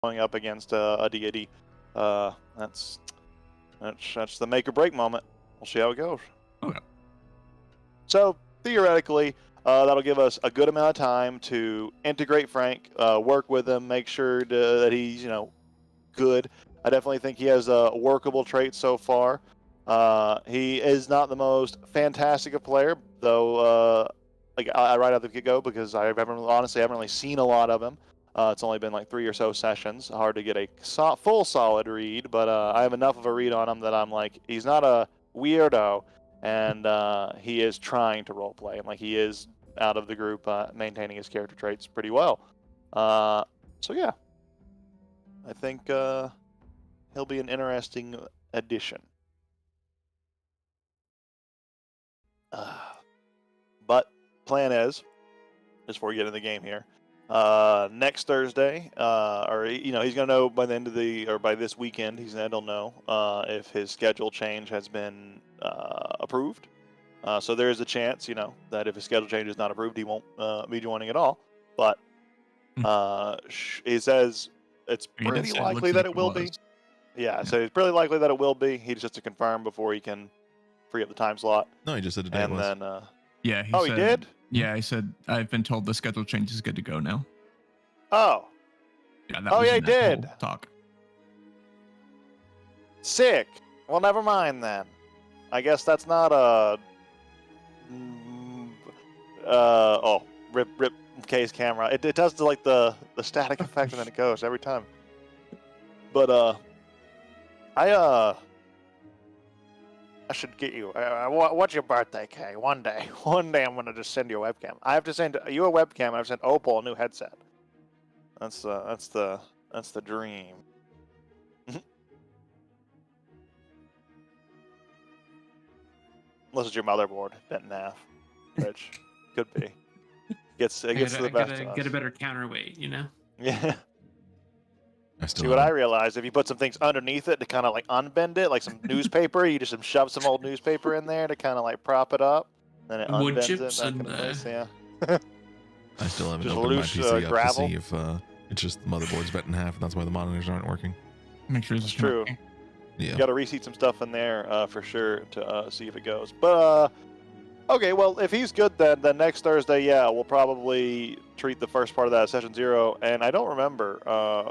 going up against a deity. That's the make or break moment. We'll see how it goes. Okay. So theoretically, that'll give us a good amount of time to integrate Frank, work with him, make sure that he's good. I definitely think he has a workable trait so far. He is not the most fantastic a player, though. I right out the get-go because I haven't really seen a lot of him. It's only been like 3 or so sessions. Hard to get a full solid read, but I have enough of a read on him that I'm like, he's not a weirdo, and he is trying to roleplay. And like he is out of the group, maintaining his character traits pretty well. So yeah, I think he'll be an interesting addition. But plan is, just before we get into the game here, next Thursday, he's gonna know by the end of by this weekend, he'll know if his schedule change has been approved. So there is a chance, that if his schedule change is not approved, he won't be joining at all. But he says it's pretty likely that it will be. Yeah, so it's pretty likely that it will be. He just has to confirm before he can free up the time slot. No, he just said today. And then, yeah, he did? Yeah, he said, I've been told the schedule change is good to go now. Oh. Yeah, that was he did. Talk. Sick. Well, never mind then. I guess that's not a. Rip K's camera. It does the static effect and then it goes every time. But I should get you. What's your birthday, Kay? One day I'm gonna just send you a webcam. I have to send you a webcam. I've sent Opal a new headset. That's the dream. Unless it's your motherboard bent in half, which could be. It gets to the best of us. Get a better counterweight, Yeah. See what I realized, if you put some things underneath it to kind of like unbend it, like some newspaper, you just shove some old newspaper in there to kind of like prop it up, then it unbends it back into place. Yeah. I still haven't just opened loose, my PC up gravel. to see if it's just the motherboard's bent in half, and that's why the monitors aren't working. Make sure it's true. Yeah. You got to reseat some stuff in there for sure to see if it goes. But okay, well, if he's good, then next Thursday, yeah, we'll probably treat the first part of that as Session 0. And I don't remember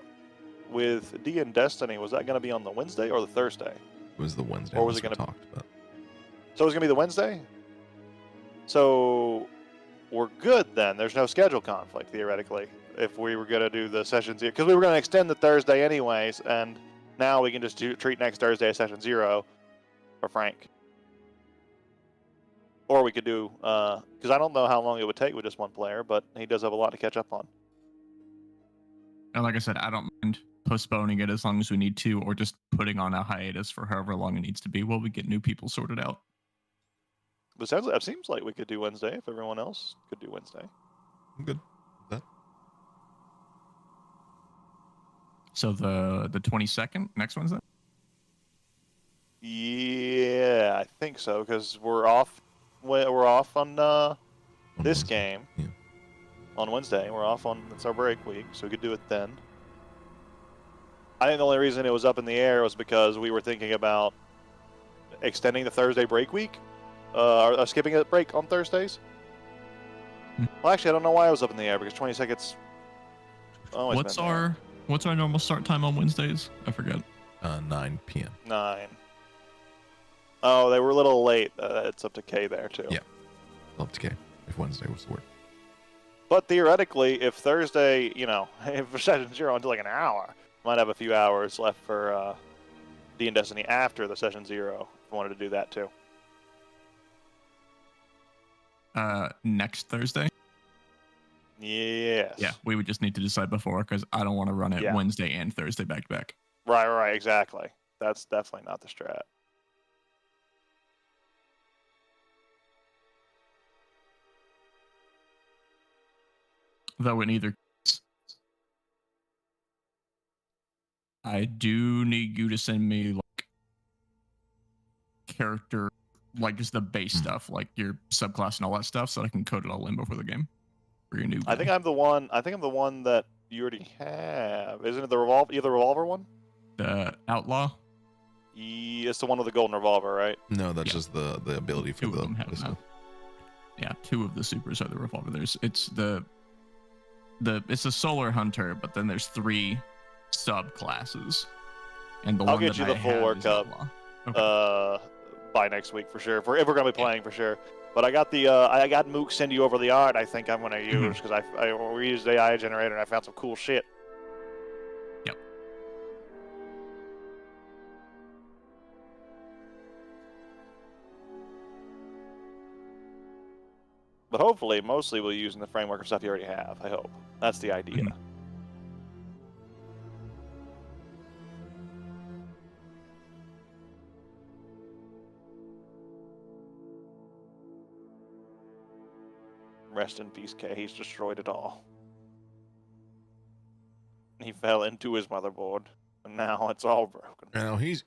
with D and Destiny, was that going to be on the Wednesday or the Thursday? It was the Wednesday. Or was it going to be? So it was going to be the Wednesday. So we're good then. There's no schedule conflict theoretically if we were going to do the Session 0, because we were going to extend the Thursday anyways, and now we can just treat next Thursday as Session 0 for Frank. Or we could do, because I don't know how long it would take with just one player, but he does have a lot to catch up on. And like I said, I don't mind postponing it as long as we need to, or just putting on a hiatus for however long it needs to be while we get new people sorted out. But it seems like we could do Wednesday if everyone else could do Wednesday. I'm good with that. So the 22nd, next Wednesday? Yeah, I think so, because we're off on this game. Yeah. On Wednesday. We're off on, it's our break week, so we could do it then. I think the only reason it was up in the air was because we were thinking about extending the Thursday break week, or skipping a break on Thursdays. Well, actually, I don't know why it was up in the air, because 20 seconds. What's our normal start time on Wednesdays? I forget. 9 p.m. 9. Oh, they were a little late. It's up to K there too. Yeah, up to K. If Wednesday was the word. But theoretically, if Thursday, if Session 0 until like an hour, might have a few hours left for D and Destiny after the Session 0. If I wanted to do that too. Next Thursday? Yes. Yeah, we would just need to decide before, because I don't want to run it Wednesday and Thursday back to back. Right, exactly. That's definitely not the strat. Though in either case, I do need you to send me like character, like just the base stuff, like your subclass and all that stuff, so that I can code it all in before the game. For your new. I think I'm the one that you already have. Isn't it the revolver? You have the revolver one? The outlaw. Yeah, it's the one with the golden revolver, right? No, that's Yeah. just the ability for Two of the them have pistol. that. Yeah, 2 of the supers are the revolver. It's the it's a solar hunter, but then there's 3 subclasses, and the I'll one get that you the I full have is workup. outlaw. Okay. By next week for sure. If we're gonna be playing for sure. But I got I got Mook send you over the art. I think I'm gonna use because we used the AI generator and I found some cool shit. Yep. But hopefully, mostly we'll use in the framework of stuff you already have. I hope that's the idea. Mhm. Rest in peace, Kay. He's destroyed it all. He fell into his motherboard, and now it's all broken. Now he's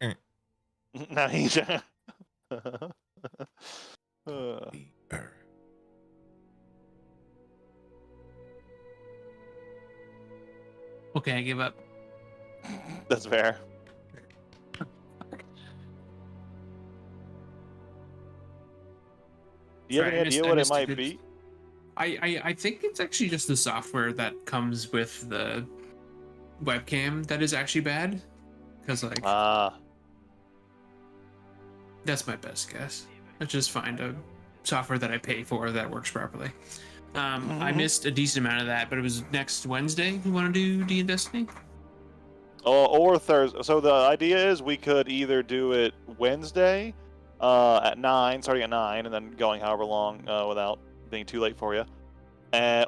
Now he's. Okay, I give up. That's fair. Do you have Sorry, any idea I what it missed a might good- be? I think it's actually just the software that comes with the webcam that is actually bad. Because like that's my best guess. Let's just find a software that I pay for that works properly. I missed a decent amount of that, but it was next Wednesday. We want to do D and Destiny. Or Thursday. So the idea is we could either do it Wednesday at 9, starting at 9, and then going however long without being too late for you.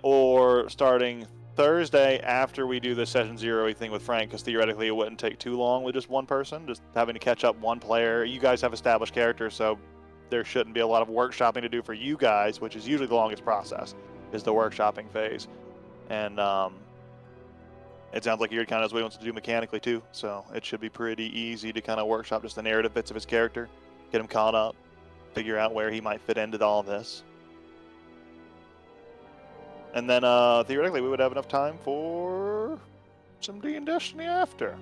Or starting Thursday after we do the session 0 thing with Frank, because theoretically it wouldn't take too long with just one person, just having to catch up one player. You guys have established characters, so there shouldn't be a lot of workshopping to do for you guys, which is usually the longest process, is the workshopping phase. And it sounds like he kind of knows what he wants to do mechanically too, so it should be pretty easy to kind of workshop just the narrative bits of his character, get him caught up, figure out where he might fit into all of this. And then theoretically we would have enough time for some D and Destiny after.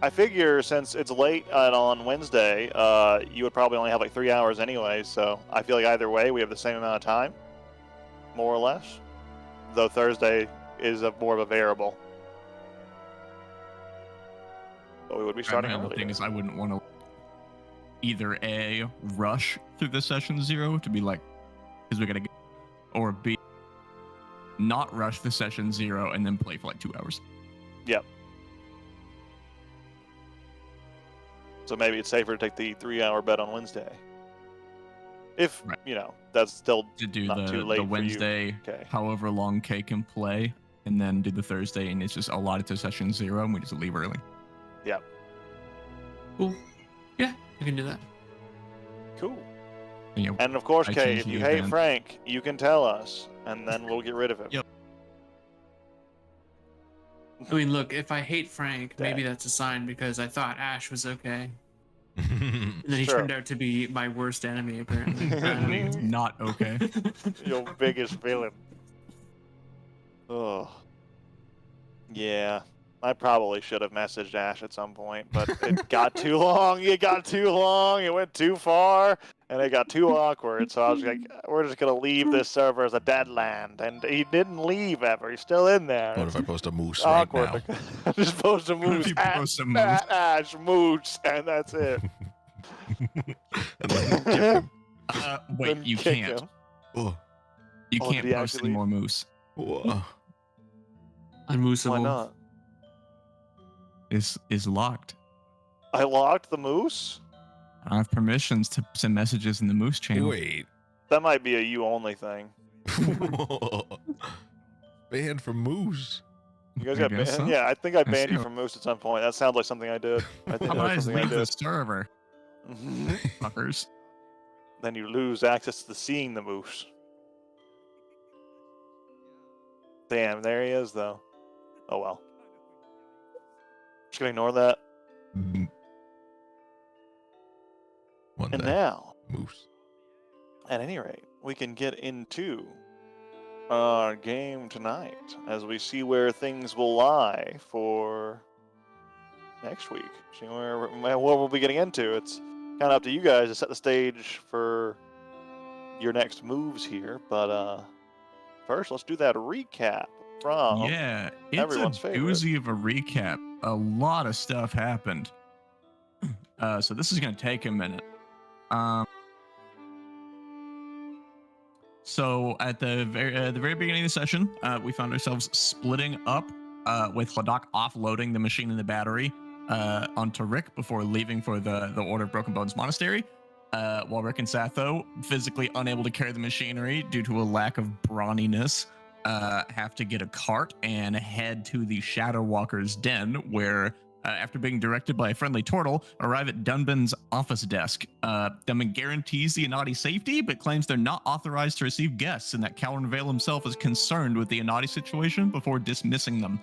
I figure since it's late on Wednesday, you would probably only have like 3 hours anyway, so I feel like either way we have the same amount of time, more or less. Though Thursday is more of a variable. But we would be starting My only earlier. thing is I wouldn't want to either A, rush through the session 0 to be like, because we gotta get, or B, not rush the session 0 and then play for like 2 hours. Yep. So maybe it's safer to take the 3-hour bet on Wednesday. If, Right. that's still To do not too late the for you. Wednesday, Okay. however long K can play, and then do the Thursday, and it's just allotted to session 0, and we just leave early. Cool. Yeah, I can do that. Cool. And, you know, And of course, I Kay, change if the you hate event. Frank, you can tell us, and then we'll get rid of him. Yep. I mean, look, if I hate Frank, maybe Dang. that's a sign because I thought Ash was okay. And then he Sure. turned out to be my worst enemy, apparently. it's not okay. Your biggest villain. Oh. Yeah. I probably should have messaged Ash at some point, but it got too long. It got too long. It went too far, and it got too awkward. So I was like, we're just going to leave this server as a dead land. And he didn't leave ever. He's still in there. What if I post a moose It's right awkward. now? Just post a What if moose. you At, post a moose? at Ash moose, and that's it. And then kick him. Wait, Then you kick can't. him. Oh, You Oh, can't did he post actually- any more moose. whoa. Unmoosable. Why not? Is locked. I locked the moose? I don't have permissions to send messages in the moose channel. Wait. That might be a you only thing. Banned from moose. You guys I got guess banned? so. Yeah, I think I I banned you see. from Moose at some point. That sounds like something I did. I think How that about I was just something I leave the did. server, fuckers? Then you lose access to seeing the moose. Damn, there he is, though. Oh well. Just gonna ignore that. One And day. now, Moose. at any rate, we can get into our game tonight as we see where things will lie for next week. See what we'll be getting into. It's kind of up to you guys to set the stage for your next moves here. But first, let's do that recap from Yeah, it's everyone's a favorite. doozy of a recap. A lot of stuff happened. So this is going to take a minute. So at the very beginning of the session, we found ourselves splitting up with Hladak offloading the machine and the battery onto Rick before leaving for the Order of Broken Bones Monastery, while Rick and Satho, physically unable to carry the machinery due to a lack of brawniness, have to get a cart and head to the Shadow Walker's den, where after being directed by a friendly turtle, arrive at Dunban's office desk. Dunban guarantees the Anati safety, but claims they're not authorized to receive guests, and that Calvin Vale himself is concerned with the Anati situation before dismissing them.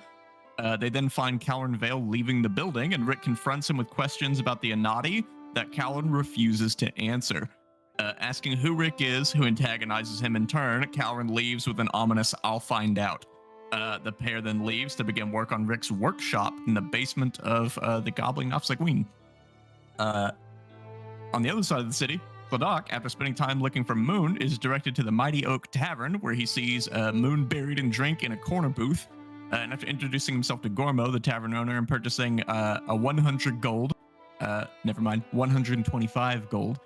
They then find Calvin Vale leaving the building, and Rick confronts him with questions about the Anati that Calvin refuses to answer. Asking who Rick is, who antagonizes him in turn, Calvin leaves with an ominous "I'll find out." The pair then leaves to begin work on Rick's workshop in the basement of the Gobbling Nofsagween. On the other side of the city, Hladak, after spending time looking for Moon, is directed to the Mighty Oak Tavern, where he sees Moon buried in drink in a corner booth. And after introducing himself to Gormo, the tavern owner, and purchasing a 100 gold, 125 gold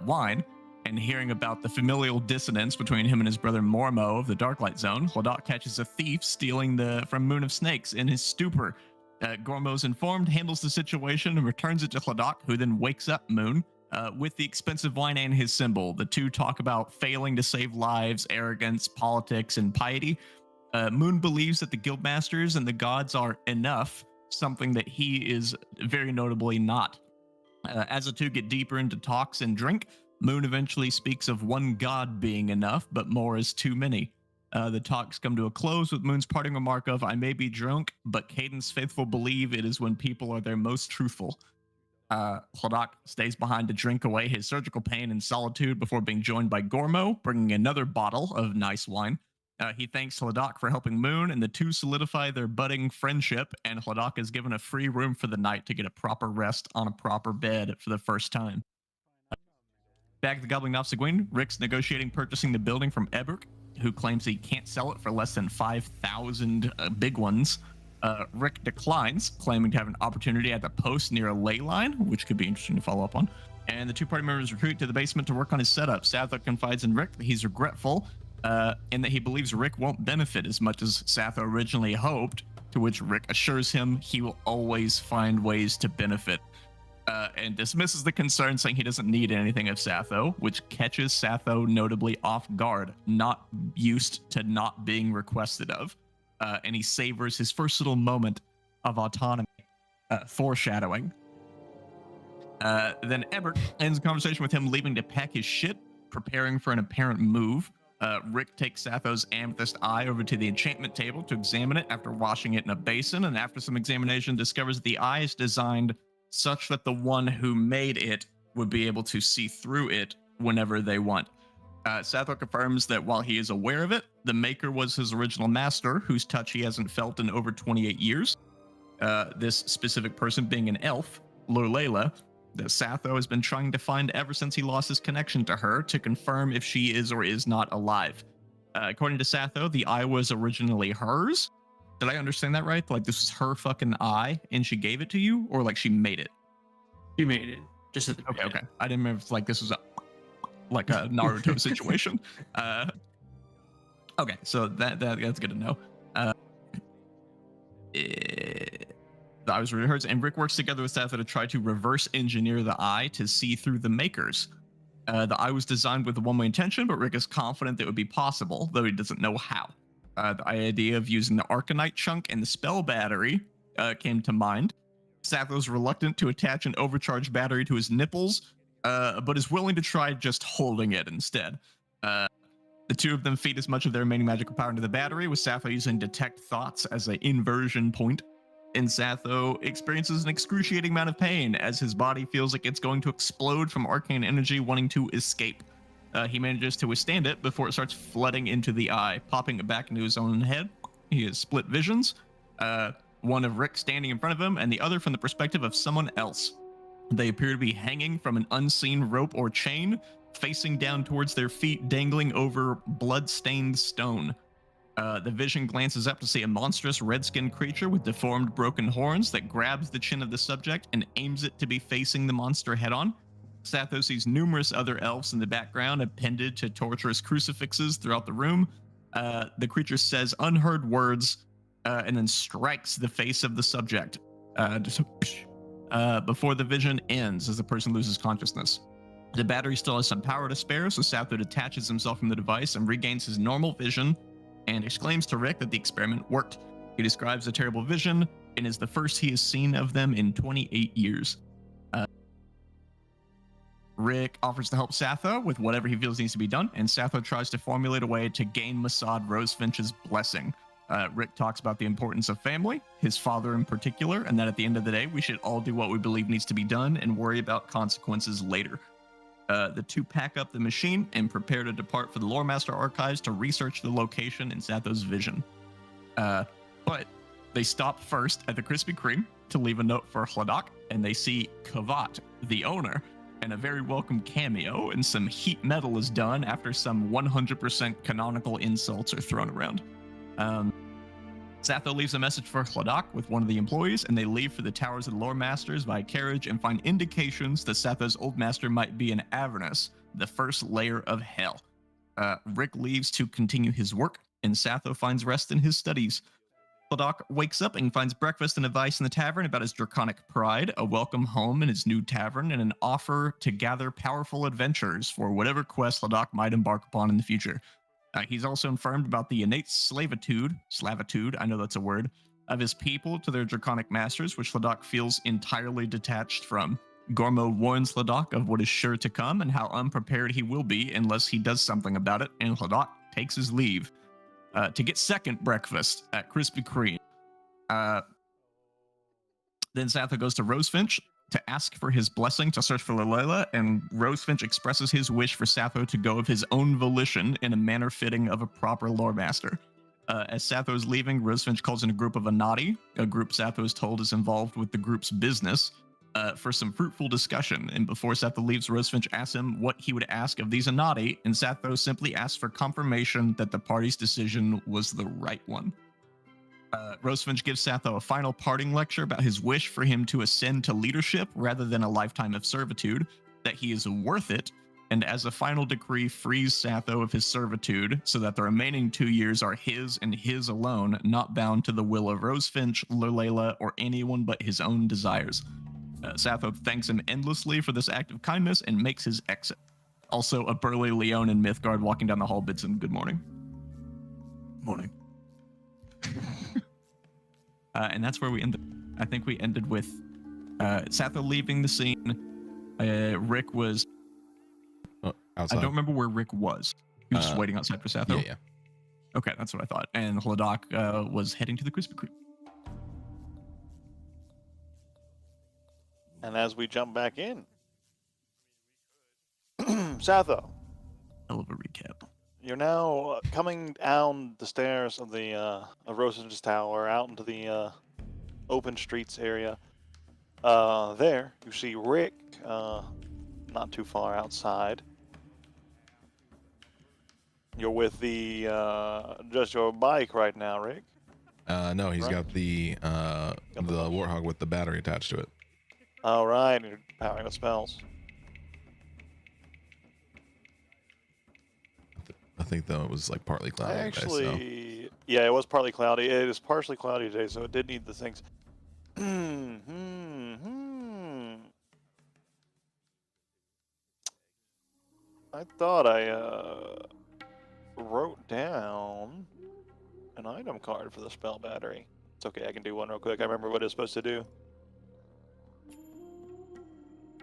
wine, and hearing about the familial dissonance between him and his brother Mormo of the Darklight Zone, Hladak catches a thief stealing from Moon of Snakes in his stupor. Gormo's informed, handles the situation, and returns it to Hladak, who then wakes up Moon with the expensive wine and his symbol. The two talk about failing to save lives, arrogance, politics, and piety. Moon believes that the guildmasters and the gods are enough, something that he is very notably not. As the two get deeper into talks and drink, Moon eventually speaks of one god being enough, but more is too many. The talks come to a close with Moon's parting remark of, "I may be drunk, but Caden's faithful believe it is when people are their most truthful." Hladak stays behind to drink away his surgical pain in solitude before being joined by Gormo, bringing another bottle of nice wine. He thanks Hladak for helping Moon, and the two solidify their budding friendship, and Hladak is given a free room for the night to get a proper rest on a proper bed for the first time. Back at the Gobbling Nofsagween, Rick's negotiating purchasing the building from Eberk, who claims he can't sell it for less than 5,000 big ones. Rick declines, claiming to have an opportunity at the post near a ley line, which could be interesting to follow up on. And the two party members retreat to the basement to work on his setup. Satho confides in Rick that he's regretful, and that he believes Rick won't benefit as much as Satho originally hoped, to which Rick assures him he will always find ways to benefit. And dismisses the concern, saying he doesn't need anything of Satho, which catches Satho notably off guard, not used to not being requested of. And he savors his first little moment of autonomy, foreshadowing. Then Ebert ends the conversation with him leaving to pack his shit, preparing for an apparent move. Rick takes Satho's amethyst eye over to the enchantment table to examine it after washing it in a basin, and after some examination discovers the eye is designed such that the one who made it would be able to see through it whenever they want. Satho confirms that while he is aware of it, the maker was his original master, whose touch he hasn't felt in over 28 years. This specific person being an elf, Lurlela, that Satho has been trying to find ever since he lost his connection to her to confirm if she is or is not alive. According to Satho, the eye was originally hers. Did I understand that right? Like, this was her fucking eye and she gave it to you, or like she made it? You made it. Just at the Okay. I didn't remember if like this was a Naruto situation. Okay, so that's good to know. I was really hurt, and Rick works together with Satho to try to reverse engineer the eye to see through the makers. The eye was designed with a one-way intention, but Rick is confident that it would be possible, though he doesn't know how. The idea of using the Arcanite chunk and the spell battery came to mind. Satho's reluctant to attach an overcharged battery to his nipples, but is willing to try just holding it instead. The two of them feed as much of their remaining magical power into the battery, with Satho using Detect Thoughts as an inversion point. And Satho experiences an excruciating amount of pain as his body feels like it's going to explode from arcane energy wanting to escape. He manages to withstand it before it starts flooding into the eye, popping it back into his own head. He has split visions, one of Rick standing in front of him, and the other from the perspective of someone else. They appear to be hanging from an unseen rope or chain, facing down towards their feet, dangling over blood-stained stone. The vision glances up to see a monstrous red-skinned creature with deformed broken horns that grabs the chin of the subject and aims it to be facing the monster head-on. Satho sees numerous other elves in the background appended to torturous crucifixes throughout the room. The creature says unheard words and then strikes the face of the subject before the vision ends as the person loses consciousness. The battery still has some power to spare, so Satho detaches himself from the device and regains his normal vision and exclaims to Rick that the experiment worked. He describes the terrible vision and is the first he has seen of them in 28 years. Rick offers to help Satho with whatever he feels needs to be done, and Satho tries to formulate a way to gain Mossad Rosefinch's blessing. Rick talks about the importance of family, his father in particular, and that at the end of the day, we should all do what we believe needs to be done and worry about consequences later. The two pack up the machine and prepare to depart for the Loremaster Archives to research the location in Satho's vision. But they stop first at the Krispy Kreme to leave a note for Hladak, and they see Kavat, the owner, and a very welcome cameo, and some heat metal is done after some 100% canonical insults are thrown around. Satho leaves a message for Hladak with one of the employees, and they leave for the Towers of the Lore Masters via carriage and find indications that Satho's old master might be in Avernus, the first layer of hell. Rick leaves to continue his work, and Satho finds rest in his studies. Hladak wakes up and finds breakfast and advice in the tavern about his draconic pride, a welcome home in his new tavern, and an offer to gather powerful adventurers for whatever quest Hladak might embark upon in the future. He's also informed about the innate slavitude, I know that's a word, of his people to their draconic masters, which Hladak feels entirely detached from. Gormo warns Hladak of what is sure to come and how unprepared he will be unless he does something about it, and Hladak takes his leave. To get second breakfast at Krispy Kreme. Then Satho goes to Rosefinch to ask for his blessing to search for Lorlela, and Rosefinch expresses his wish for Satho to go of his own volition in a manner fitting of a proper lore master. As Satho is leaving, Rosefinch calls in a group of Anati, a group Satho is told is involved with the group's business, for some fruitful discussion. And before Satho leaves, Rosefinch asks him what he would ask of these Anati, and Satho simply asks for confirmation that the party's decision was the right one. Rosefinch gives Satho a final parting lecture about his wish for him to ascend to leadership rather than a lifetime of servitude, that he is worth it, and as a final decree frees Satho of his servitude so that the remaining 2 years are his and his alone, not bound to the will of Rosefinch, Lorlela, or anyone but his own desires. Satho thanks him endlessly for this act of kindness and makes his exit. Also, a burly Leone in Mythgard walking down the hall bids him good morning. Morning. And that's where we ended. I think we ended with Satho leaving the scene. Rick was... outside. I don't remember where Rick was. He was just waiting outside for Satho? Yeah. Okay, that's what I thought. And Hladak was heading to the Krispy Kreme. And as we jump back in, Satho, Hell of a recap. you're now coming down the stairs of the of Rosefinch's Tower out into the open streets area. There, you see Rick, not too far outside. You're with the just your bike right now, Rick. No, he's Right. got the warthog with the battery attached to it. All right, you're powering with spells. I think though it was like partly cloudy Actually, today, yeah, it was partly cloudy. It is partially cloudy today, so it did need the things. I thought I wrote down an item card for the spell battery. It's okay, I can do one real quick. I remember what it's supposed to do.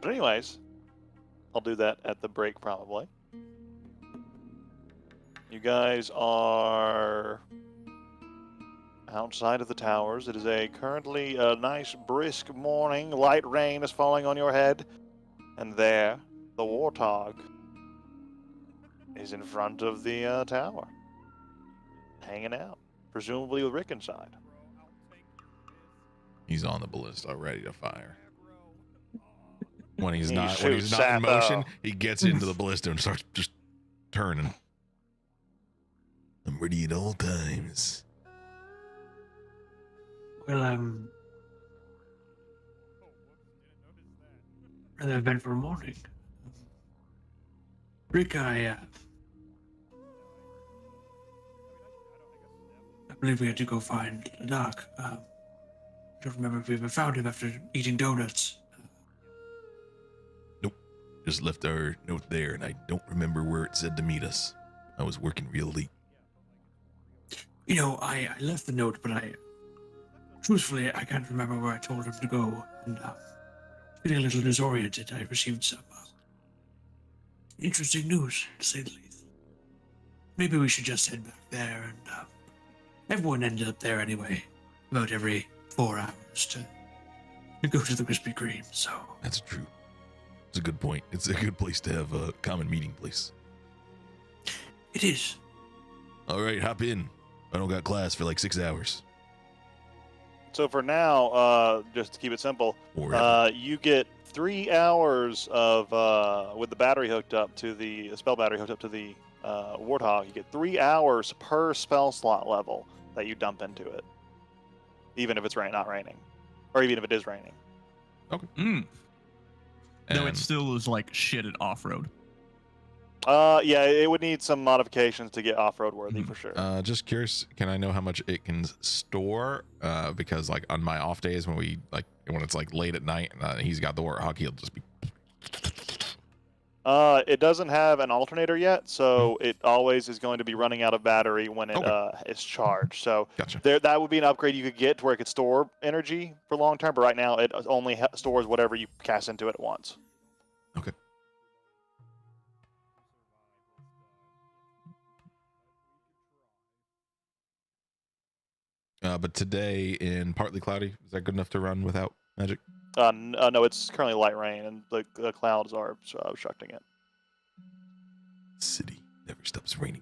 But anyways, I'll do that at the break probably. You guys are outside of the towers. It is currently a nice brisk morning. Light rain is falling on your head. And there, the warthog He's in front of the tower, hanging out, presumably with Rick inside. He's on the ballista, ready to fire. When he's He not in shoots motion, Sapo. he gets into the ballista and starts just turning. I'm ready at all times. Well, rather eventful morning. Rick, I believe we had to go find Doc. I don't remember if we ever found him after eating donuts. Just left our note there, and I don't remember where it said to meet us. I was working real late. You know, I left the note, but truthfully, I can't remember where I told him to go. And getting a little disoriented, I received some interesting news, to say the least. Maybe we should just head back there, and everyone ended up there anyway, about every 4 hours to go to the Krispy Kreme. So That's true. It's a good point. It's a good place to have a common meeting place. it is. All right, hop in. I don't got class for like 6 hours. So for now, just to keep it simple, Or you get 3 hours of with the battery hooked up to the spell battery hooked up to the Warthog. You get 3 hours per spell slot level that you dump into it, even if it's not raining, or even if it is raining. Though it and- still is like shit at off-road. Yeah, it would need some modifications to get off-road worthy for sure. Just curious, can I know how much it can store? Because like on my off days when it's like late at night and he's got the Warthog, he'll just be. It doesn't have an alternator yet, so it always is going to be running out of battery when it Okay. is charged. So Gotcha. that would be an upgrade you could get to where it could store energy for long term. But right now, it only stores whatever you cast into it at once. Okay. But today in partly cloudy, is that good enough to run without magic? No, it's currently light rain, and the clouds are obstructing it. City never stops raining.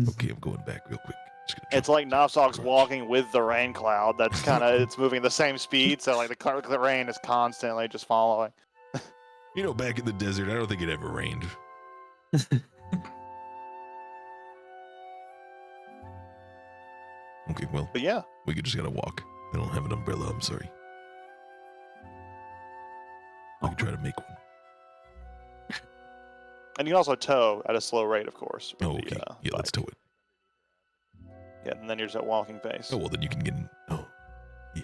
Okay, I'm going back real quick. Just gonna It's drop- like Knobsock's garage. walking with the rain cloud. That's kind of it's moving at the same speed, so like the rain is constantly just following. You know, back in the desert, I don't think it ever rained. Okay, well, But yeah, we could just gotta walk. I don't have an umbrella. I'm sorry. I could try to make one. and you can also tow at a slow rate, of course. with Oh, the, okay. Yeah, let's bike. tow it. Yeah, and then you're just at walking pace. Oh, well, then you can get in. Oh, yeah.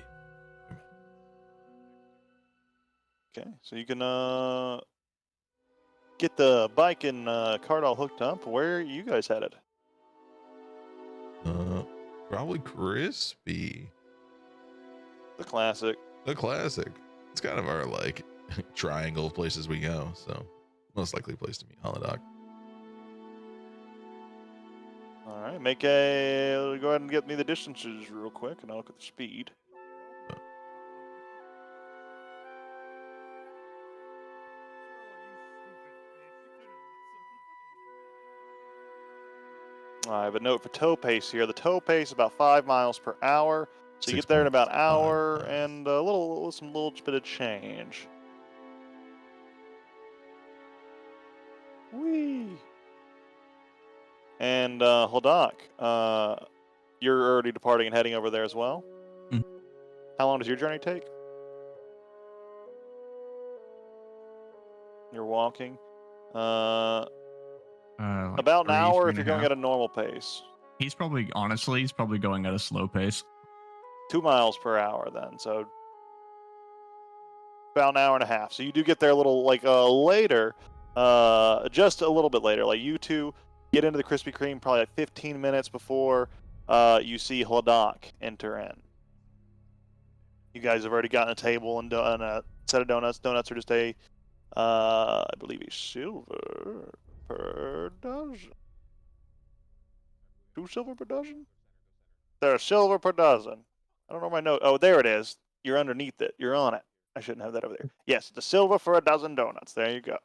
Okay, so you can get the bike and cart all hooked up. Where are you guys headed? Probably Crispy. The classic. The classic. It's kind of our, like, triangle of places we go, so most likely place to meet Holodoc. All right, go ahead and get me the distances real quick, and I'll look at the speed. I have a note for tow pace here. The tow pace is about 5 miles per hour. So you get there in about an 6.5 hour miles. and some little bit of change. Whee! And Holdoc, you're already departing and heading over there as well. Mhm. How long does your journey take? You're walking. Like About an 3, hour if 3 you're and a going half. at a normal pace. He's probably going at a slow pace. 2 miles per hour then, so about an hour and a half. So you do get there a little later, just a little bit later. Like you two get into the Krispy Kreme probably like 15 minutes before you see Holdoc enter in. You guys have already gotten a table and a set of donuts. Donuts are just I believe a silver per dozen. 2 silver per dozen? They're a silver per dozen. I don't know my note. Oh, there it is. You're underneath it. You're on it. I shouldn't have that over there. Yes, the silver for a dozen donuts. There you go.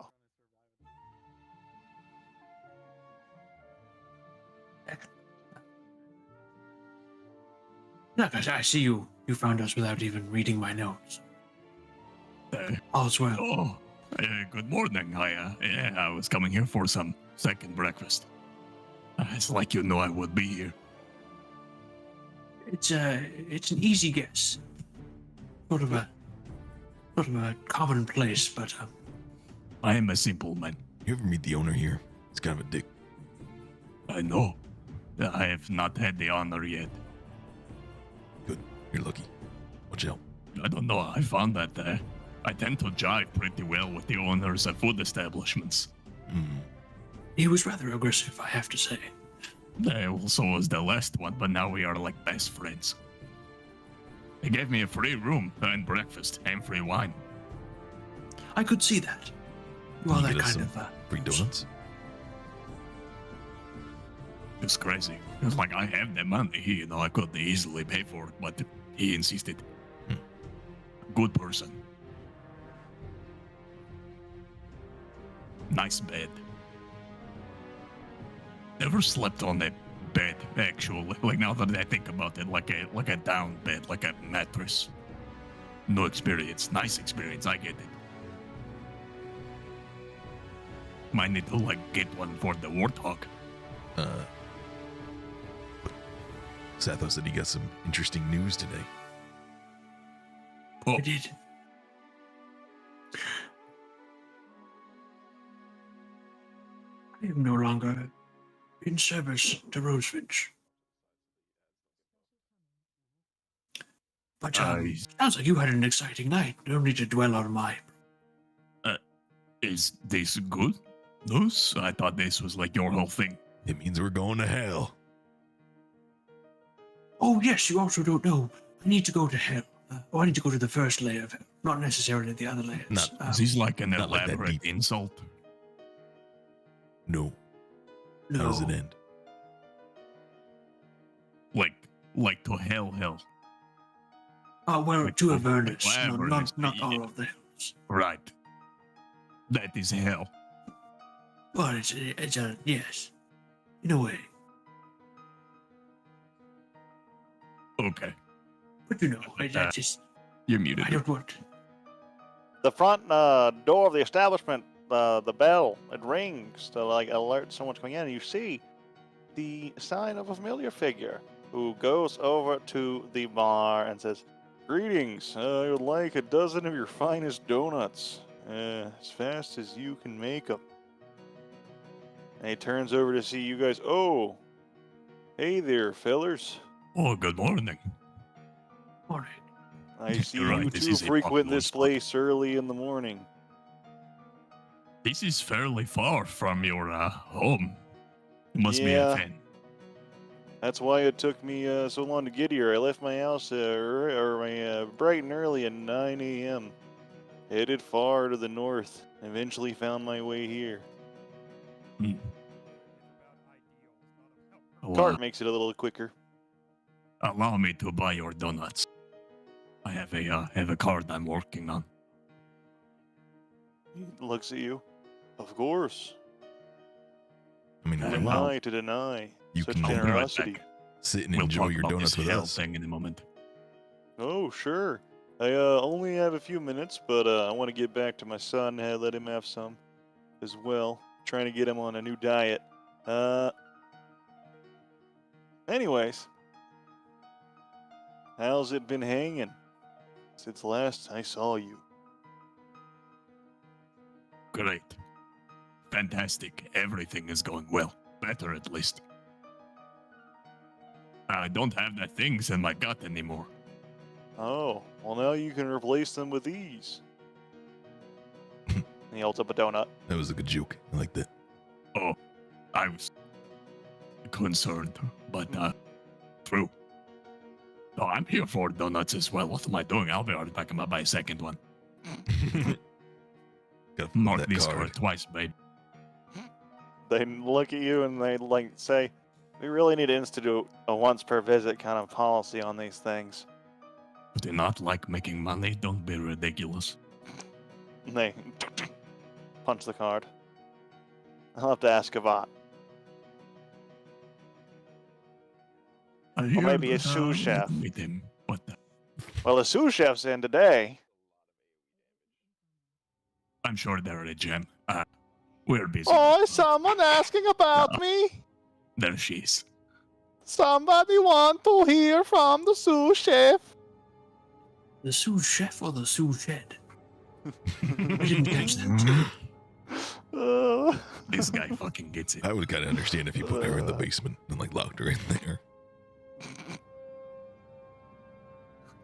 Look, I see you. You found us without even reading my notes. All's well. Oh, good morning. I was coming here for some second breakfast. It's like you know I would be here. It's an easy guess. Sort of a commonplace, but I am a simple man. You ever meet the owner here? He's kind of a dick. I know. I have not had the honor yet. Good. You're lucky. Watch out. I don't know. I found that I tend to jive pretty well with the owners of food establishments. Hmm. he was rather aggressive, I have to say. Well, so was the last one, but now we are like best friends. He gave me a free room and breakfast and free wine. I could see that. Well, You that get us kind some of free donuts. It's crazy. It's like I have the money, I could easily pay for it, but he insisted. Good person. Nice bed. Never slept on that bed, actually. Like now that I think about it, like a down bed, like a mattress. No experience. Nice experience, I get it. Might need to get one for the warthog. Sathos said he got some interesting news today. Oh, I did. I am no longer in service to Rosefinch. But sounds like you had an exciting night. No need to dwell on my. is this good news? I thought this was like your whole thing. It means we're going to hell. Oh yes, you also don't know. I need to go to hell. I need to go to the first layer of hell, not necessarily the other layers. Not- Is this like an not like that elaborate deep. insult? No. no. How does it end? Like to hell. Well, Like to the Avernus, Avernus, not yeah. all of the hells. Right. That is hell. But it's a yes, in a way. Okay. But I just You're muted. I don't want. The front door of the establishment, the bell, it rings to alert someone's coming in, and you see the sign of a familiar figure who goes over to the bar and says, "Greetings, I would like a dozen of your finest donuts, as fast as you can make them." And he turns over to see you guys. "Oh, hey there, fellers. Oh, good morning. All right. I see You're right, you this two is a frequent popular this spot." place early in the morning." This is fairly far from your home. You must be Yeah. a fan. That's why it took me so long to get here. I left my house bright and early at 9 a.m. Headed far to the north. Eventually found my way here. Well, Cart makes it a little quicker. allow me to buy your donuts. I have a card I'm working on. He looks at you. Of course. I mean, Uh, you're wow. Deny to deny. You Such can- I'll be right generosity. back. sit and We'll enjoy talk your about donuts this with hell us. thing in a moment. Oh, sure. I only have a few minutes, but I want to get back to my son and let him have some as well. Trying to get him on a new diet. Anyways. How's it been hanging since last I saw you? Great. Fantastic. Everything is going well. Better, at least. I don't have the things in my gut anymore. Oh, well now you can replace them with these. And he holds up a donut. That was a good joke. I like that. Oh, I was concerned, but true. Oh, I'm here for donuts as well. What am I doing? I'll be right back. I'm gonna buy a second one. Got Mark that this card. card twice, babe. They look at you and they say, "We really need to institute a once per visit kind of policy on these things." Do not like making money. Don't be ridiculous. And they punch the card. I'll have to ask Avat. I hear maybe a that, sous chef. With him. What the? Well, the sous chef's in today. I'm sure they're a gem. We're busy. Oh, is someone asking about me? There she is. Somebody want to hear from the sous chef? The sous chef or the sous shed? I didn't catch that. This guy fucking gets it. I would kind of understand if you put her in the basement and like locked her in there.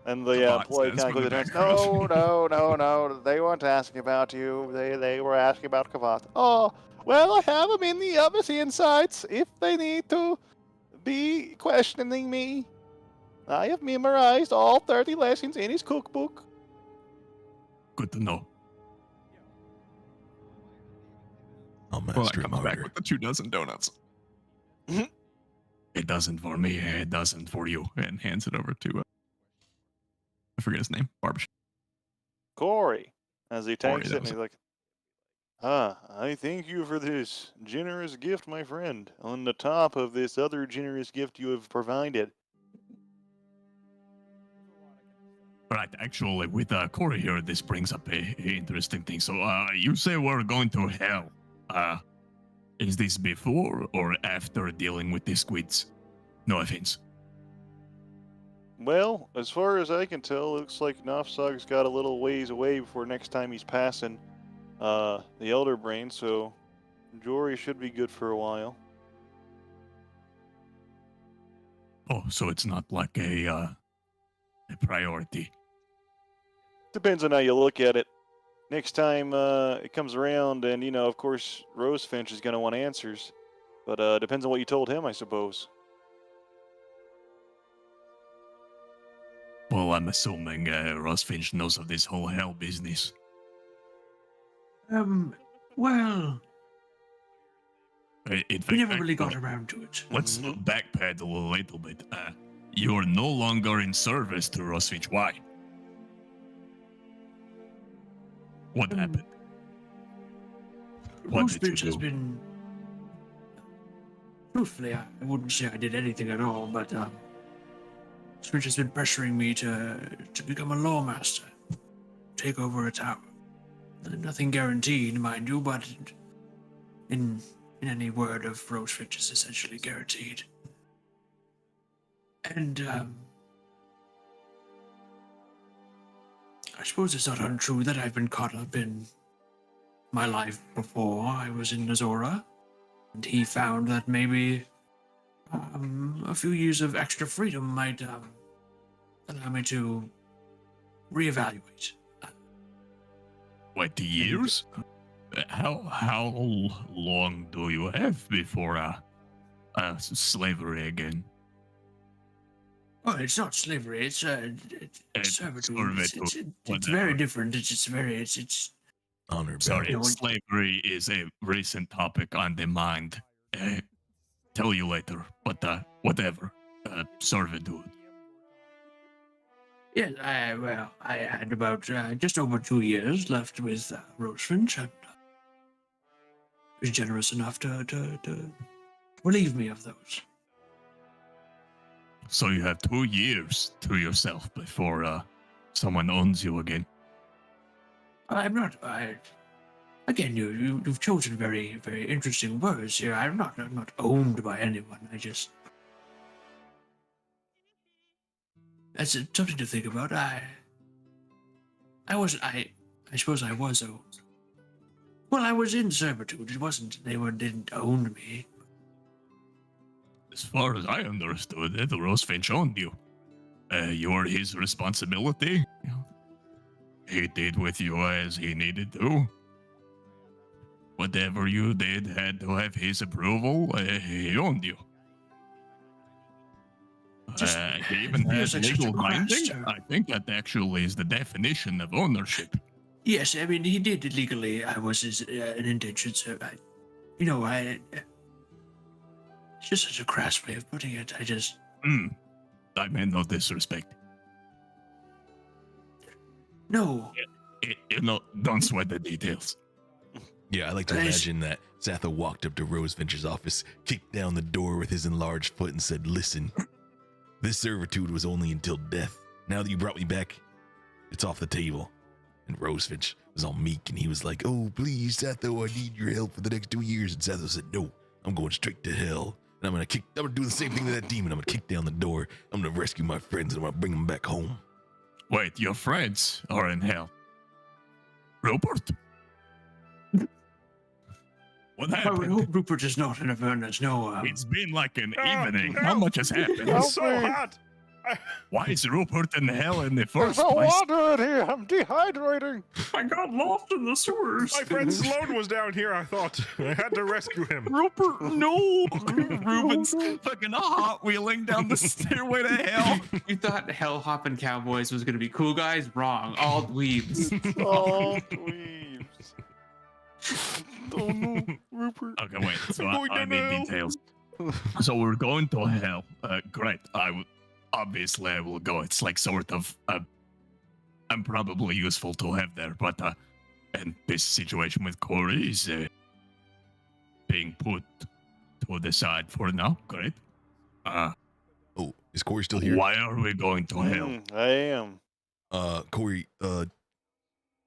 And The the bot employee says kind from of the goes, background. no. They weren't asking about you. They were asking about Kavath. Oh, well, I have them in the other insights if they need to be questioning me. I have memorized all 30 lessons in his cookbook. Good to know. I'll Well, I master him come back harder. with the 2 dozen donuts. A dozen for me, a dozen for you, and hands it over to I forget his name. Barbershop. Corey, as he Corey, takes that it, and was he's like, I thank you for this generous gift, my friend, on the top of this other generous gift you have provided. Right, actually, with Corey here, this brings up a interesting thing. So, you say we're going to hell. Is this before or after dealing with the squids? No offense. Well, as far as I can tell, looks like Nofsog's got a little ways away before next time he's passing the Elder Brain, so Jory should be good for a while. Oh, so it's not like a priority. Depends on how you look at it. Next time it comes around, and, of course, Rosefinch is going to want answers. But depends on what you told him, I suppose. Well, I'm assuming Rosefinch knows of this whole hell business. Well, In we fact, never really actually, got around to it. Let's backpedal a little bit. You're no longer in service to Rosefinch. Why? What happened? What did you Rosefinch has do? been. Truthfully, I wouldn't say I did anything at all, but Rosefinch has been pressuring me to become a lawmaster, take over a tower. Nothing guaranteed, mind you, but in any word of Rosefinch is essentially guaranteed. And I suppose it's not untrue that I've been caught up in my life before I was in Azora, and he found that maybe a few years of extra freedom might allow me to reevaluate. 20 years? How long do you have before slavery again? Oh, it's not slavery. It's It's servitude. servitude, It's whatever. very different. It's Honor Sorry, bound. slavery is a recent topic on the mind. Tell you later, but whatever. Servitude. yes. I had about just over 2 years left with Rosefinch, and he was generous enough to relieve me of those. So you have 2 years to yourself before someone owns you again. I'm not. Again, you've chosen very, very interesting words here. I'm not owned by anyone. That's something to think about. I suppose I was owned. Well, I was in servitude. It wasn't. They didn't own me. As far as I understood it, Rosefinch owned you. You were his responsibility. He did with you as he needed to. Whatever you did had to have his approval. He owned you. He even Feels had like such a legal binding. master. I think that actually is the definition of ownership. Yes, I mean he did legally. I was his an indentured servant. It's just such a crass way of putting it. I meant no disrespect. No. Don't sweat the details. Yeah, I like to Nice. imagine that Zatha walked up to Rosefinch's office, kicked down the door with his enlarged foot, and said, "Listen, This servitude was only until death. Now that you brought me back, it's off the table. And Rosefinch was all meek, and he was like, oh, please, Satho, I need your help for the next 2 years. And Satho said, no, I'm going straight to hell. And I'm gonna do the same thing to that demon. I'm gonna kick down the door. I'm gonna rescue my friends, and I'm gonna bring them back home. Wait, your friends are in hell. Rupert? What I happened? hope Rupert is not in Avernus. No, It's been like an evening. help. How much has happened? Help so me. hot. Why is Rupert in hell in the first There's no place? water in here. I'm dehydrating. I got lost in the sewers. My friend Sloan was down here, I thought. I had to rescue him. Rupert, no! Ruben's fucking hot wheeling down the stairway to hell. You thought Hell Hoppin' Cowboys was gonna be cool guys? Wrong. All dweebs. Oh, dweebs. Oh no, Rupert. Okay, wait. So Going I down need to hell. details. So we're going to hell. Great. Obviously I will go. It's like sort of I'm probably useful to have there, but and this situation with Corey is being put to the side for now. Great. Oh, is Corey still here? Why are we going to hell? I am. Corey, do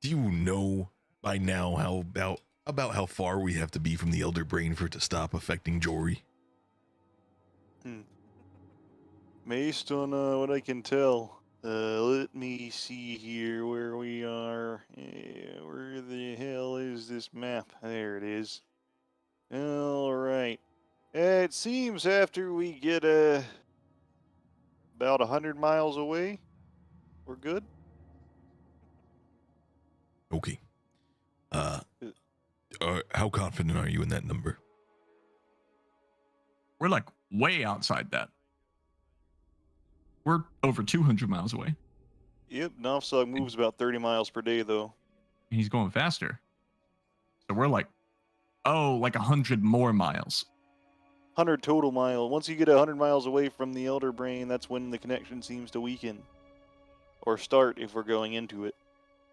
you know by now about how far we have to be from the Elder Brain for it to stop affecting Jory? Based on what I can tell, let me see here where we are. Where the hell is this map? There it is. All right. It seems after we get about 100 miles away, we're good. Okay. How confident are you in that number? We're like way outside that. We're over 200 miles away. Yep, Nofsog moves about 30 miles per day, though. He's going faster. So we're like 100 more miles. 100 total mile. Once you get 100 miles away from the Elder Brain, that's when the connection seems to weaken. Or start if we're going into it.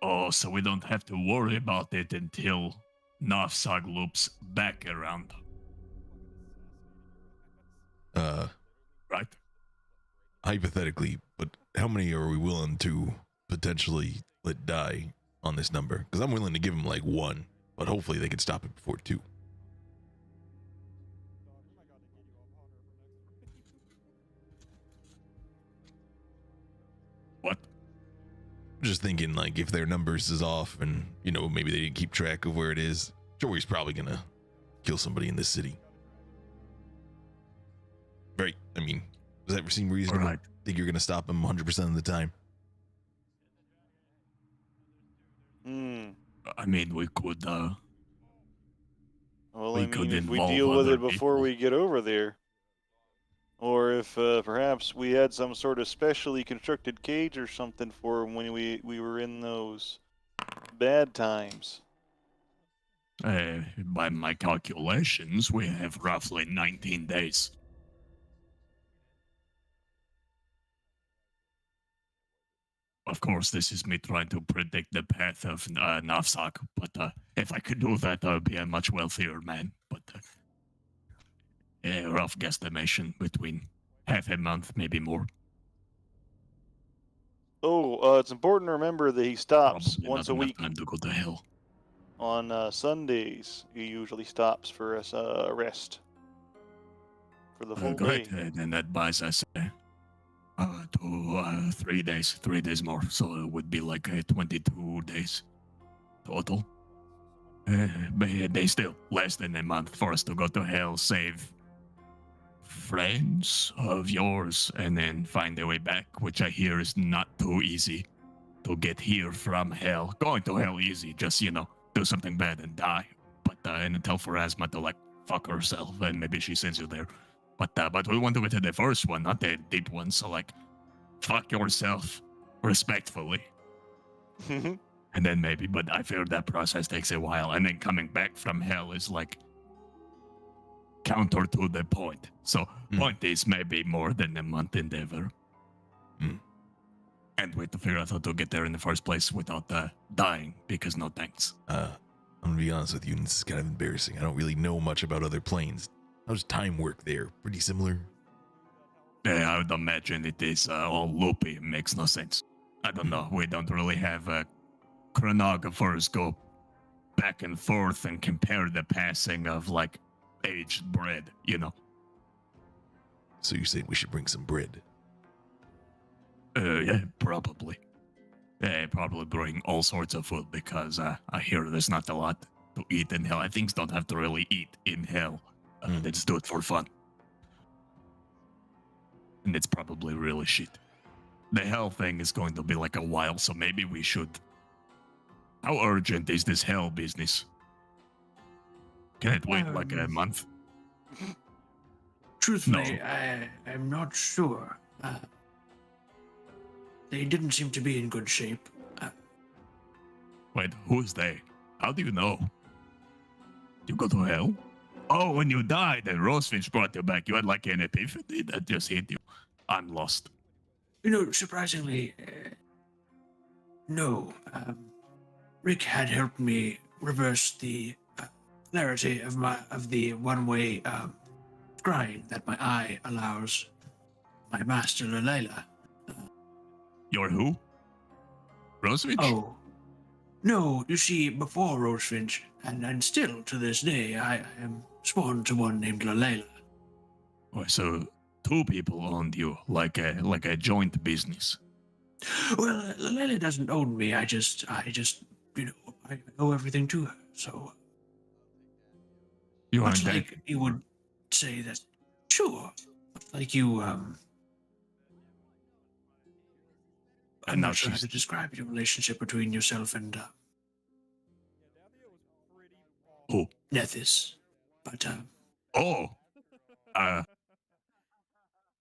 Oh, so we don't have to worry about it until Nofsog loops back around. Right? Hypothetically, but how many are we willing to potentially let die on this number? Because I'm willing to give them like 1, but hopefully they can stop it before 2. What? Just thinking, like, if their numbers is off and, maybe they didn't keep track of where it is, Jory's probably gonna kill somebody in this city. Right? I mean, does that ever seem reasonable? Right. Think you're gonna stop him 100% of the time? I mean, we could, Well, We I could mean, if we involve deal with other it before people. we get over there. Or if perhaps we had some sort of specially constructed cage or something for him when we were in those bad times. by my calculations, we have roughly 19 days. Of course, this is me trying to predict the path of Nafsak, but if I could do that, I would be a much wealthier man. But a rough guesstimation between half a month, maybe more. Oh, it's important to remember that he stops Probably once not a enough week time to go to hell. on Sundays. He usually stops for a rest for the full Great, day. then that buys us 3 days, 3 days more, so it would be like 22 days total. But they still less than a month for us to go to hell, save friends of yours, and then find their way back, which I hear is not too easy to get here from hell. Going to hell easy, just do something bad and die. But and tell Pharasma to like fuck herself, and maybe she sends you there. But we want to go to the first one, not the deep one. So like, fuck yourself respectfully, and then maybe. But I fear that process takes a while, and then coming back from hell is like counter to the point. So point is maybe more than a month endeavor, and we have to figure out how to get there in the first place without dying. Because no thanks. I'm gonna be honest with you, and this is kind of embarrassing. I don't really know much about other planes. How does time work there? Pretty similar? I would imagine it is all loopy. It makes no sense. I don't know. We don't really have chronographers go back and forth and compare the passing of like aged bread, you know. So you're saying we should bring some bread? Yeah, probably. Probably bring all sorts of food because I hear there's not a lot to eat in hell. I think don't have to really eat in hell. They just do it for fun. And it's probably really shit. The hell thing is going to be like a while, so maybe we should. How urgent is this hell business? Can it wait like a month? Truthfully, I'm not sure. They didn't seem to be in good shape. Wait, who's they? How do you know? You go to hell? Oh, when you died and Rosefinch brought you back, you had like an epiphany that just hit you. I'm lost. You know, surprisingly, no. Rick had helped me reverse the clarity of the one-way scrying that my eye allows my master Lalela. You're who? Rosefinch? Oh, no, you see, before Rosefinch, and still to this day, I am sworn to one named Lalela. Oh, so two people owned you, like a joint business. Well, Lalela doesn't own me. I just, you know, I owe everything to her. So, You much aren't like you would say that, sure, like you, I'm And now not sure how she's- to describe your relationship between yourself and Who? Nethys, but Oh,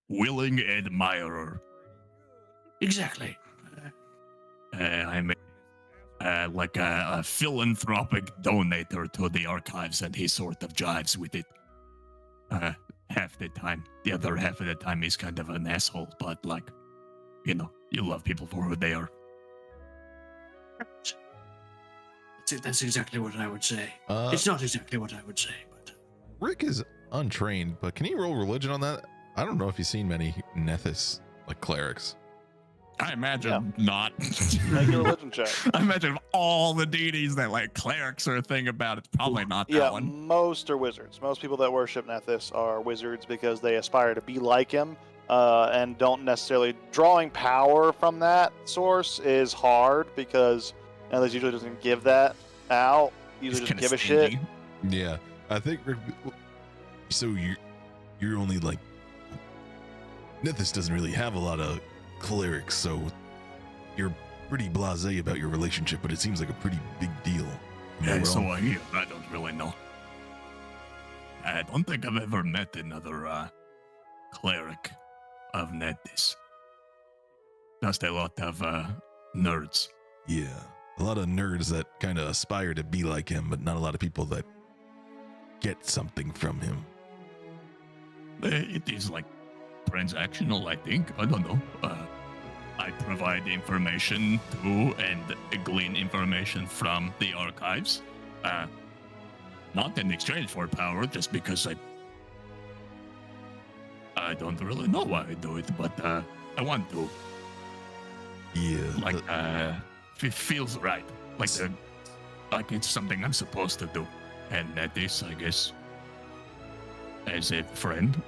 willing admirer. exactly. I'm like a philanthropic donator to the archives, and he sort of jives with it. Half the time. The other half of the time he's kind of an asshole, but like, you know, you love people for who they are. That's exactly what I would say. It's not exactly what I would say, but Rick is untrained, but can he roll religion on that? I don't know if he's seen many Nethys like clerics. I imagine not. Make a religion check. I imagine of all the deities that like clerics are a thing about, it's probably not that Yeah, one. most are wizards. Most people that worship Nethys are wizards because they aspire to be like him, and don't necessarily. Drawing power from that source is hard because Nethys usually doesn't give that out. Usually He's doesn't kinda give a shit. stingy. Yeah, I think Rick. So you're only like Nethys doesn't really have a lot of clerics, so you're pretty blasé about your relationship, but it seems like a pretty big deal. Am I Yeah, so wrong? I hear. I don't really know. I don't think I've ever met another cleric of Nethys. Just a lot of nerds. Yeah, a lot of nerds that kind of aspire to be like him, but not a lot of people that get something from him. It is like transactional, I think. I don't know. I provide information to and glean information from the archives. Not in exchange for power, just because I don't really know why I do it, but I want to. Yeah, Like it feels right. Like it's something I'm supposed to do. And that is, I guess, as a friend,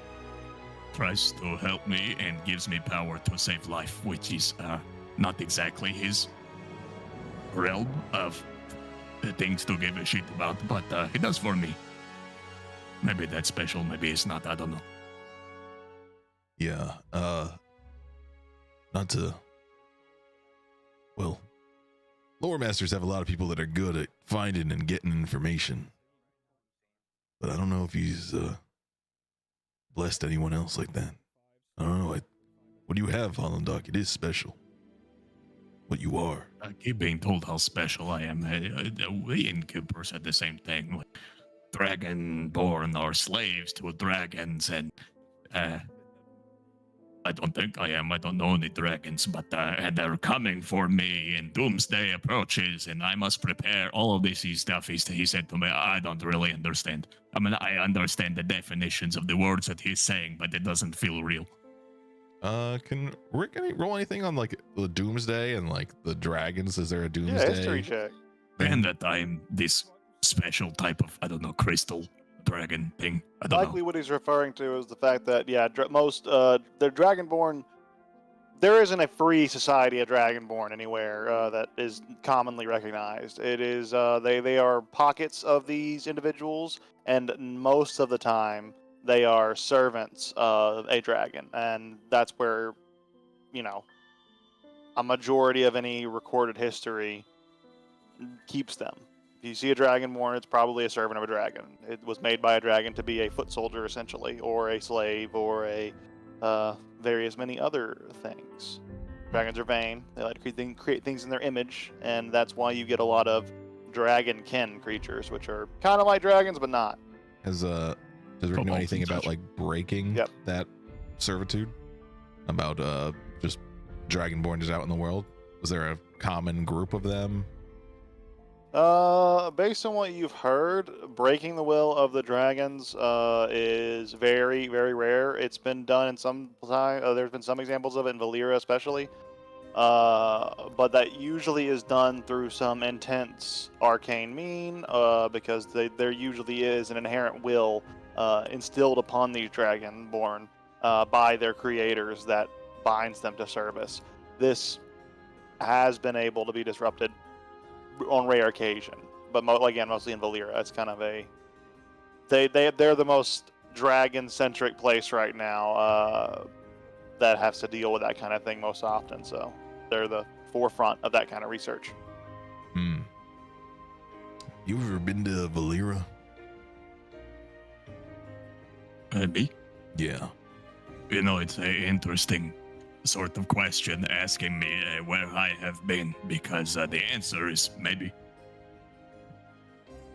tries to help me and gives me power to save life, which is not exactly his realm of things to give a shit about, but he does for me. Maybe that's special, maybe it's not, I don't know. yeah. Not to. Well, lore masters have a lot of people that are good at finding and getting information, but I don't know if he's blessed anyone else like that. I don't know. What do you have, Hollendock? It is special. What you are. I keep being told how special I am. We in Cooper said the same thing. Like, Dragonborn are slaves to dragons, and I don't think I am. I don't know any dragons, but they're coming for me, and Doomsday approaches, and I must prepare. All of this stuff he said to me, I don't really understand. I mean, I understand the definitions of the words that he's saying, but it doesn't feel real. Can Rick roll anything on like the Doomsday and like the dragons? Is there a Doomsday? Yeah, history check. And that I'm this special type of, I don't know, crystal dragon thing. I don't Likely know. what he's referring to is the fact that, yeah, most, they're Dragonborn. There isn't a free society of Dragonborn anywhere that is commonly recognized. It is, they are pockets of these individuals, and most of the time, they are servants of a dragon. And that's where, you know, a majority of any recorded history keeps them. If you see a Dragonborn, it's probably a servant of a dragon. It was made by a dragon to be a foot soldier, essentially, or a slave, or a various many other things. Dragons are vain. They like to create things in their image, and that's why you get a lot of dragon-kin creatures, which are kind of like dragons, but not. Does Rick know anything about like breaking Yep. that servitude? About just Dragonborn just out in the world? Was there a common group of them? Based on what you've heard, breaking the will of the dragons is very, very rare. It's been done in some time. There's been some examples of it in Valyria, especially. But that usually is done through some intense arcane mean, because there usually is an inherent will instilled upon these dragonborn by their creators that binds them to service. This has been able to be disrupted on rare occasion, but again, mostly in Valyria. It's kind of they're the most dragon-centric place right now that has to deal with that kind of thing most often. So they're the forefront of that kind of research. You ever been to Valyria? Me? Yeah. You know, it's an interesting sort of question asking me where I have been, because the answer is maybe.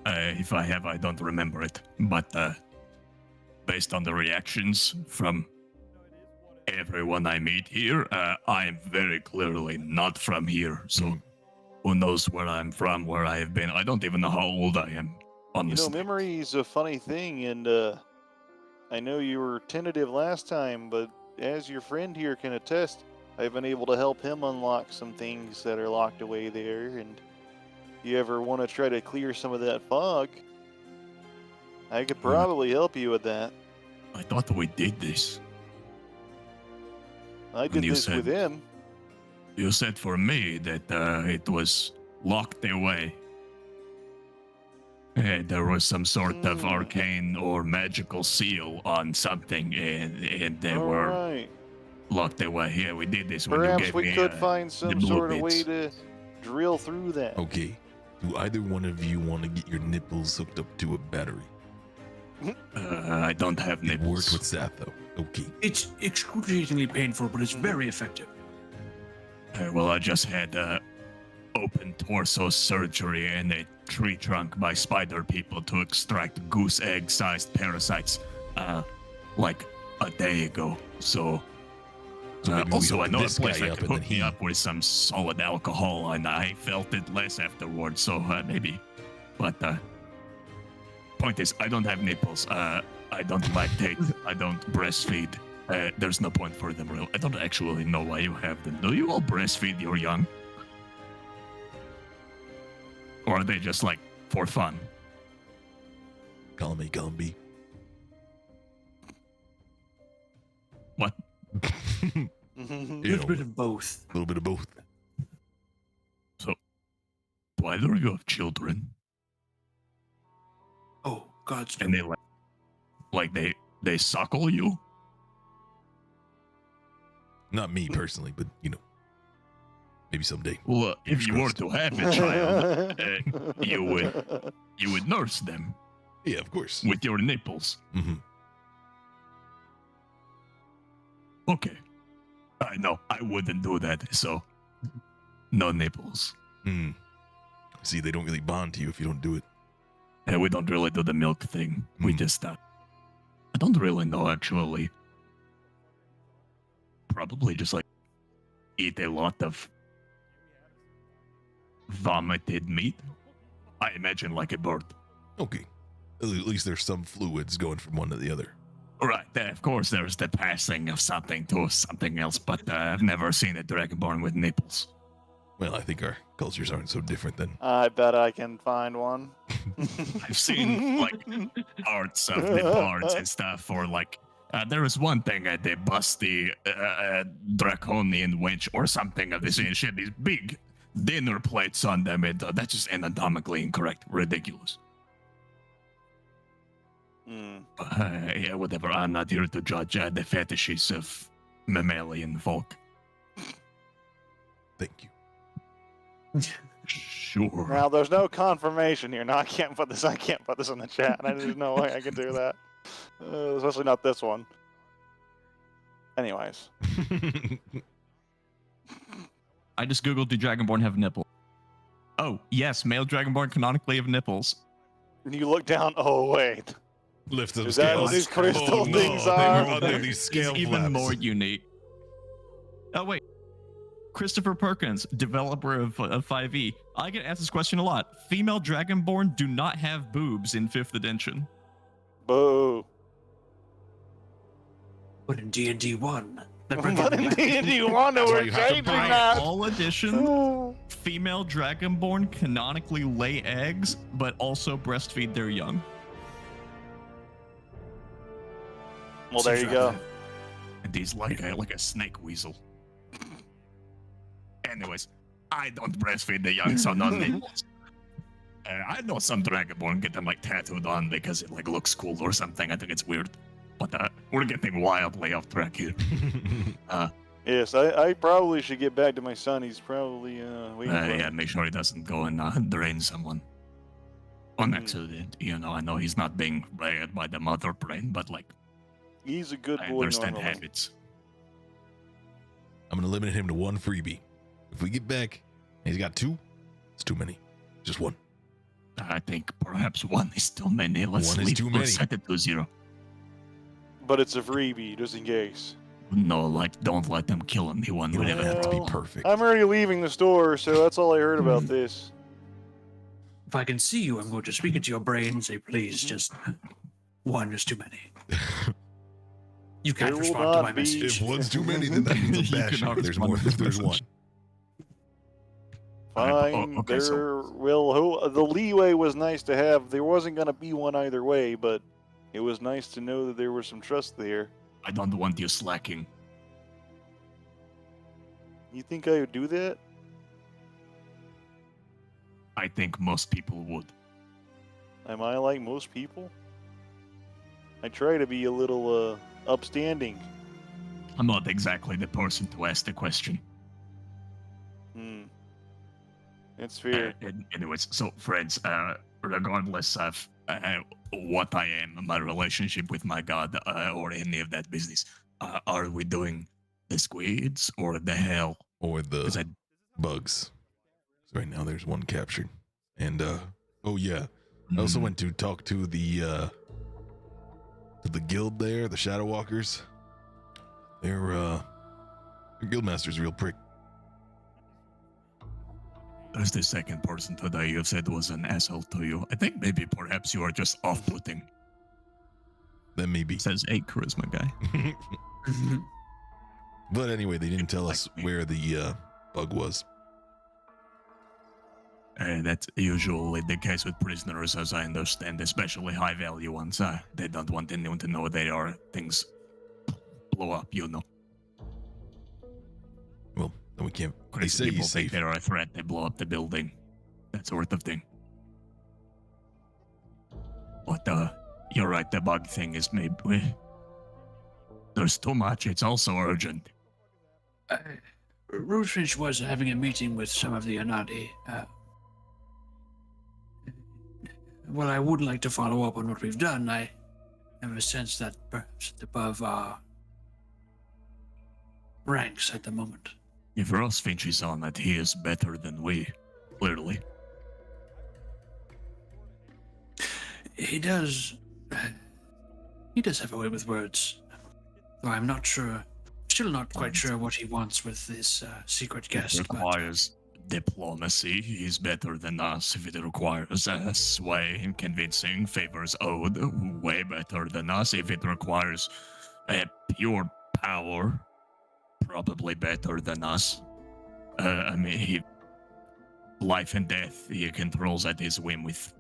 If I have, I don't remember it. But based on the reactions from everyone I meet here, I am very clearly not from here. So who knows where I'm from, where I have been? I don't even know how old I am, honestly. You know, memory is a funny thing, and I know you were tentative last time, but as your friend here can attest, I've been able to help him unlock some things that are locked away there, and if you ever want to try to clear some of that fog, I could probably help you with that. I thought we did this. I did you this said- with him. You said for me that it was locked away. There was some sort of arcane or magical seal on something, and they were Alright. locked away. Yeah, we did this when you Perhaps gave we me could find the some blue sort of way bits. to drill through that. Okay. Do either one of you want to get your nipples hooked up to a battery? I don't have It nipples. worked with Seth though. Okay. It's excruciatingly painful, but it's very effective. Well, I just had open torso surgery and a tree trunk by spider people to extract goose egg-sized parasites, like a day ago. So, So maybe we also I hook know a this place guy that up could and hook then me he- up with some solid alcohol, and I felt it less afterwards. So maybe, but point is, I don't have nipples. I don't lactate. I don't breastfeed. There's no point for them, real. I don't actually know why you have them. Do you all breastfeed your young? Or are they just like for fun? Column A, column B. What? You A know, little bit of both. a little bit of both. Why do you have children? Oh, God's And they like they suckle you? Not me personally, but you know, maybe someday. Well, if you were Fingers to have a child, you would nurse them Yeah, of course. with your nipples. Mm-hmm. Okay. I know I wouldn't do that, so no nipples. Mm. See, they don't really bond to you if you don't do it. And we don't really do the milk thing. We just I don't really know actually. Probably just like eat a lot of vomited meat. I imagine like a bird. Okay. At least there's some fluids going from one to the other. Right, of course, there's the passing of something to something else, but I've never seen a dragonborn with nipples. Well, I think our cultures aren't so different then. I bet I can find one. I've seen like parts of the parts and stuff, or like there was one thing they bust the draconian wench or something of this, and she had these big dinner plates on them, and that's just anatomically incorrect, ridiculous. Hmm. Yeah, whatever. I'm not here to judge the fetishes of mammalian folk. Thank you. Sure. Now, there's no confirmation here. No, I can't put this in the chat. There's no way I can do that. Especially not this one. Anyways. I just googled, do Dragonborn have nipples? Oh, yes, male Dragonborn canonically have nipples. And you look down. Oh, wait. Lift them Is that what scales. these crystal Oh, no, things they are? were under these scale It's even flaps. more unique. Oh, wait. Christopher Perkins, developer of 5e. I get asked this question a lot. Female Dragonborn do not have boobs in 5th edition. Boo. But in D&D 1, they're bringing But them in back. D&D 1, That's why we're you have to changing buy that. All edition, female Dragonborn canonically lay eggs, but also breastfeed their young. Well, there you go. And he's like a snake weasel. Anyways, I don't breastfeed the young, so no nipples. I know some Dragonborn get them like tattooed on because it like looks cool or something. I think it's weird. But we're getting wildly off track here. Yes, I probably should get back to my son. He's probably waiting for Yeah, make sure he doesn't go and drain someone. On accident, you know. I know he's not being raised by the mother brain, but like He's a good I boy. understand normally. habits. I'm gonna limit him to one freebie. If we get back and he's got 2, it's too many. Just 1. I think perhaps 1 is too many. Let's One is leave, too let's many. set it to 0. But it's a freebie, just in case. No, like don't let them kill anyone. You don't Whatever. have to be Well, perfect. I'm already leaving the store, so that's all I heard about this. If I can see you, I'm going to speak into your brain and say, please, just 1 is too many. You can't There will respond to not my be- message. If 1's too many, then that means You I'm bashing. cannot There's respond more. to this There's 1. message. Fine. okay, so- there will. The leeway was nice to have. There wasn't going to be one either way, but it was nice to know that there was some trust there. I don't want you slacking. You think I would do that? I think most people would. Am I like most people? I try to be a little upstanding. I'm not exactly the person to ask the question. It's fair. Anyways, so friends, regardless of what I am, my relationship with my god, or any of that business, are we doing the squids or the hell? Or 'Cause the bugs. So right now there's 1 captured. And oh yeah. I also went to talk to the guild there, the Shadow Walkers. Their guildmaster's a real prick. There's the second person today you said was an asshole to you. I think maybe perhaps you are just off-putting. That may be. Says 8 charisma guy. But anyway, they didn't tell us where the bug was. That's usually the case with prisoners, as I understand, especially high-value ones. They don't want anyone to know they are things blow up, you know. Well, then we can't. They Crazy say people he's think safe. they're a threat, they blow up the building. That sort of thing. But, you're right, the bug thing is maybe... There's too much, it's also urgent. Rosefinch was having a meeting with some of the Anadi. Well, I would like to follow up on what we've done. I have a sense that perhaps it's above our ranks at the moment. If Rosefinch is on it, he is better than we, clearly. He does have a way with words. Though I'm not sure, still not quite sure what he wants with this secret guest. It But requires diplomacy. He's better than us if it requires sway and convincing. Favors owed, way better than us. If it requires pure power, probably better than us. I mean, life and death, he controls at his whim with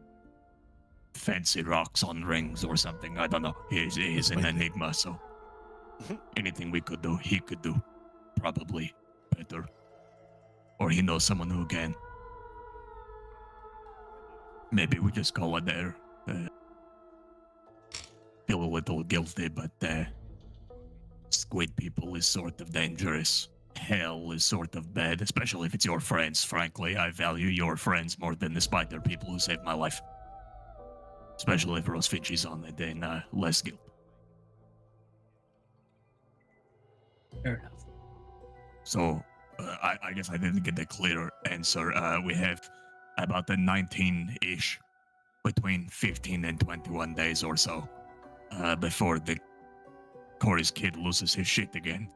fancy rocks on rings or something. I don't know. He's an enigma, so anything we could do, he could do. Probably better. Or he knows someone who can. Maybe we just call it there. Feel a little guilty, but squid people is sort of dangerous. Hell is sort of bad, especially if it's your friends. Frankly, I value your friends more than the spider people who saved my life. Especially if Rosefinch is on it, then less guilt. Fair enough. So, I guess I didn't get a clear answer. We have about a 19-ish, between 15 and 21 days or so, before the Corey's kid loses his shit again.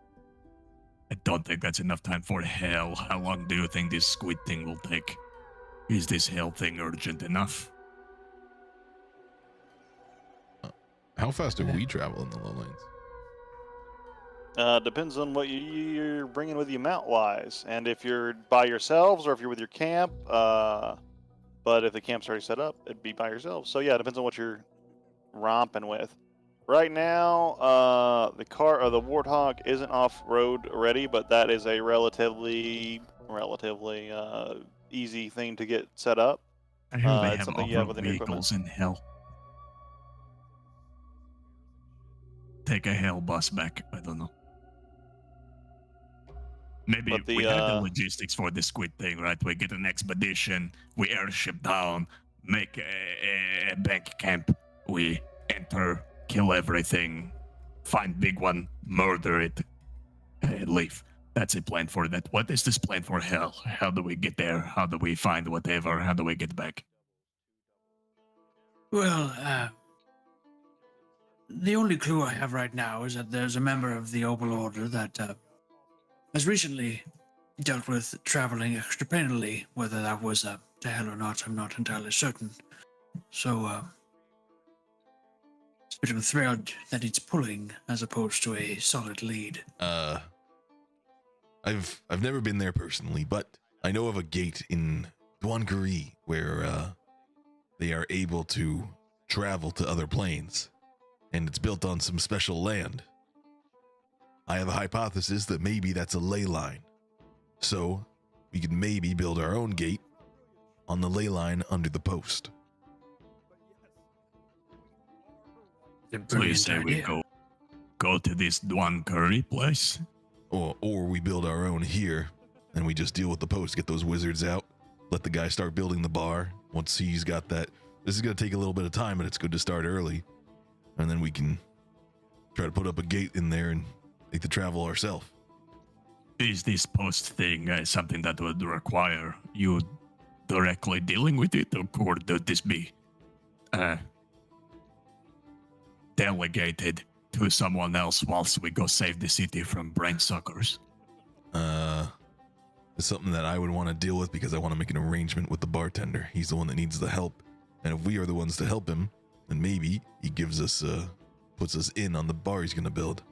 I don't think that's enough time for hell. How long do you think this squid thing will take? Is this hell thing urgent enough? How fast do we travel in the lowlands? Depends on what you're bringing with you mount-wise, and if you're by yourselves or if you're with your camp. But if the camp's already set up, it'd be by yourselves. So yeah, it depends on what you're romping with. Right now, the Warthog isn't off-road ready, but that is a relatively easy thing to get set up. I hear they it's have something you have off-road within your equipment. vehicles in hell. Take a hell bus back. I don't know. Maybe But we had the logistics for the squid thing, right? We get an expedition, we airship down, make a bank camp, we enter, kill everything, find big one, murder it, and leave. That's a plan for that. What is this plan for hell? How do we get there? How do we find whatever? How do we get back? Well, the only clue I have right now is that there's a member of the Opal Order that has recently dealt with traveling extraplaneally. Whether that was to hell or not, I'm not entirely certain. So, it's a bit of a thread that it's pulling as opposed to a solid lead. I've never been there personally, but I know of a gate in Duangari where they are able to travel to other planes, and it's built on some special land. I have a hypothesis that maybe that's a ley line. So we could maybe build our own gate on the ley line under the post. So you say we go to this Duangari place? Or we build our own here, and we just deal with the post, get those wizards out, let the guy start building the bar. Once he's got that, this is going to take a little bit of time, but it's good to start early. And then we can try to put up a gate in there and make the travel ourselves. Is this post thing something that would require you directly dealing with it, or could this be delegated to someone else whilst we go save the city from brain suckers? It's something that I would want to deal with because I want to make an arrangement with the bartender. He's the one that needs the help. And if we are the ones to help him, then maybe he gives us, puts us in on the bar he's going to build.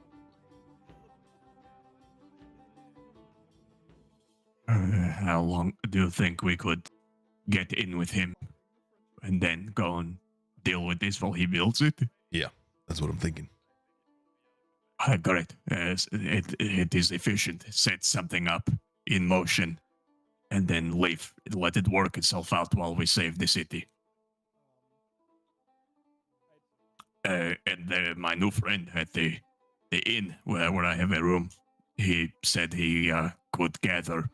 How long do you think we could get in with him and then go and deal with this while he builds it? Yeah, that's what I'm thinking. Great. It is efficient. Set something up in motion and then leave. Let it work itself out while we save the city. And my new friend at the inn where I have a room, he said he could gather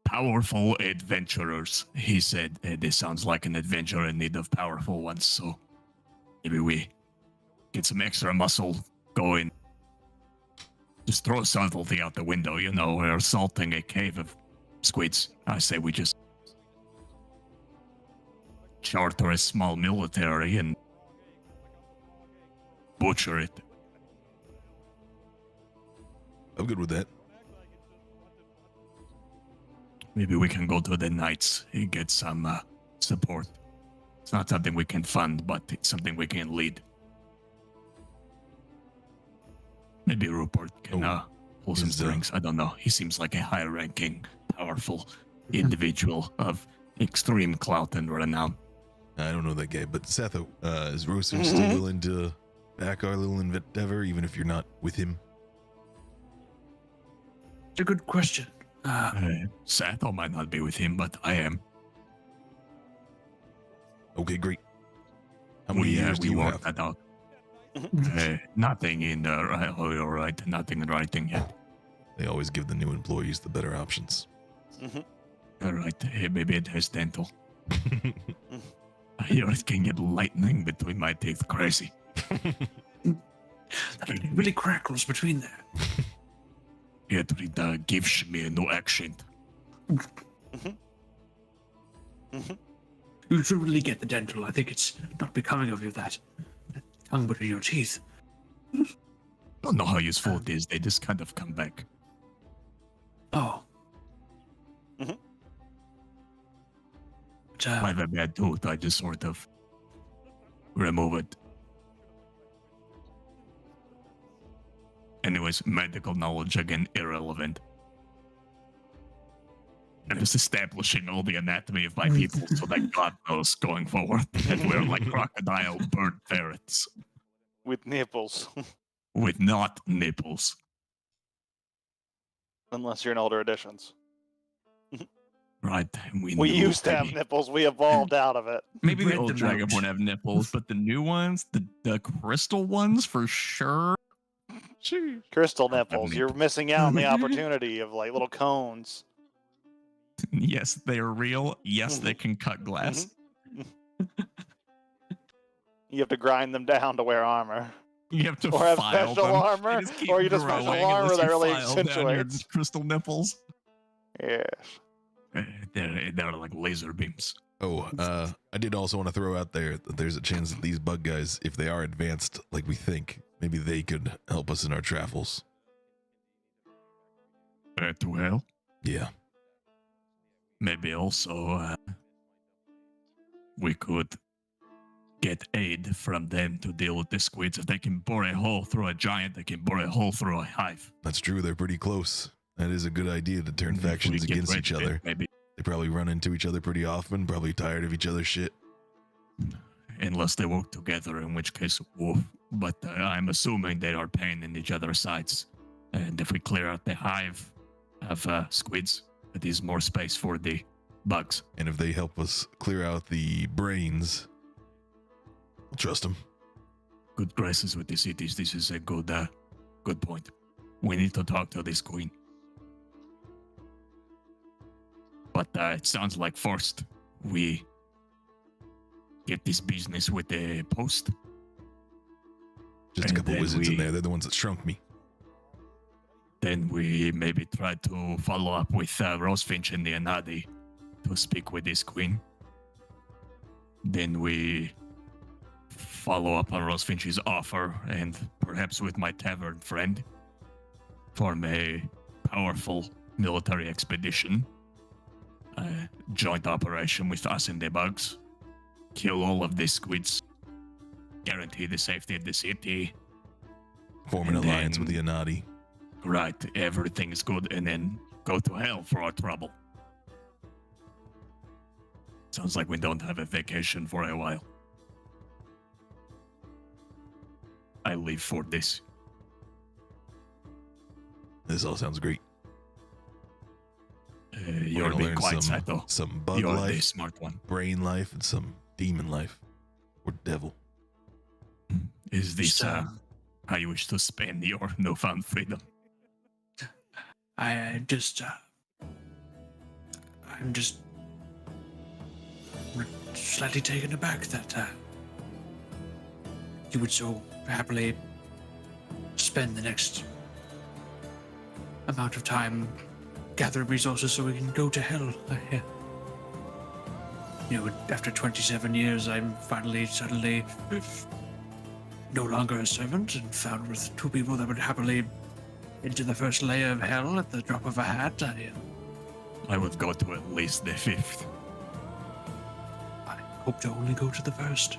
powerful adventurers. He said, this sounds like an adventure in need of powerful ones, so maybe we get some extra muscle going. Just throw subtlety out the window, you know, we're assaulting a cave of squids. I say we just charter a small military and butcher it. I'm good with that. maybe we can go to the Knights and get some support. It's not something we can fund, but it's something we can lead. Maybe Rupert can pull some strings. I don't know. He seems like a high-ranking, powerful individual of extreme clout and renown. I don't know that guy, but Satho, is Rosefinch still willing to back our little endeavor, even if you're not with him? It's a good question. Satho might not be with him, but I am. Okay, great. How many years do we you worked have? that out. Nothing in all right, nothing in writing yet. They always give the new employees the better options. All right, maybe it has dental. I hear it can get lightning between my teeth. Crazy. That really crackles between there. It gives me a new accent. You should really get the dental. I think it's not becoming of you, that tongue between your teeth. Don't know how useful it is. They just kind of come back. Oh. But, I have a bad tooth. I just sort of remove it. Anyways, medical knowledge again irrelevant. I'm just establishing all the anatomy of my people so that God knows going forward that we're like crocodile bird ferrets With nipples. with not nipples. Unless you're in older editions. Right? We knew used to have maybe- nipples. We evolved out of it. Maybe the Read old them dragon out. won't have nipples, but the new ones, the crystal ones for sure. Crystal nipples. You're missing out on the opportunity of like little cones. Yes, they are real. Yes, they can cut glass. You have to grind them down to wear armor. You have to Or have file special them. armor, They just keep or you just special growing armor unless that you really file down your accentuates. crystal nipples. Yes. They're like laser beams. Oh, I did also want to throw out there that there's a chance that these bug guys, if they are advanced like we think, maybe they could help us in our travels. Well, Yeah. maybe also we could get aid from them to deal with the squids. If they can bore a hole through a giant, they can bore a hole through a hive. That's true. They're pretty close. That is a good idea to turn If we factions get against rid each of it, other. maybe. They probably run into each other pretty often, probably tired of each other's shit. Unless they work together, in which case, woof. But I'm assuming they are paying in each other's sides. And if we clear out the hive of squids, it is more space for the bugs. And if they help us clear out the brains, we'll trust them. Good graces with the cities. This is a good point. We need to talk to this queen. But it sounds like first we get this business with the post. Just a And couple then wizards in we- there. They're the ones that shrunk me. Then we maybe try to follow up with Rosefinch and the Anadi to speak with this queen. Then we follow up on Rosefinch's offer and perhaps with my tavern friend form a powerful military expedition. A joint operation with us and the bugs. Kill all of the squids. Guarantee the safety of the city. Form an And alliance with the then- Anadi. Right, everything is good, and then go to hell for our trouble. Sounds like we don't have a vacation for a while. I leave for this. This all sounds great. You're We're gonna being learn quite some, Sato. some bug You're the life, smart one. brain life, and some demon life. Or devil. Is this Just, how you wish to spend your newfound freedom? I'm just slightly taken aback that you would so happily spend the next amount of time gathering resources so we can go to hell. After 27 years, I'm finally suddenly no longer a servant and found with two people that would happily into the first layer of hell at the drop of a hat. I would go to at least the 5th. I hope to only go to the 1st.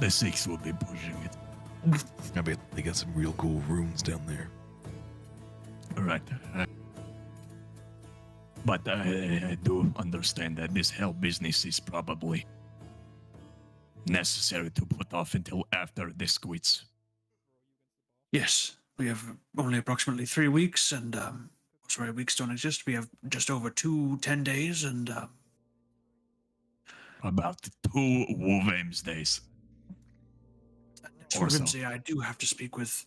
The 6th will be pushing it. I bet they got some real cool rooms down there. Right. But I do understand that this hell business is probably necessary to put off until after the squids. Yes, we have only approximately 3 weeks, and sorry, weeks don't exist. We have just over 10 days, and About 2 Wolvames days. for Or so. Rimsey, I do have to speak with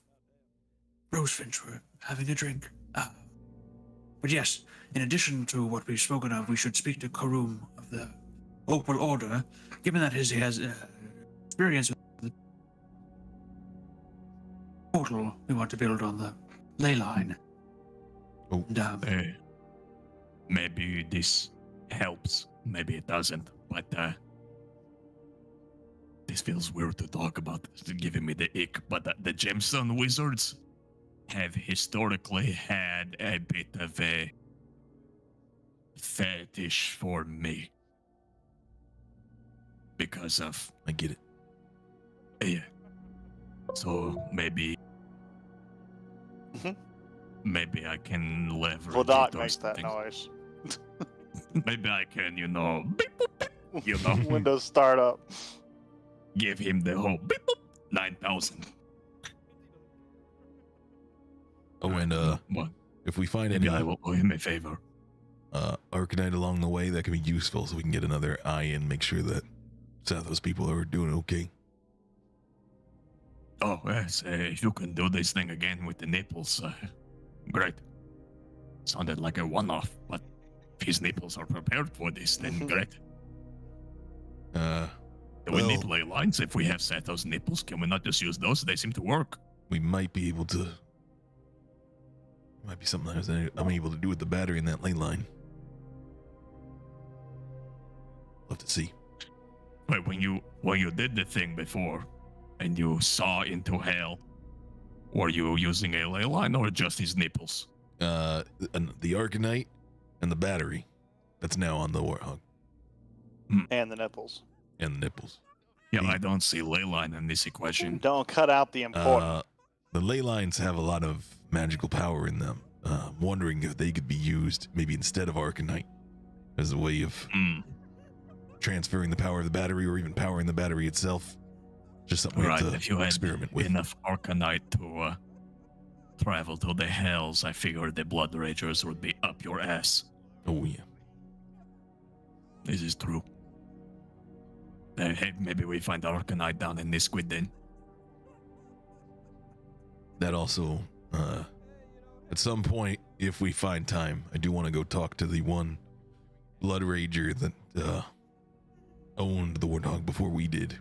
Rosefinch. We're having a drink. But yes, in addition to what we've spoken of, we should speak to Karum of the Opal Order, given that he has experience with the portal we want to build on the ley line. Oh. And, Maybe this helps, maybe it doesn't, but this feels weird to talk about. It's giving me the ick, but the Gemstone Wizards have historically had a bit of a fetish for me. Because of, I get it. yeah. So maybe Mhm. maybe I can leverage Vladot it or makes that something. noise. Maybe I can, beep, boop, beep, you know, Windows startup. give him the whole beep, boop, 9,000. Oh, and What? if we find any Maybe I will owe him a favor. Arcanite along the way, that can be useful, so we can get another eye in, make sure that Sathos people are doing okay. Oh, yes, if you can do this thing again with the nipples, great. Sounded like a one-off, but if his nipples are prepared for this, then great. Do we need Well- ley lines if we have Sathos nipples? Can we not just use those? They seem to work. We might be able to. Might be something I'm able to do with the battery in that ley line. We'll have to see. Wait, when you did the thing before, and you saw into hell, were you using a ley line or just his nipples? And the Arcanite and the battery that's now on the Warthog And the nipples. and the nipples. Yeah, I don't see ley line in this equation. Don't cut out the important. The ley lines have a lot of magical power in them. I'm wondering if they could be used maybe instead of Arcanite as a way of Hmm. transferring the power of the battery or even powering the battery itself. Just something we Right, have if you to had experiment with. enough Arcanite to travel to the hells, I figured the Blood Ragers would be up your ass. Oh yeah. This is true. Hey, maybe we find Arcanite down in this squid then. That also, at some point, if we find time, I do want to go talk to the one Blood Rager that owned the Warthog before we did.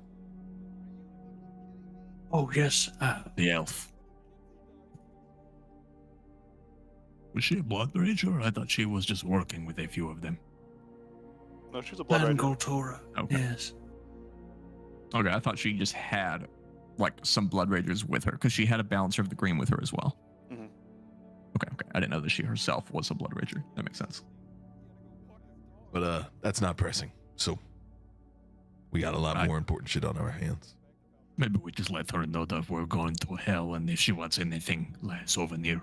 oh yes, The elf. Was she a Blood Rager? I thought she was just working with a few of them. No, she's a blood Plan ranger. Goltora. Okay. Yes. Okay, I thought she just had like some Blood Ragers with her because she had a Balancer of the Green with her as well. Mhm. Okay, I didn't know that she herself was a Blood Rager. That makes sense. But that's not pressing. So we got a lot Right. more important shit on our hands. Maybe we just let her know that we're going to hell, and if she wants anything, like a souvenir.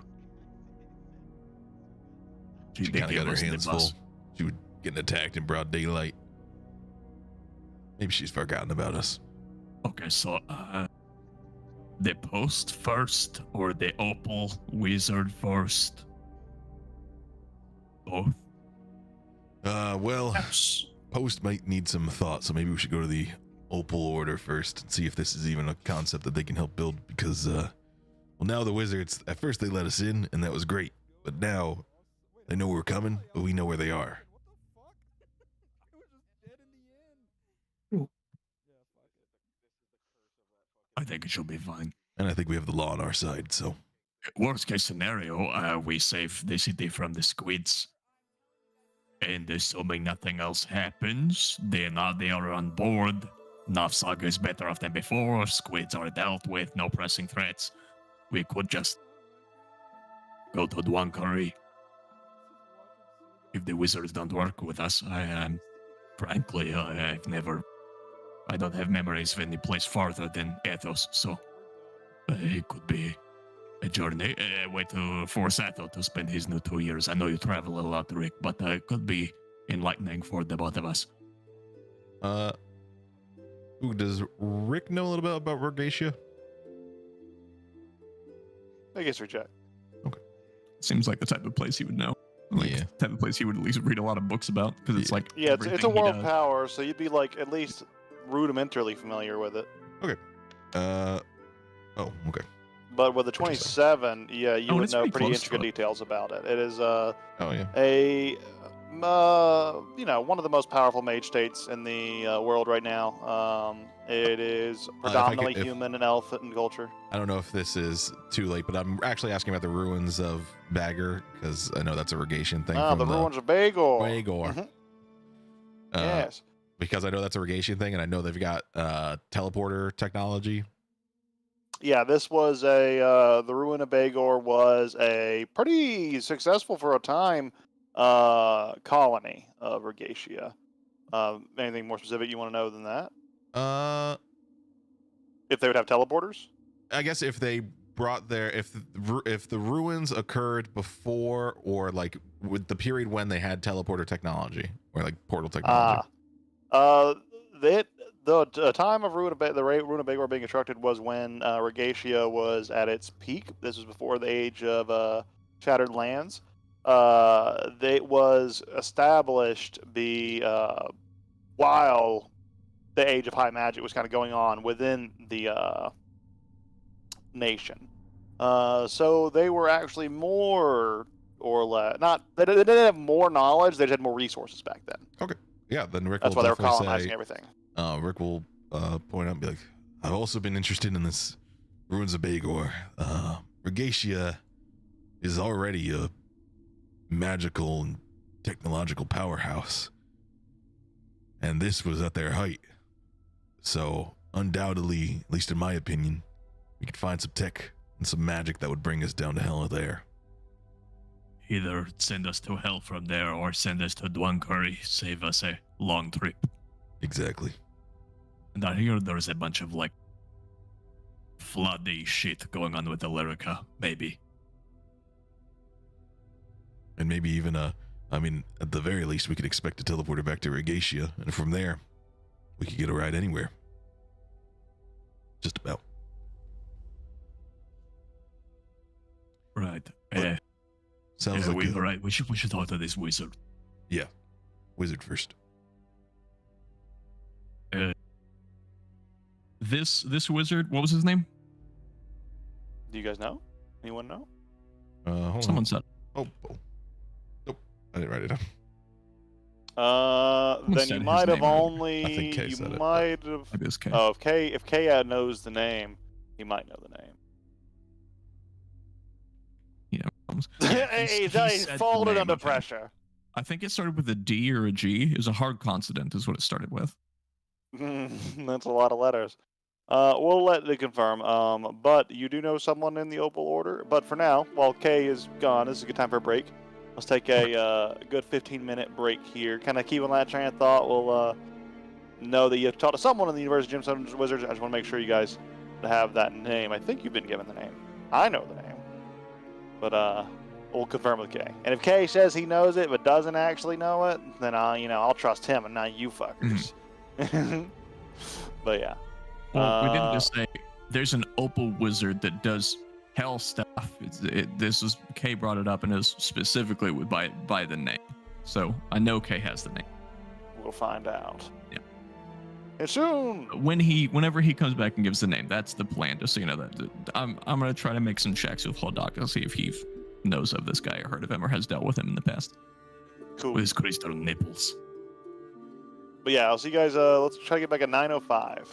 She did kind of give got her us the hands bus. full. She was getting attacked in broad daylight. Maybe she's forgotten about us. Okay, so the post first or the opal wizard first? Both. Well, Yes. Post might need some thought, so maybe we should go to the Opal Order first and see if this is even a concept that they can help build. Because, well, now the wizards, at first they let us in, and that was great. But now they know we're coming, but we know where they are. I think it should be fine. And I think we have the law on our side, so. Worst case scenario, we save the city from the squids. And assuming nothing else happens, then they are on board. Navsaga is better off than before. Squids are dealt with, no pressing threats. We could just go to Dwankari. if the wizards don't work with us, I am frankly, I don't have memories of any place farther than Athos, so it could be a journey, a way to force Athos to spend his new 2 years. I know you travel a lot, Rick, but it could be enlightening for the both of us. Does Rick know a little bit about Rogatia? I guess reject. Seems like the type of place he would know. Like Yeah. the type of place he would at least read a lot of books about because it's like Yeah, it's a everything he world does. power, so you'd be like at least rudimentarily familiar with it. Oh, okay. But with the Interesting. 27, yeah, you Oh, and would it's know pretty pretty close to intricate it. details about it. It is Oh, yeah. one of the most powerful mage states in the world right now. It is I could- predominantly if- human and elephant culture. I don't know if this is too late, but I'm actually asking about the ruins of Bagger because I know that's a Rogatian thing. Ah, from the ruins of Bagor. Bagor. Mhm. Uh, Yes. Because I know that's a Rogatian thing, and I know they've got teleporter technology. Yeah, this was the ruin of Bagor was a pretty successful for a time colony of Regatia. Anything more specific you want to know than that? If they would have teleporters? I guess if they brought their if the ruins occurred before or like with the period when they had teleporter technology or like portal technology. The time of the ruin of Bagor being constructed was when Regatia was at its peak. This was before the age of Shattered Lands. It was established while the age of high magic was kind of going on within the nation. So they were actually more or less they didn't have more knowledge. They just had more resources back then. Yeah, then Rick That's will why they were definitely colonizing say, everything. Rick will point out and be like, I've also been interested in this ruins of Bagor. Regatia is already a magical and technological powerhouse. And this was at their height. So undoubtedly, at least in my opinion, we could find some tech and some magic that would bring us down to hell there. Either send us to hell from there or send us to Dwankuri, save us a long trip. Exactly. And I hear there's a bunch of like floody shit going on with Illyrica, maybe. And maybe even at the very least, we could expect to teleport her back to Regatia, and from there, we could get a ride anywhere. Just about. Right. Sounds like a right. We should talk to this wizard. wizard first. This wizard, what was his name? Do you guys know? Anyone know? Hold Someone on. said. Oh. Nope. I didn't write it down. Then said you his might have name earlier. only. I think Kay You said it, might have. Maybe it's K. Oh, if Kay knows the name, he might know the name. He's said he's the folded name, under okay. pressure. I think it started with a D or a G. It was a hard consonant, is what it started with. That's a lot of letters. We'll let it confirm. But you do know someone in the Opal Order. But for now, while Kay is gone, this is a good time for a break. Let's take a good 15-minute break here. Kind of keep on that train of thought. We'll know that you've talked to someone in the University of Gemstones Wizards. I just want to make sure you guys have that name. I think you've been given the name. I know the name. But we'll confirm with Kay. And if Kay says he knows it but doesn't actually know it, then I'll trust him and not you fuckers. But yeah. Well, we didn't just say there's an opal wizard that does hell stuff. This was Kay brought it up, and it was specifically by the name. So I know Kay has the name. We'll find out. Yeah. And soon. Whenever he comes back and gives the name, that's the plan. Just so you know that I'm gonna try to make some checks with Hodak to see if he knows of this guy or heard of him or has dealt with him in the past. Cool. With his crystal nipples. But yeah, I'll see you guys. Let's try to get back at 9:05.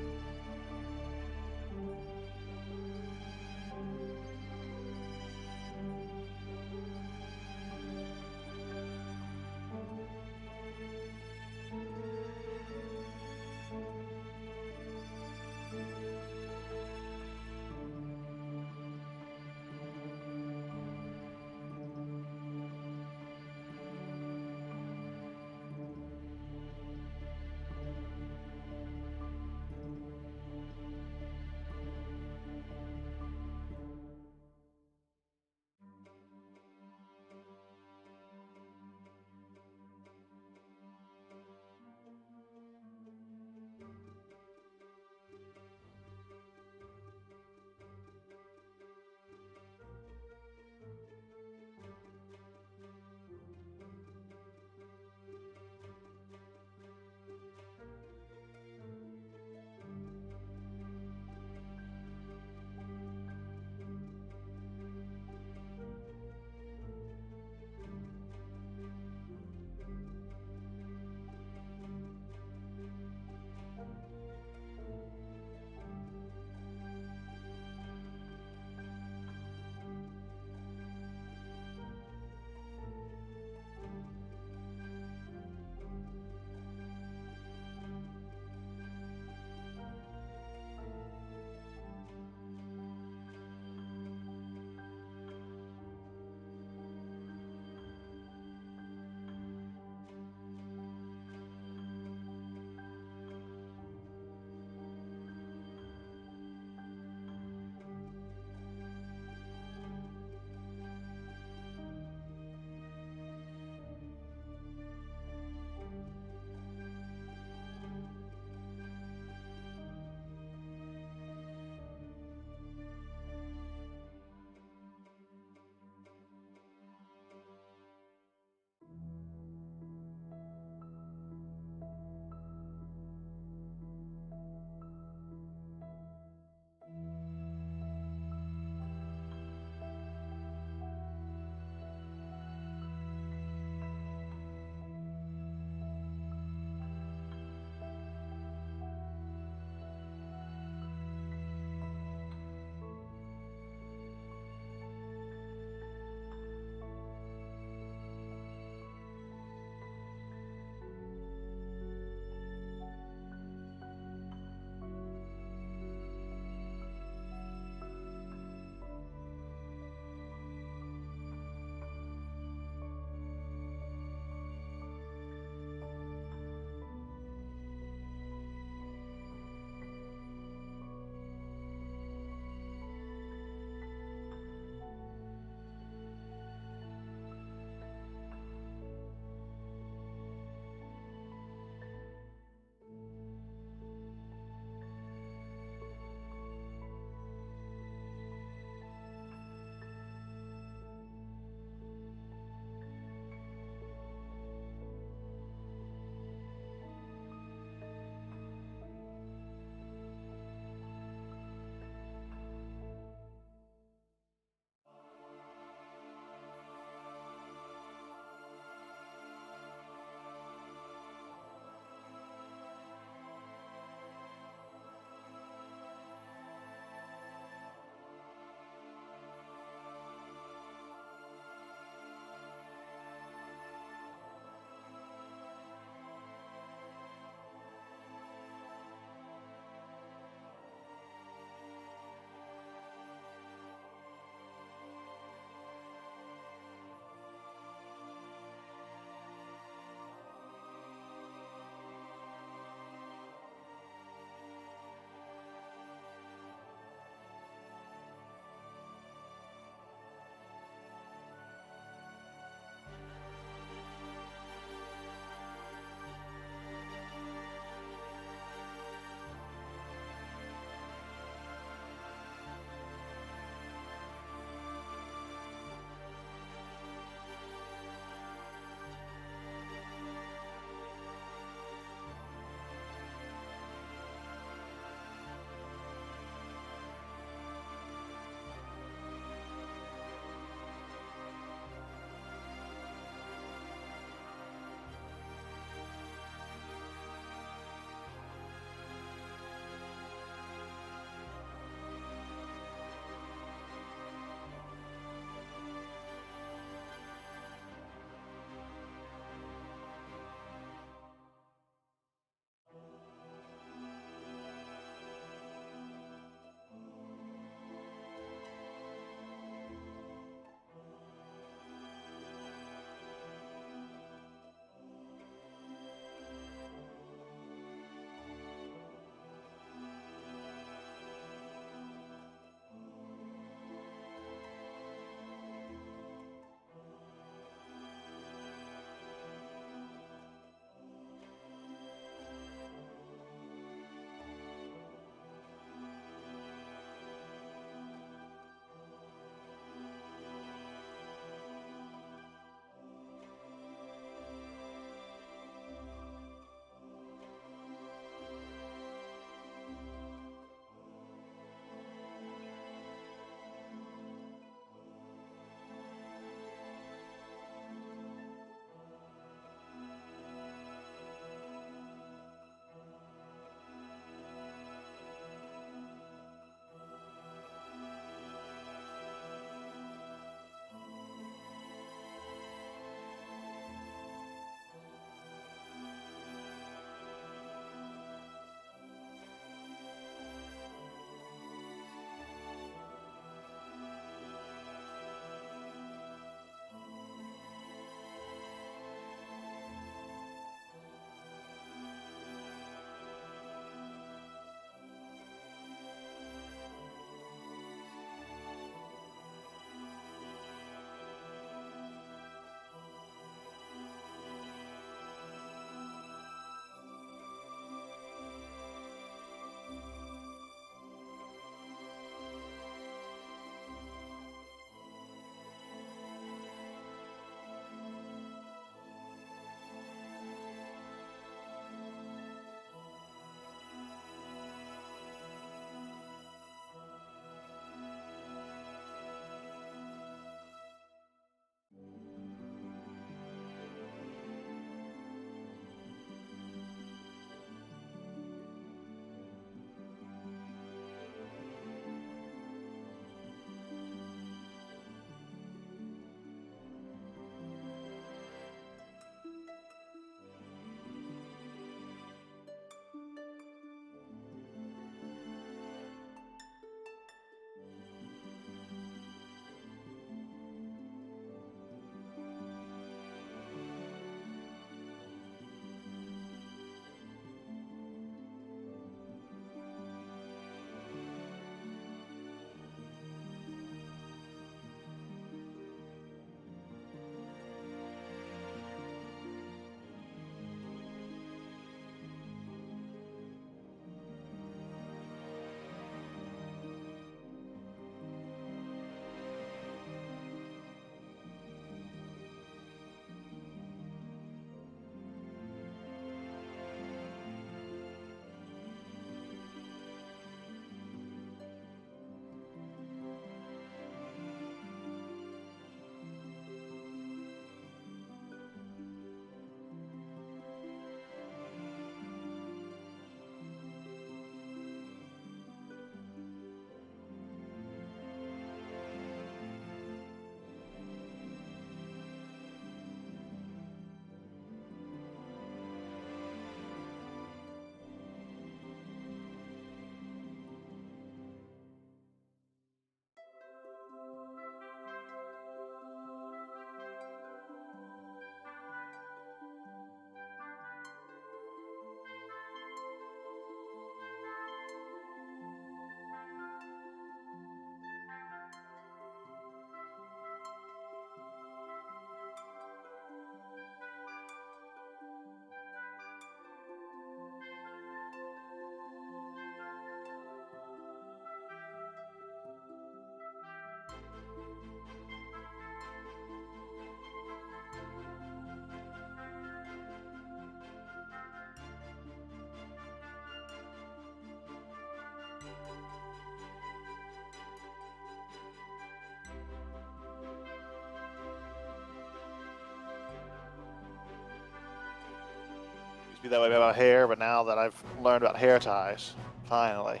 feel that way about hair, but now that I've learned about hair ties, finally,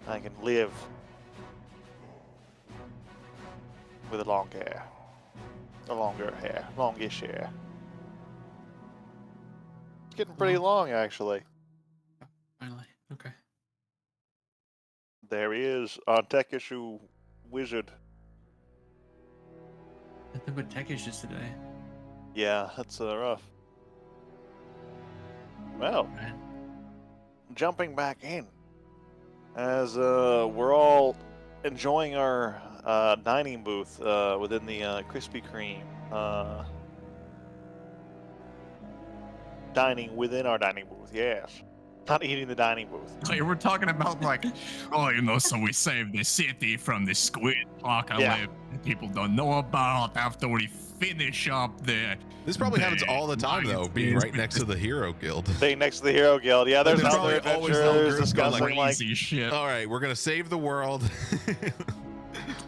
I can live with a long hair. A longer hair. Longish hair. It's getting pretty long, actually. Finally. Okay. There he is, our tech issue wizard. Nothing but tech issues today. Yeah, that's rough. Well, Man. jumping back in, as we're all enjoying our dining booth within the Krispy Kreme. Dining within our dining booth, yes. Not eating the dining booth. Like, we're talking about like, oh, you know, so we saved the city from the squid apocalypse people don't know about after we finish up the. This probably happens all the time, though, being right next to the Hero Guild. Being next to the Hero Guild, yeah. There's There's other probably always adventures that group discussing like, Crazy shit. All right, we're gonna save the world.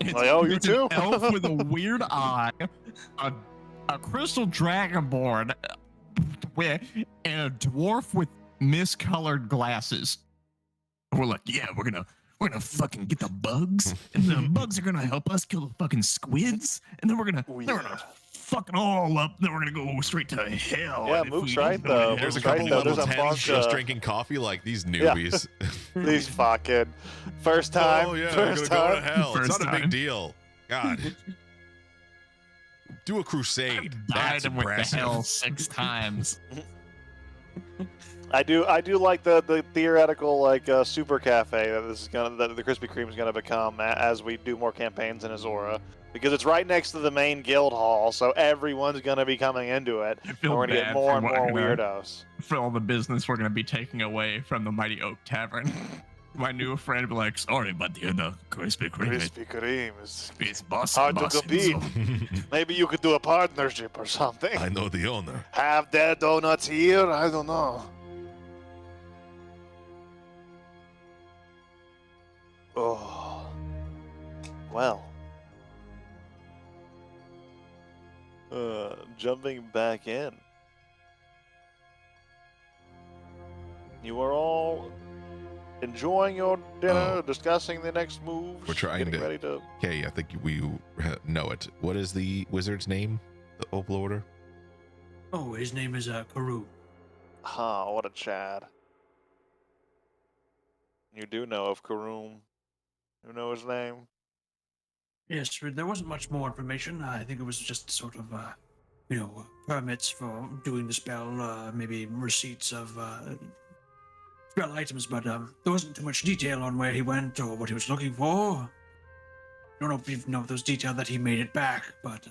It's, like, oh, you it's too? an elf with a weird eye, a crystal dragonborn, and a dwarf with miscolored glasses. We're like, yeah, we're gonna fucking get the bugs, and the bugs are gonna help us kill the fucking squids, and then we're gonna fuck it all up. Then we're gonna go straight to hell. Yeah, and if Mook's we right, don't go to though. hell, There's a Mook's right, couple though. level There's a 10s bunch just of- drinking coffee like these newbies. These fucking first time. Oh yeah, first we're gonna go time. to hell. It's First not a big time. deal. God. Do a crusade. That's died with the impressive. hell 6 times. I do like the theoretical like super cafe that this is gonna that the Krispy Kreme is gonna become as we do more campaigns in Azora, because it's right next to the main guild hall, so everyone's gonna be coming into it. I And feel we're gonna get bad more for and what more we're weirdos. for all the business we're gonna be taking away from the Mighty Oak Tavern. My new friend will be like, sorry, but you know, Krispy Kreme Krispy Kreme is is boss. hard to bossing, compete. so- Maybe you could do a partnership or something. I know the owner. Have their donuts here? I don't know. Oh. Well. Jumping back in. You are all enjoying your dinner, Oh. discussing the next moves. We're trying getting to- ready to. Okay, I think we know it. What is the wizard's name? The Opal Oh, his name is Karu. Ah, what a Chad. You do know of Karoom. You know his name? Yes, there wasn't much more information. I think it was just sort of, permits for doing the spell, maybe receipts of spell items, but there wasn't too much detail on where he went or what he was looking for. I don't know if you know if there's detail that he made it back, but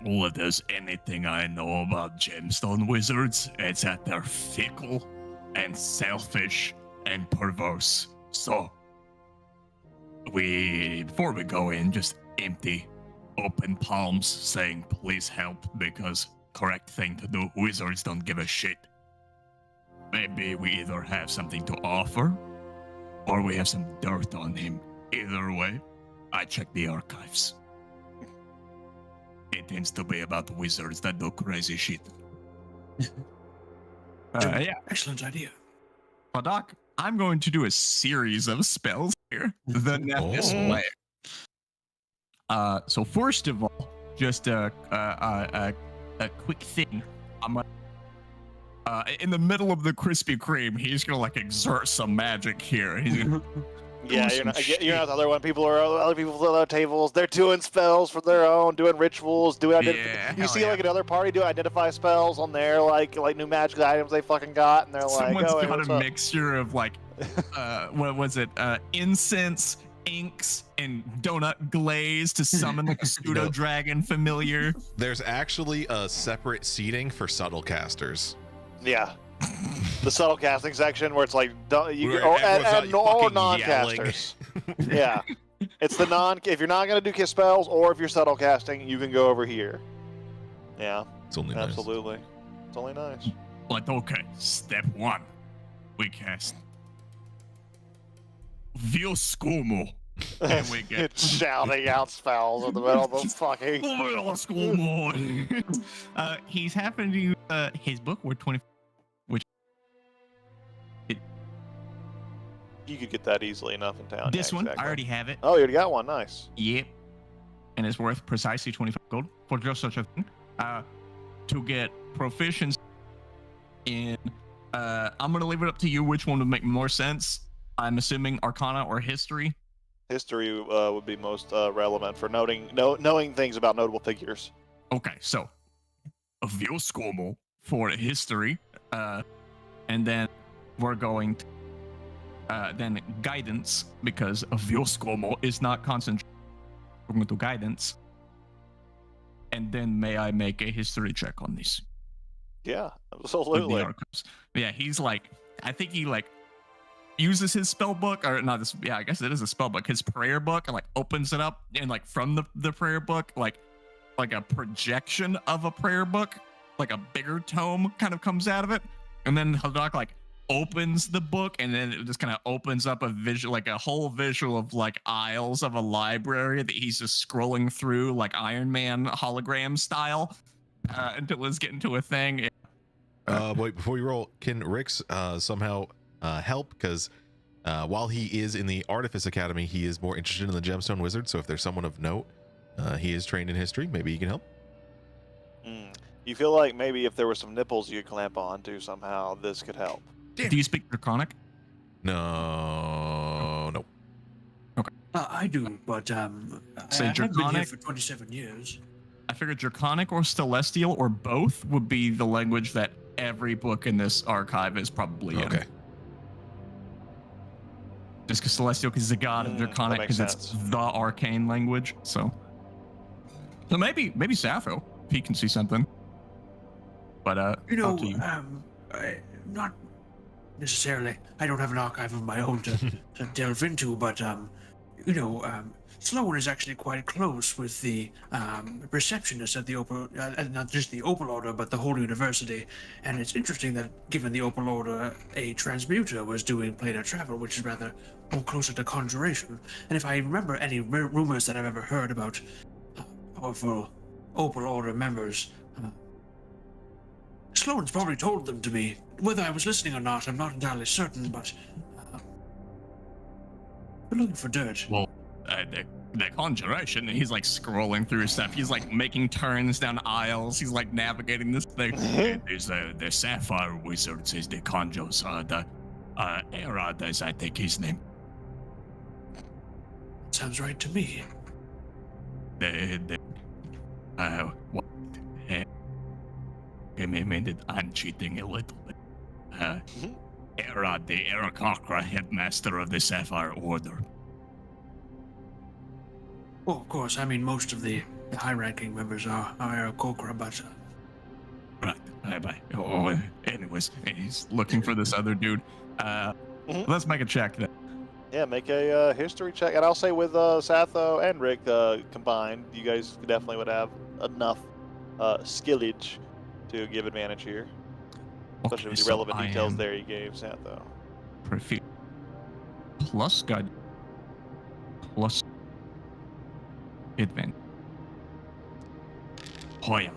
Well, if there's anything I know about gemstone wizards, it's that they're fickle and selfish and perverse. So, before we go in, just empty, open palms saying, please help, because correct thing to do, wizards don't give a shit. Maybe we either have something to offer, or we have some dirt on him. Either way, I check the archives. It tends to be about wizards that do crazy shit. yeah. excellent idea. Well, Doc, I'm going to do a series of spells here the next Oh. way. So first of all, just a quick thing. I'm in the middle of the Krispy Kreme. He's gonna like exert some magic here. He's gonna Yeah, do you're some not. shit. You're not the other one. Other people at other tables. They're doing spells for their own, doing rituals, doing. Yeah, you hell see yeah. like another party do identify spells on their like new magic items they fucking got, and they're Someone's like, oh, hey, got what's a up? mixture of like, what was it? Incense, inks, and donut glaze to summon like a pseudo dragon familiar. There's actually a separate seating for subtle casters. Yeah. The subtle casting section where it's like Where everyone's not or fucking non-casters. Yeah, it's the non. If you're not gonna do spells, or if you're subtle casting, you can go over here. Yeah, It's only nice. absolutely. It's only nice. But okay, step 1. We cast Vioscomo. And we get It's shouting out spells in the middle of the fucking. Vioscomo. he's happened to use his book word 20, which you could get that easily enough in town. This yeah, one, exactly. I already have it. Oh, you already got one. Nice. Yep. And it's worth precisely 25 gold for just such a thing. To get proficiency in, I'm gonna leave it up to you which one would make more sense. I'm assuming Arcana or History. History would be most relevant for knowing things about notable figures. Okay, so a Vilscomo for History, and then we're going to then Guidance, because a Vilscomo is not concentrated. We're going to Guidance. And then may I make a history check on this? Yeah, With absolutely. the archives. Yeah, he's like, I think he like uses his spell book, or not this, yeah, I guess it is a spell book, his prayer book, and like opens it up, and like from the prayer book, like a projection of a prayer book, like a bigger tome kind of comes out of it. And then Haddock like opens the book, and then it just kind of opens up a visual, like a whole visual of like aisles of a library that he's just scrolling through like Iron Man hologram style until it's getting to a thing. Wait, before you roll, can Rix somehow help? Because while he is in the Artifice Academy, he is more interested in the Gemstone Wizard. So if there's someone of note, he is trained in history. Maybe he can help. You feel like maybe if there were some nipples you could clamp onto somehow, this could help. Do you speak Draconic? No. I do, but Say I haven't been here Draconic? for 27 years. I figured Draconic or Celestial or both would be the language that every book in this archive is probably in. Okay. Just because Celestial because he's a god, and that Draconic makes because it's sense. the arcane language. So maybe Sappho, if he can see something. But You know, up to you. not necessarily. I don't have an archive of my own to delve into, but you know, Sloan is actually quite close with the receptionist at the Opal, not just the Opal Order, but the whole university. And it's interesting that, given the Opal Order, a transmuter was doing planar travel, which is rather more closer to conjuration. And if I remember any rumors that I've ever heard about powerful Opal Order members, Sloan's probably told them to me. Whether I was listening or not, I'm not entirely certain, but we're looking for dirt. Well, the conjuration, he's like scrolling through stuff. He's like making turns down aisles. He's like navigating this thing. There's the Sapphire Wizard says the conjures the Erod is I think his name. Sounds right to me. What? I'm cheating a little bit. Erod, the Aarakocra headmaster of the Sapphire Order. Well, of course, I mean, most of the high-ranking members are Aarakocra, but Right. Bye. Oh, anyways, he's looking for this other dude. Let's make a check then. Yeah, make a history check, and I'll say with Satho and Rick combined, you guys definitely would have enough skillage to give advantage here, especially with the so relevant I details am there you gave Satho. Plus guide plus advantage. Oh yeah.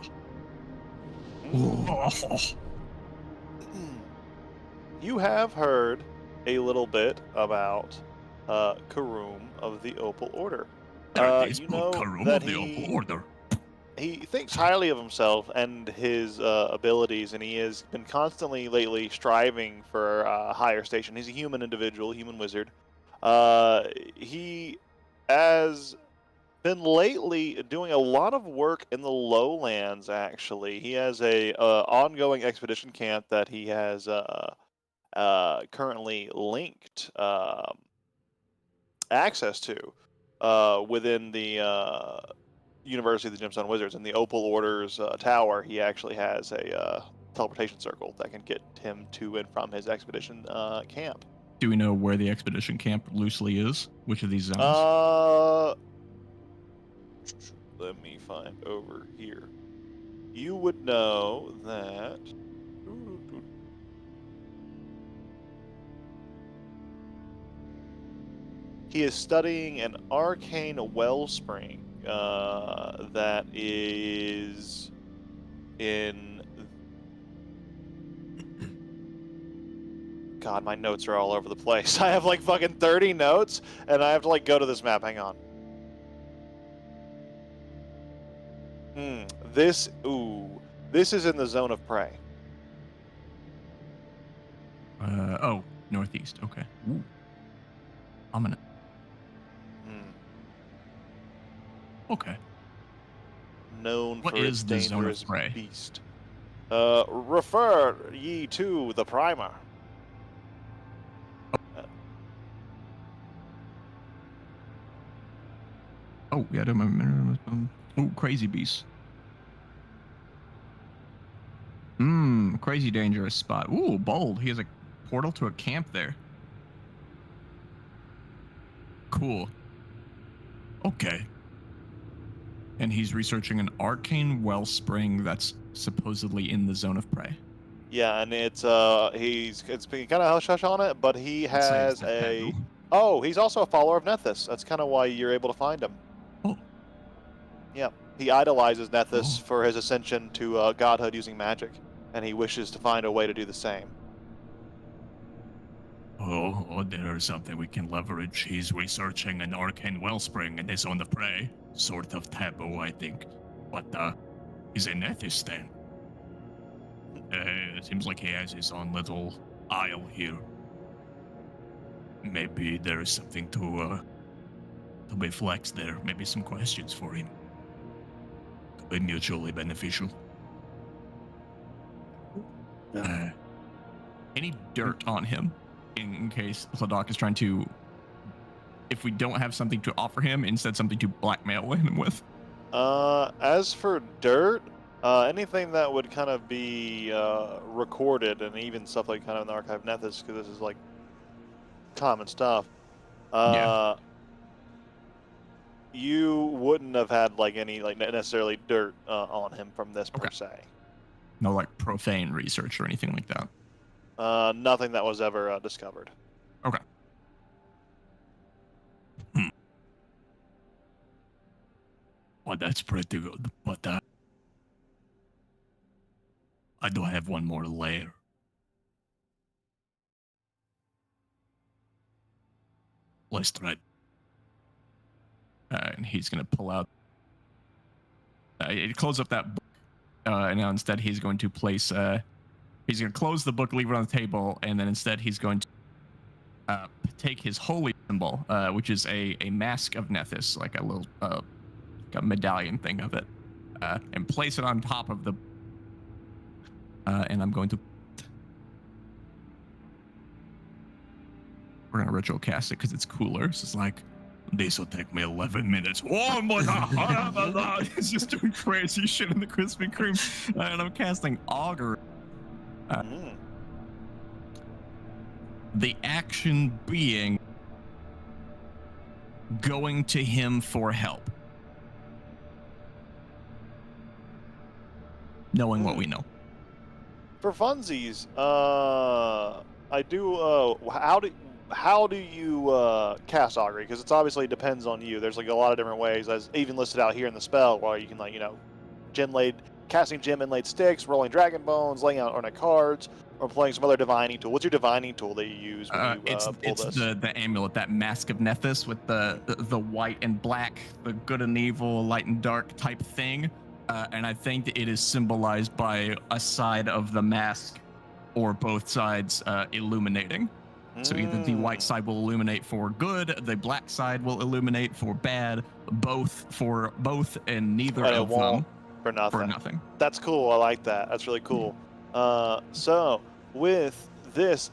Oh. You have heard a little bit about Karoom of the Opal Order. You know Karum that of the Opal Order. he thinks highly of himself and his abilities, and he has been constantly lately striving for a higher station. He's a human individual, human wizard. He has been lately doing a lot of work in the lowlands. Actually, he has a ongoing expedition camp that he has currently linked access to within the University of the Gemstone Wizards. In the Opal Order's tower, he actually has a teleportation circle that can get him to and from his expedition camp. Do we know where the expedition camp loosely is? Which of these zones? Let me find over here. You would know that. He is studying an arcane wellspring that is in God, my notes are all over the place. I have like fucking 30 notes, and I have to like go to this map. Hang on. This is in the zone of prey. Oh, northeast. Okay. Ooh. Ominous. Okay. Known What for is its the zone of dangerous prey? beast. Refer ye to the primer. Oh, yeah, I don't remember. Oh, crazy beast. Crazy dangerous spot. Ooh, bold. He has a portal to a camp there. Cool. Okay. And he's researching an arcane wellspring that's supposedly in the zone of prey. Yeah, and it's been kind of hush hush on it, but he Let's say has it's the a. Tattoo. Oh, he's also a follower of Nethys. That's kind of why you're able to find him. Oh. Yeah, he idolizes Nethys Oh. for his ascension to godhood using magic, and he wishes to find a way to do the same. Oh, there's something we can leverage. He's researching an arcane wellspring in the zone of prey. Sort of taboo, I think. But, he's a Nethys then. It seems like he has his own little isle here. Maybe there is something to be flexed there. Maybe some questions for him. Could be mutually beneficial. Any dirt on him in case Ladok is trying to, if we don't have something to offer him, instead something to blackmail him with? As for dirt, anything that would kind of be recorded, and even stuff like kind of in the Archive of Nethys, because this is like common stuff. Yeah. You wouldn't have had like any like necessarily dirt on him from this per Okay. se. No, like profane research or anything like that. Nothing that was ever discovered. Okay. Well, that's pretty good. But I do have one more layer. Let's try. And he's going to pull out. Close up that book. And now instead he's going to place. He's going to close the book, leave it on the table, and then instead he's going to take his holy symbol, which is a mask of Nethys, like a little a medallion thing of it, and place it on top of the. And I'm going to. We're going to ritual cast it because it's cooler. So it's like. This will take me 11 minutes. Oh my god! He's just doing crazy shit in the Krispy Kreme. And I'm casting Augur. The action being going to him for help. Knowing what we know. For funsies, I do. How do you cast augury? Because it's obviously depends on you. There's like a lot of different ways, as even listed out here in the spell, where you can like casting gem inlaid sticks, rolling dragon bones, laying out ornate cards, or playing some other divining tool. What's your divining tool that you use when you It's pull this? the amulet, that mask of Nethys with the white and black, the good and evil, light and dark type thing. And I think that it is symbolized by a side of the mask or both sides illuminating. So either the white side will illuminate for good, the black side will illuminate for bad, both for both, and neither But it of won't them for nothing. for nothing. That's cool. I like that. That's really cool. So with this,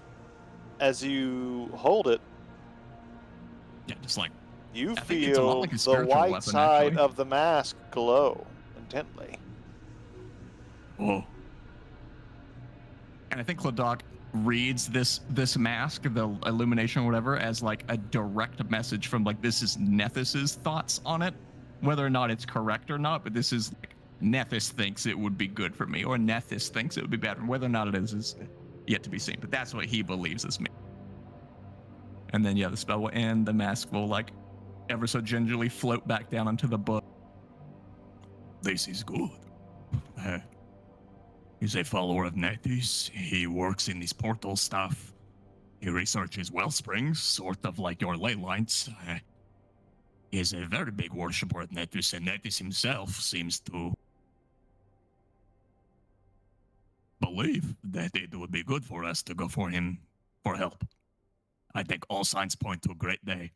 as you hold it, Yeah, just like you I think it's a lot feel like a the spiritual white weapon, side actually. of the mask glow intently. Oh, and I think Ladok reads this mask, the illumination or whatever, as like a direct message from like this is Nethys's thoughts on it, whether or not it's correct or not, but this is like Nethys thinks it would be good for me, or Nethys thinks it would be bad for me. Whether or not it is yet to be seen, but that's what he believes is me. And then yeah, the spell will end, the mask will like ever so gingerly float back down onto the book. this is good. He's a follower of Nethys. He works in this portal stuff. he researches well springs, sort of like your ley lines. He is a very big worshipper of Netus, and Netus himself seems to believe that it would be good for us to go for him for help. I think all signs point to a great day.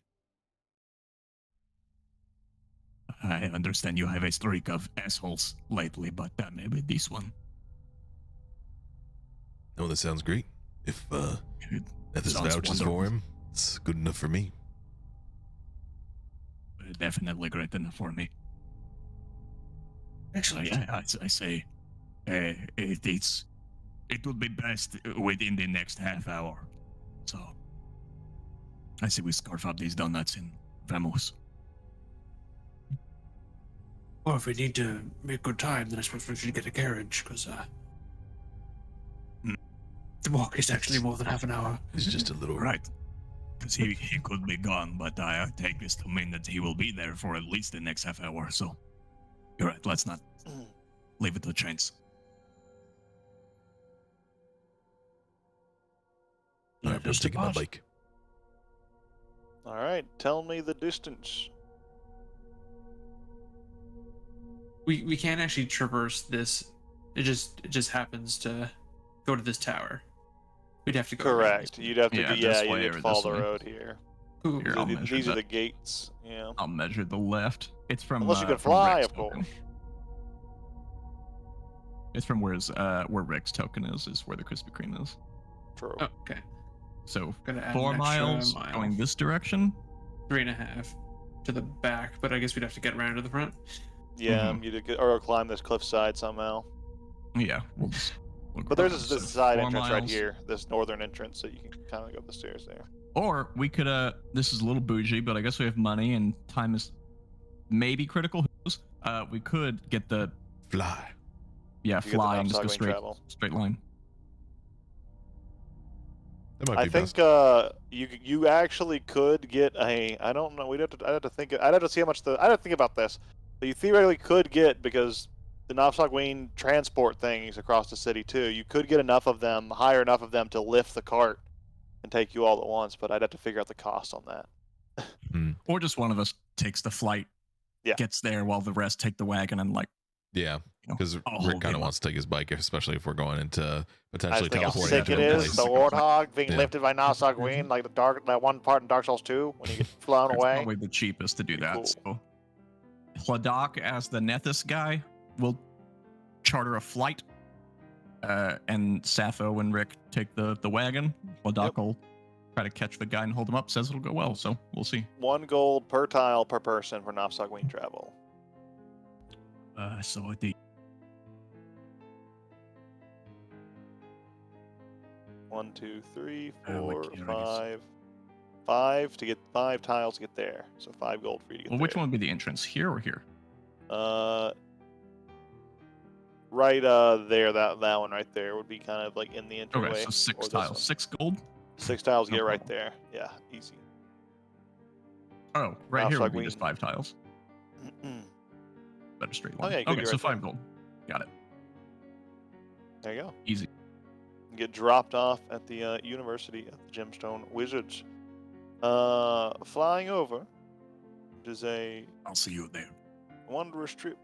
I understand you have a streak of assholes lately, but maybe this one. No, that sounds great. If Nethys Sounds vouches wonderful. for him, it's good enough for me. Definitely great enough for me. So Excellent. yeah, I say it would be best within the next half hour. So I say we scarf up these donuts and vamos. Or if we need to make good time, then I suppose we should get a carriage, because the walk is actually more than half an hour. It's just a little Right. Because he could be gone, but I take this to mean that he will be there for at least the next half hour. So you're right. Let's not leave it to chance. All right, I'm Just taking my depart. bike. All right, tell me the distance. We can't actually traverse this. It just happens to go to this tower. We'd have to go around Correct. this. You'd have to Yeah, be, this you'd way have or to follow this the way. road here. Ooh, Here, I'll These measure are that. the gates. Yeah. I'll measure the left. It's from Unless you can from fly, Rick's of token. course. It's from where Rick's token is where the Krispy Kreme is. True. oh, okay. So Gonna add 4 an extra miles mile. going this direction. 3.5 to the back, but I guess we'd have to get around to the front. Yeah, Mhm. you'd get, or climb this cliffside somehow. Yeah, we'll But there's across. this So side 4 entrance right miles. here, this northern entrance, so you can kind of go up the stairs there. Or we could this is a little bougie, but I guess we have money and time is maybe critical. Who knows? We could get the Fly. You get the fly and just go Knobsaw Wing straight travel. straight line. That might I be think best. you actually could get a. I don't know. I'd have to think. I'd have to see how much I'd have to think about this. But you theoretically could get, because the Knobsaw Wing transport things across the city too. You could get enough of them, hire enough of them to lift the cart and take you all at once. But I'd have to figure out the cost on that. Or just one of us takes the flight, Yeah. gets there while the rest take the wagon and Yeah, you know, because I'll Rick hold kind him of up. wants to take his bike, especially if we're going into I potentially just think how teleporting sick into it a is. place. The Warthog being Yeah. lifted by Knobsaw Wing, like that one part in Dark Souls 2 when you get flown It's away. probably the cheapest to do Pretty that. cool. So Pladoc, as the Nethys guy, will charter a flight, and Sappho and Rick take the wagon. Pladoc Yep. will try to catch the guy and hold him up. Says it'll go well, so we'll see. 1 gold per tile per person for Knobsaw Wing travel. So the 1, 2, 3, Oh, 4, okay, I guess. 5. 5 to get 5 tiles to get there. So 5 gold for you to get Well, there. which one would be the entrance? Here or here? Right there, that one right there would be kind of like in the entryway. Okay, so 6 or this tiles. one. 6 gold? 6 tiles No get right problem. there. Yeah, easy. Oh, right here Knobsaw would be Wing. just 5 tiles. Better straight line. Oh, yeah, it could okay, be so right 5 gold. Got it. There you go. Easy. You get dropped off at the University of the Gemstone Wizards. Flying over, it is a I'll see you there. wondrous trip.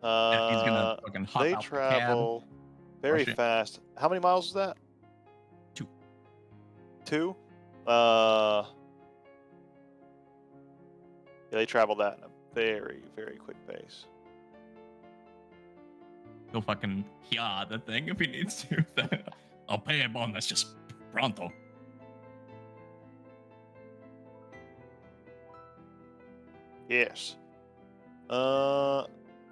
Yeah, he's gonna fucking hop They out the cab. travel very Rush it. fast. How many miles is that? 2. 2? Yeah, they travel that in a very, very quick pace. He'll fucking the thing if he needs to. I'll pay a bonus just pronto. Yes.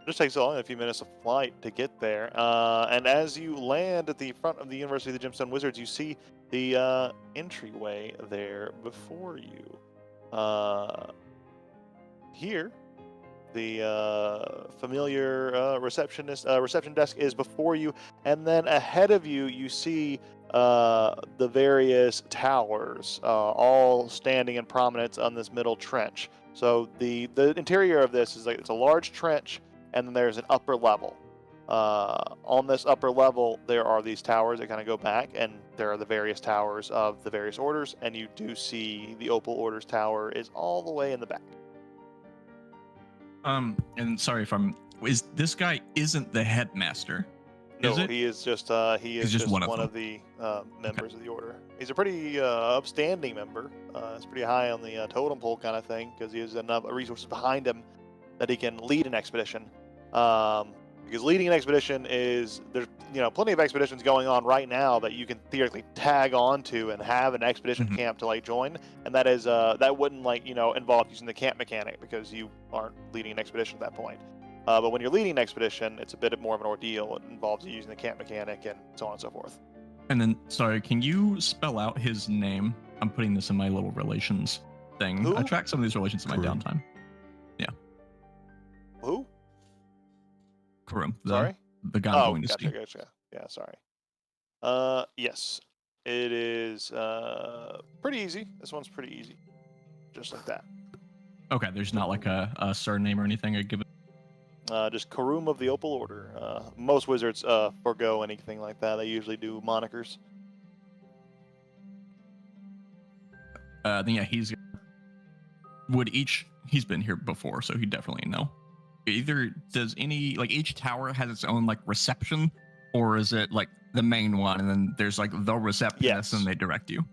Just takes only a few minutes of flight to get there. And as you land at the front of the University of the Gemstone Wizards, you see the entryway there before you. Here, the familiar reception desk is before you, and then ahead of you, you see the various towers, all standing in prominence on this middle trench. So the interior of this is like it's a large trench, and then there's an upper level. On this upper level, there are these towers that kind of go back, and there are the various towers of the various orders, and you do see the Opal Orders tower is all the way in the back. And sorry if I'm. Is this guy isn't the headmaster? No, Is it? he is just He's just one one of of the members of the order. He's a pretty upstanding member. He's pretty high on the totem pole kind of thing because he has enough resources behind him that he can lead an expedition. Because leading an expedition is there's plenty of expeditions going on right now that you can theoretically tag onto and have an expedition Mhm. camp to like join, and that is that wouldn't involve using the camp mechanic because you aren't leading an expedition at that point. But when you're leading an expedition, it's a bit more of an ordeal. It involves you using the camp mechanic and so on and so forth. And then, sorry, can you spell out his name? I'm putting this in my little relations thing. Who? I track some of these relations in my Karum. downtime. Who? Karum. Sorry? The guy I'm Oh, going to see. gotcha. Yeah, sorry. Yes, it is pretty easy. This one's pretty easy, just like that. Okay, there's not like a surname or anything I give it. Just Karum of the Opal Order. Most wizards forego anything like that. They usually do monikers. Then yeah, he's been here before, so he definitely know. Either does each tower has its own like reception, or is it like the main one and then there's like the receptionist Yes. and they direct you?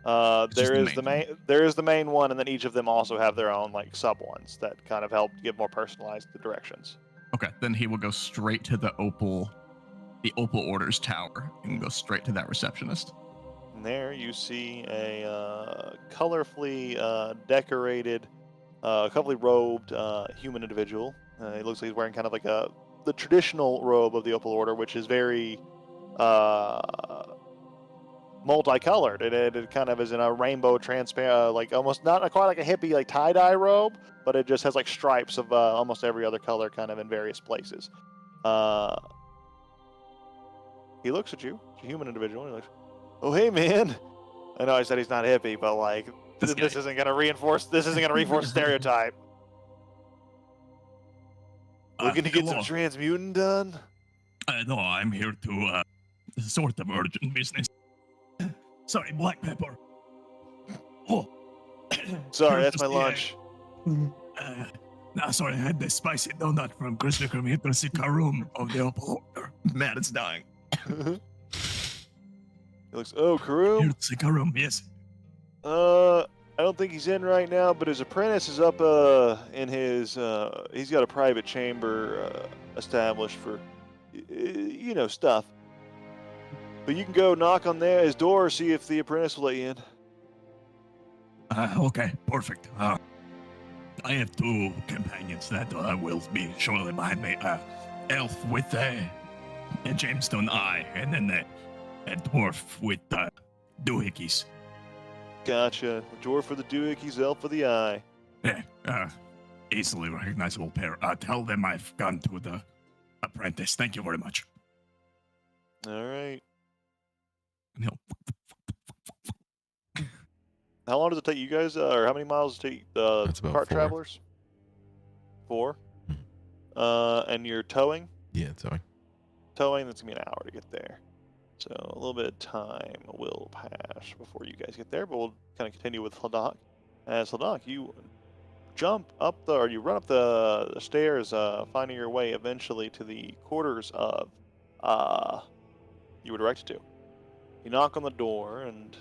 There just the is there is the main one, and then each of them also have their own like sub ones that kind of help give more personalized directions. Okay, then he will go straight to the Opal Orders tower and go straight to that receptionist. And there you see a colorfully decorated, colorfully robed human individual. It looks like he's wearing kind of like the traditional robe of the Opal Order, which is very multicolored. It kind of is in a rainbow transparent, like almost not quite like a hippie like tie-dye robe, but it just has like stripes of almost every other color kind of in various places. He looks at you, it's a human individual, and he looks, oh hey man. I know I said he's not hippie, but like This this guy. isn't gonna reinforce stereotype. Looking to get some hello. transmuting done? No, I'm here to sort of urgent business. Sorry, black pepper. Oh, Sorry, Here that's to my see, lunch. no, sorry, I had this spicy donut from Krispy Kreme. Here to see Karum of the Opal Order. Man, it's dying. He looks, oh, Here Karum? to see Karum, yes. I don't think he's in right now, but his apprentice is up in his he's got a private chamber established for stuff. But you can go knock on his door, see if the apprentice will let you in. Okay, perfect. I have two companions that will be shortly behind me. Elf with a gemstone eye, and then a dwarf with doohickeys. Gotcha. Dwarf for the doohickeys, elf for the eye. Yeah, easily recognizable pair. Tell them I've gone to the apprentice. Thank you very much. All right. And he'll How long does it take you guys, or how many miles does it take That's about cart 4. travelers? 4. And you're towing? Yeah, sorry. Towing, that's gonna be an hour to get there. So a little bit of time will pass before you guys get there, but we'll kind of continue with Hladok. As Hladok, you run up the stairs, finding your way eventually to the quarters of you were directed to. You knock on the door and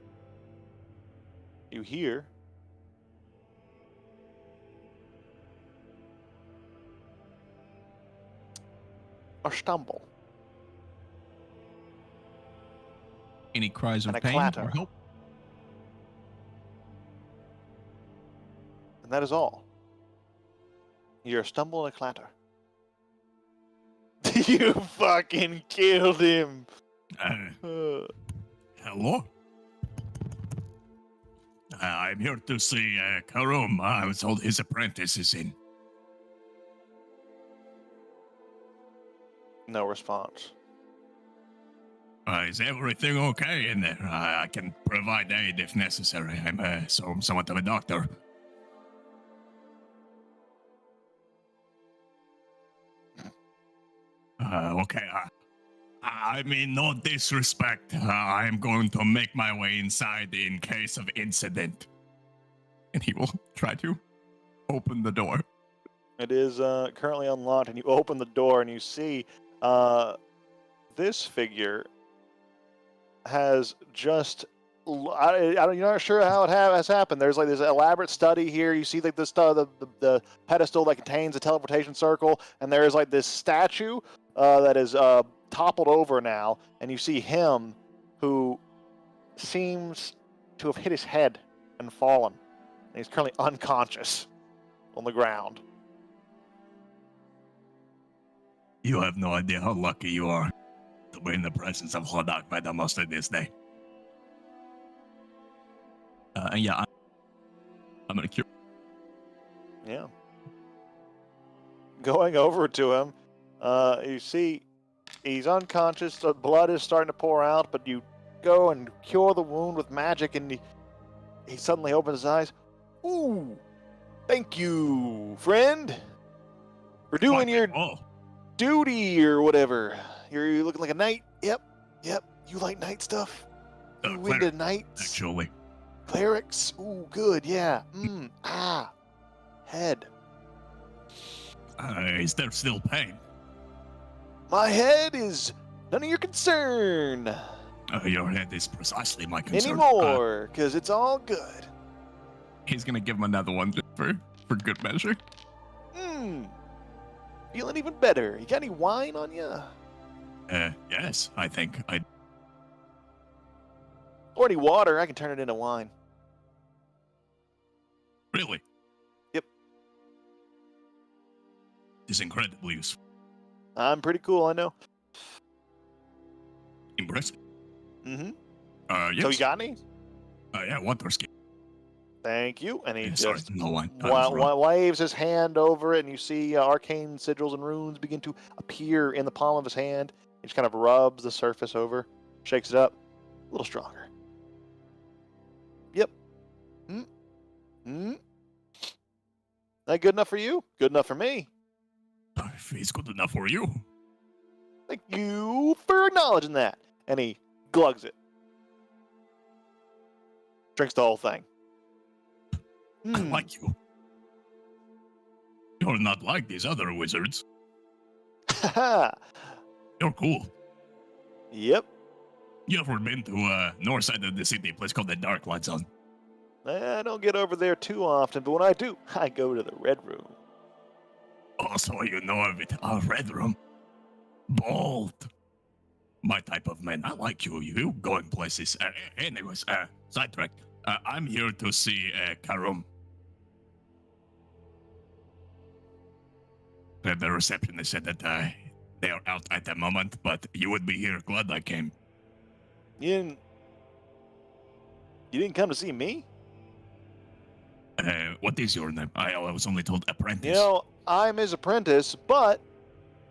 you hear a stumble. Any cries of And a pain clatter. or help? And that is all. You're a stumble and a clatter. You fucking killed him. hello? I'm here to see Karum. I was told his apprentice is in. No response. Is everything okay in there? I can provide aid if necessary. I'm somewhat of a doctor. Okay. I mean, no disrespect. I am going to make my way inside in case of incident. And he will try to open the door. It is currently unlocked, and you open the door, and you see this figure has just. You're not sure how it has happened. There's like this elaborate study here. You see like the pedestal that contains the teleportation circle, and there is like this statue that is toppled over now, and you see him who seems to have hit his head and fallen. And he's currently unconscious on the ground. You have no idea how lucky you are to be in the presence of Hodak Veda most of this day. And yeah, I'm gonna cure. Yeah. Going over to him, you see he's unconscious. The blood is starting to pour out, but you go and cure the wound with magic, and he suddenly opens his eyes. Ooh, thank you, friend, for doing your duty or whatever. You're looking like a knight. Yep. You like knight stuff? You into knights? Actually. Clerics? Ooh, good, yeah. Head. Is there still pain? My head is none of your concern Your head is precisely my concern. anymore, because it's all good. He's gonna give him another one just for good measure. Feeling even better. You got any wine on you? Yes, I think I. Or any water? I can turn it into wine. Really? Yep. It's incredibly useful. I'm pretty cool, I know. Impressive. Mm-hmm. Yes. So you got any? Yeah, water ski. Thank you. And he Sorry, just no wine. waves his hand over it, and you see arcane sigils and runes begin to appear in the palm of his hand. He just kind of rubs the surface over, shakes it up, a little stronger. Yep. That good enough for you? Good enough for me. If it's good enough for you. Thank you for acknowledging that. And he glugs it. Drinks the whole thing. I like you. You're not like these other wizards. Haha. You're cool. Yep. You ever been to north side of the city, a place called the Dark Light Zone? I don't get over there too often, but when I do, I go to the Red Room. Oh, so you know of it. A red room. Bold. My type of man. I like you. You going places. Anyways, sidetrack. I'm here to see Karum. The receptionist said that they are out at the moment, but you would be here. Glad I came. You didn't come to see me? What is your name? I was only told apprentice. You know, I'm his apprentice, but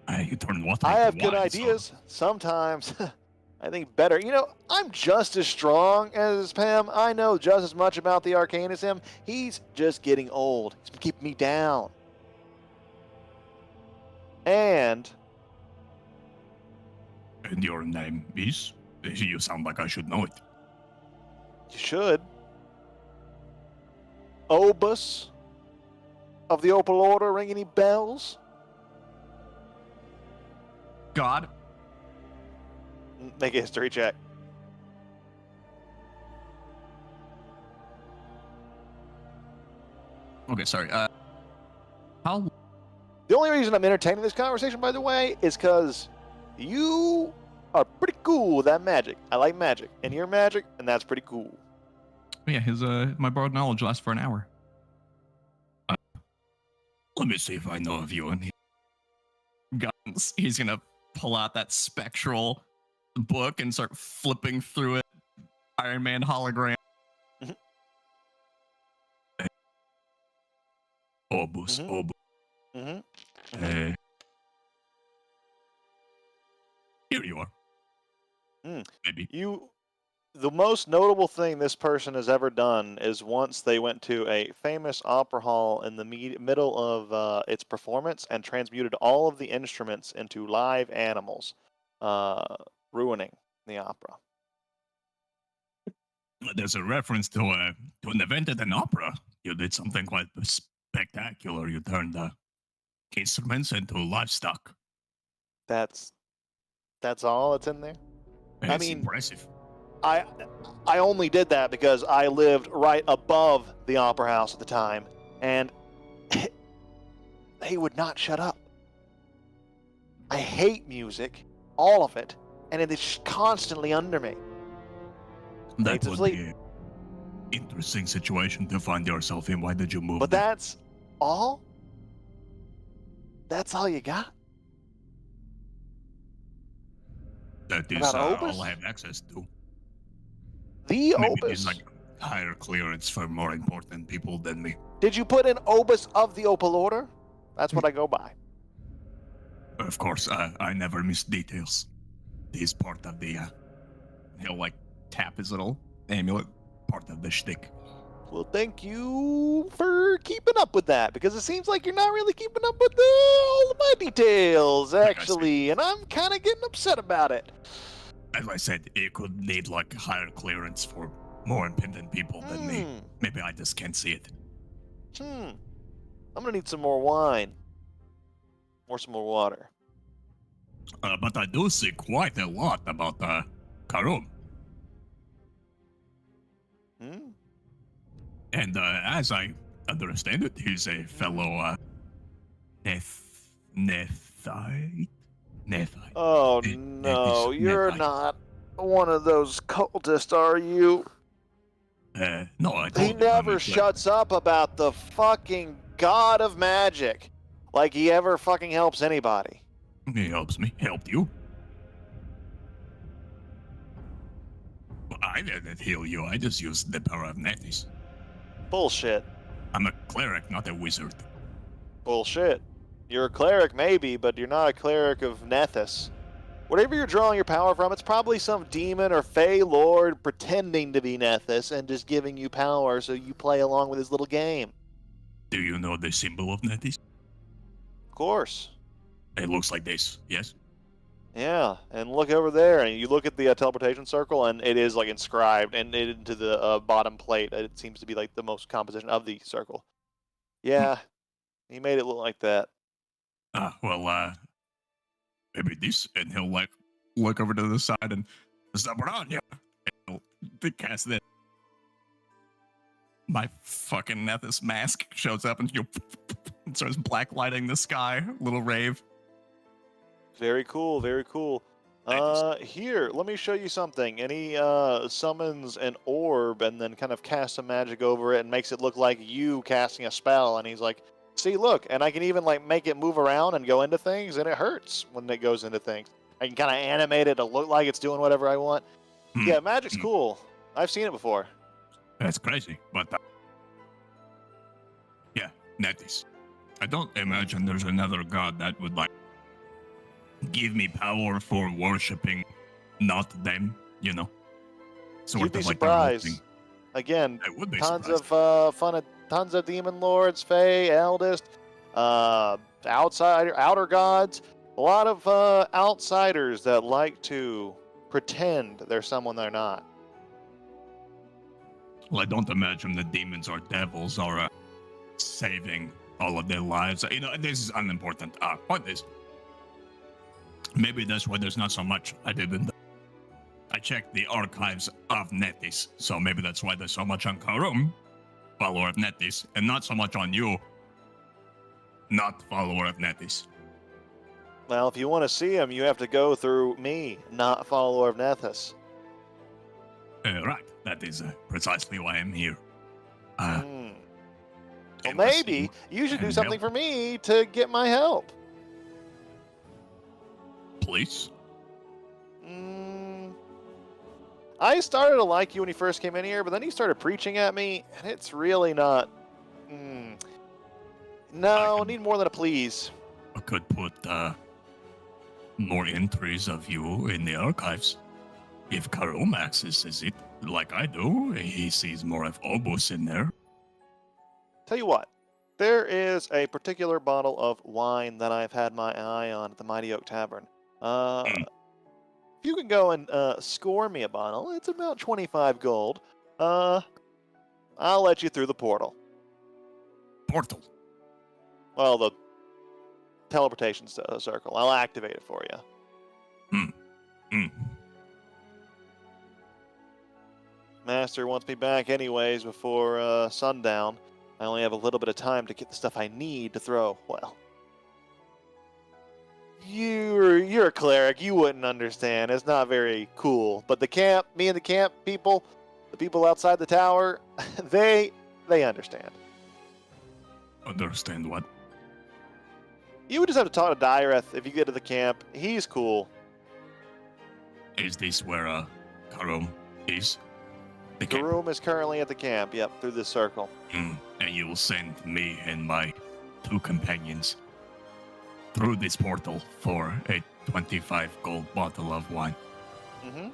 You turn water I into have good wine, ideas. Sometimes I think better. You know, I'm just as strong as Pam. I know just as much about the arcane as him. He's just getting old. He's keeping me down. And And your name is? You sound like I should know it. you should. Obus of the Opal Order, ring any bells? God. Make a history check. Okay, sorry. How? The only reason I'm entertaining this conversation, by the way, is because you are pretty cool with that magic. I like magic, and you're magic, and that's pretty cool. Yeah, his my borrowed knowledge lasts for an hour. Let me see if I know of you. And Guns. He's gonna pull out that spectral book and start flipping through it. Iron Man hologram. Obus, Mhm. Obus. Mm-hmm. Here you are. Mm. Maybe. You the most notable thing this person has ever done is once they went to a famous opera hall in the middle of its performance and transmuted all of the instruments into live animals, ruining the opera. There's a reference to an event at an opera. You did something quite spectacular. You turned instruments into livestock. That's all that's in there. It's mean- impressive. I only did that because I lived right above the opera house at the time, and they would not shut up. I hate music, all of it, and it is constantly under me. That to would sleep. be an interesting situation to find yourself in. Why did you move? But there? that's all? That's all you got? That is about all Opus? I have access to. The Maybe Opus? there's like higher clearance for more important people than me. Did you put in Opus of the Opal Order? That's what I go by. Of course, I never miss details. This part of the He'll like tap his little amulet. part of the shtick. Well, thank you for keeping up with that, because it seems like you're not really keeping up with all of my details, I see. actually, and I'm kind of getting upset about it. As I said, it could need like higher clearance for more important people than me. Maybe I just can't see it. I'm gonna need some more wine. Or some more water. But I do see quite a lot about Karum. Hmm? And as I understand it, he's a fellow Nethite. Oh It- no, it is you're Nephite. not one of those cultists, are you? No, I He told you, never I'm a shuts up about the fucking god of magic. Like he ever fucking helps anybody. He helps me. Helped you. Well, I didn't heal you. I just used the power of Nethys. Bullshit. I'm a cleric, not a wizard. Bullshit. You're a cleric, maybe, but you're not a cleric of Nethys. Whatever you're drawing your power from, it's probably some demon or fey lord pretending to be Nethys and just giving you power so you play along with his little game. Do you know the symbol of Nethys? Of course. It looks like this, yes? Yeah, and look over there, and you look at the teleportation circle, and it is like inscribed and into the bottom plate. It seems to be like the most composition of the circle. Yeah, he made it look like that. Maybe this, and he'll like Look over to the side and Zabrania. they cast that. My fucking Nethys mask shows up and you and starts black lighting the sky. Little rave. Very cool, very cool. Thank you. Here, let me show you something. And he summons an orb and then kind of casts some magic over it and makes it look like you casting a spell. And he's like, see, look, and I can even like make it move around and go into things, and it hurts when it goes into things. I can kind of animate it to look like it's doing whatever I want. Hmm. Yeah, magic's Hmm. cool. I've seen it before. That's crazy, but yeah, Nethys. I don't imagine there's another god that would like give me power for worshipping not them, you know. You'd be like their own surprised. thing. Again, I would be tons surprised. tons of demon lords, fae, eldest, outer gods. A lot of outsiders that like to pretend they're someone they're not. Well, I don't imagine the demons or devils are saving all of their lives. You know, this is unimportant. Point is, maybe that's why there's not so much. I checked the archives of Nethys, so maybe that's why there's so much on Karum, follower of Nethys, and not so much on you, not follower of Nethys. Well, if you want to see him, you have to go through me, not follower of Nethys. Right, that is precisely why I'm here. Well, It was- maybe you should do and something help. for me to get my help. Please. I started to like you when you first came in here, but then you started preaching at me, and it's really not. No, can- need more than a please. I could put more entries of you in the archives if Karum accesses it. like I do. He sees more of Obus in there. Tell you what, there is a particular bottle of wine that I've had my eye on at the Mighty Oak Tavern. If you can go and score me a bottle, it's about 25 gold. I'll let you through the portal. Portal. Well, the teleportation circle. I'll activate it for you. Master wants me back anyways before sundown. I only have a little bit of time to get the stuff I need to throw. Well, you're a cleric. You wouldn't understand. It's not very cool. But the camp, me and the camp people, the people outside the tower, they understand. Understand what? You would just have to talk to Dyreth if you get to the camp. He's cool. Is this where Karum is? The The camp. room is currently at the camp. Yep, through this circle. And you will send me and my 2 companions through this portal for a 25 gold bottle of wine. Mm-hmm.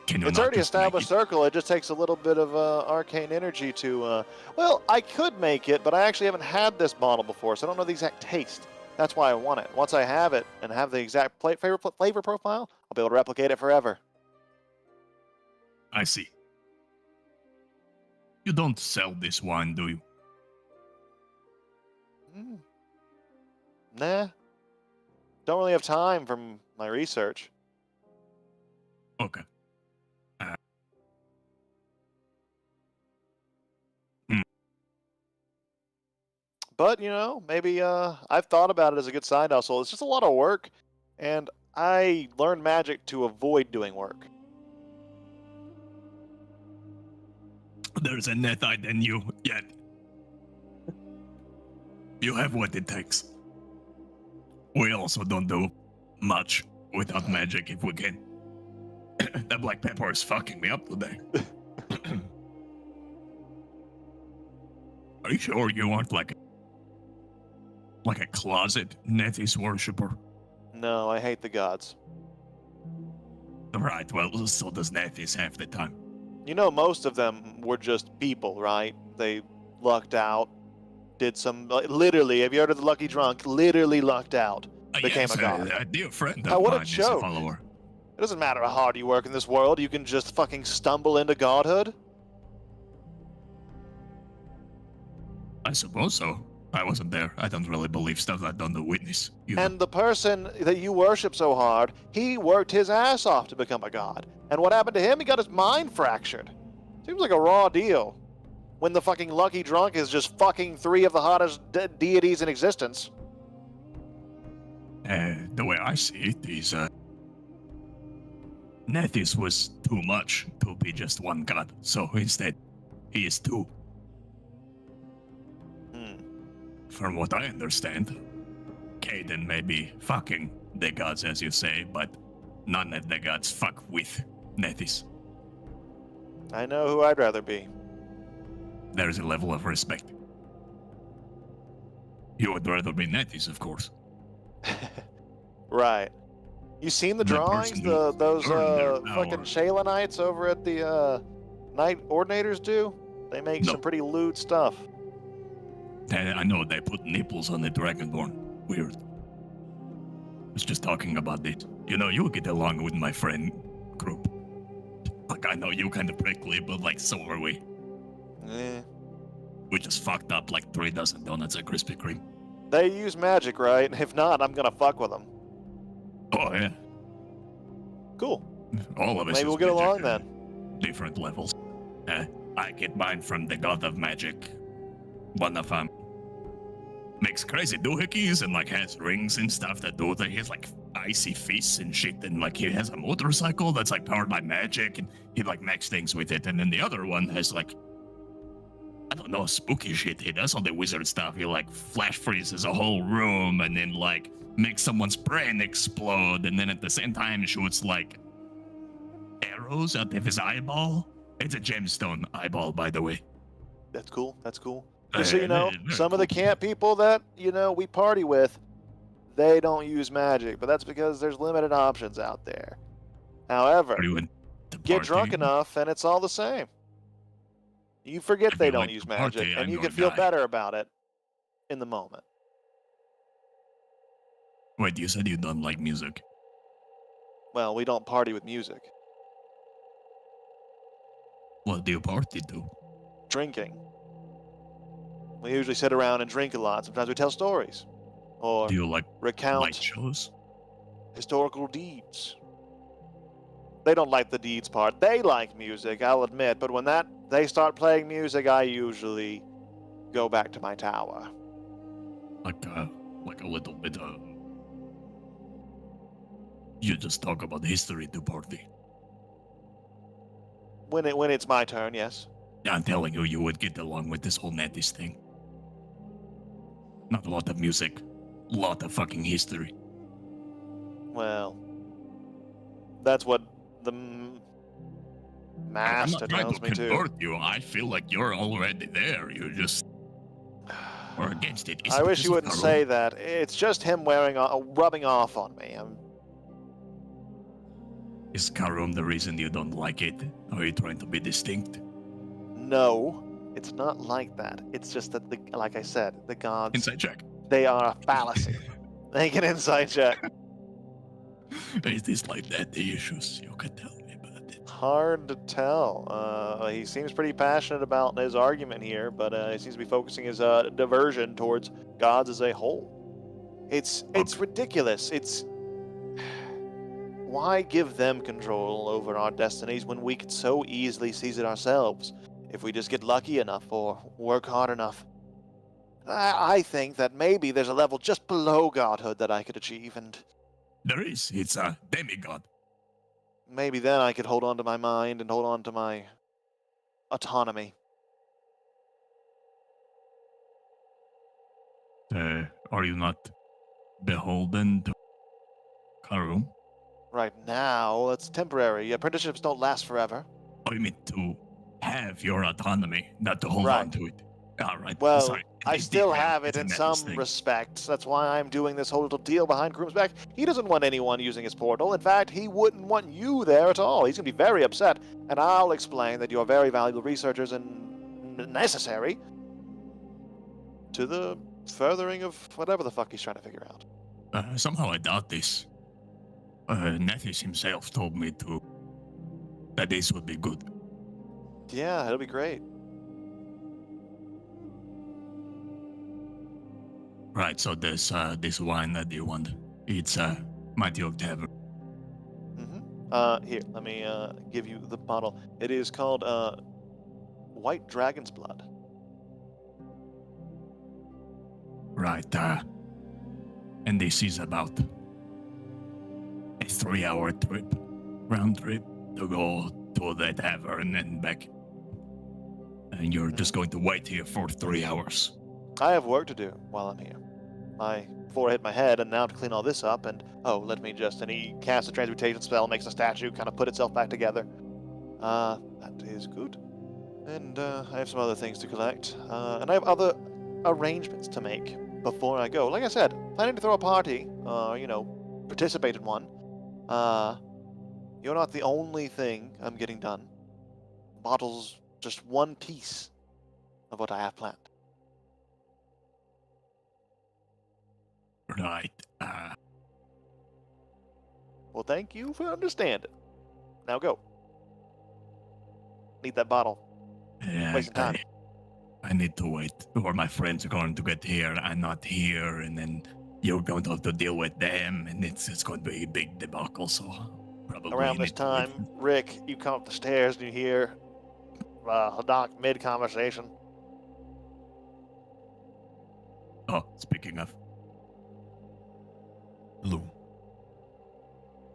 Can you It's not already just make established it- circle. It just takes a little bit of arcane energy to. Well, I could make it, but I actually haven't had this bottle before, so I don't know the exact taste. That's why I want it. Once I have it and have the exact flavor profile, I'll be able to replicate it forever. I see. You don't sell this wine, do you? Mm. Nah. Don't really have time from my research. Okay. But, maybe I've thought about it as a good side hustle. It's just a lot of work, and I learned magic to avoid doing work. There's a Nethite in you yet. You have what it takes. We also don't do much without magic if we can. That black pepper is fucking me up today. Are you sure you aren't like a closet Nethys worshiper? No, I hate the gods. Right, well, so does Nethys half the time. Most of them were just people, right? They lucked out, did some, literally, have you heard of the Lucky Drunk? Literally lucked out. Became Yes, a god. a dear friend Oh, of what a mine is a joke. follower. It doesn't matter how hard you work in this world, you can just fucking stumble into godhood. I suppose so. I wasn't there. I don't really believe stuff I don't witness. You know. And the person that you worship so hard, he worked his ass off to become a god. And what happened to him? He got his mind fractured. Seems like a raw deal. When the fucking Lucky Drunk is just fucking 3 of the hottest deities in existence. The way I see it is, Nethys was too much to be just one god, so instead, he is 2. From what I understand, Caden may be fucking the gods, as you say, but none of the gods fuck with Nethys. I know who I'd rather be. There's a level of respect. You would rather be Nethys, of course. Right. You seen the The drawings? person who Those earned their fucking power. Shayla Knights over at the Night Ordinators do? They make No. some pretty lewd stuff. I know they put nipples on the Dragonborn. Weird. I was just talking about it. You get along with my friend group. Like, I know you kind of prickly, but like, so are we. Eh. We just fucked up like 3 dozen donuts at Krispy Kreme. They use magic, right? If not, I'm gonna fuck with them. Oh, yeah. Cool. All of us Maybe use we'll get along magic then. at different levels. I get mine from the god of magic. One of them makes crazy doohickeys and like has rings and stuff that do that. He has like icy fists and shit, and like he has a motorcycle that's like powered by magic, and he like makes things with it. And then the other one has like, I don't know, spooky shit. He does all the wizard stuff. He like flash freezes a whole room and then like makes someone's brain explode, and then at the same time shoots like arrows out of his eyeball. It's a gemstone eyeball, by the way. That's cool. That's cool. Just so you know, Very some of the cool. camp people that, we party with, they don't use magic, but that's because there's limited options out there. However, Are you to get party. drunk enough, and it's all the same. You forget If they you don't like use to party, magic, and I'm you your can feel guy. better about it in the moment. Wait, you said you don't like music. Well, we don't party with music. What do you party to? Drinking. We usually sit around and drink a lot. Sometimes we tell stories. Or Do you like recount light shows? historical deeds. They don't like the deeds part. They like music, I'll admit, but when they start playing music, I usually go back to my tower. Like a little bit of... You just talk about history to party. When it's my turn, yes. I'm telling you, you would get along with this whole Netis thing. Not a lot of music, lot of fucking history. Well, that's what the I'm master not trying tells to me too. convert you. I feel like you're already there. You just are against it. Is I it wish because you of wouldn't Karun? say that. It's just him rubbing off on me. Is Karun the reason you don't like it? Are you trying to be distinct? No, it's not like that. It's just that, like I said, the gods, Inside check. they are a fallacy. Make an insight check. Is this like that the issues? You can tell me about it. Hard to tell. He seems pretty passionate about his argument here, but he seems to be focusing his diversion towards gods as a whole. It's ridiculous. Why give them control over our destinies when we could so easily seize it ourselves if we just get lucky enough or work hard enough? I think that maybe there's a level just below godhood that I could achieve, and There is. It's a demigod. maybe then I could hold on to my mind and hold on to my autonomy. Are you not beholden to Karun? Right now, that's temporary. Apprenticeships don't last forever. Oh, you mean to have your autonomy, not to hold Right. on to it? All right. Well, sorry. I It's still different. have it It's a in Netis some thing. respects. That's why I'm doing this whole little deal behind Kroom's back. He doesn't want anyone using his portal. In fact, he wouldn't want you there at all. He's going to be very upset. And I'll explain that you're very valuable researchers and necessary to the furthering of whatever the fuck he's trying to figure out. Somehow I doubt this. Netis himself told me that this would be good. Yeah, it'll be great. Right, so this wine that you want, it's Mighty Oak Tavern. Here, let me give you the bottle. It is called White Dragon's Blood. Right, and this is about a 3-hour trip, round trip, to go to the tavern and back. And you're just going to wait here for 3 hours. I have work to do while I'm here. My forehead, my head, and now to clean all this up, and and he casts a transmutation spell, makes the statue kind of put itself back together. That is good. And I have some other things to collect, and I have other arrangements to make before I go. Like I said, planning to throw a party, participate in one. You're not the only thing I'm getting done. Bottle's just one piece of what I have planned. Right, Well, thank you for understanding. Now go. Need that bottle. yeah, Wasting time. I need to wait, or my friends are going to get here, I'm not here, and then you're going to have to deal with them, and it's going to be a big debacle, so probably Around this need to wait. time, Rick, you come up the stairs and you hear Hadak mid-conversation. Oh, speaking of, Hello.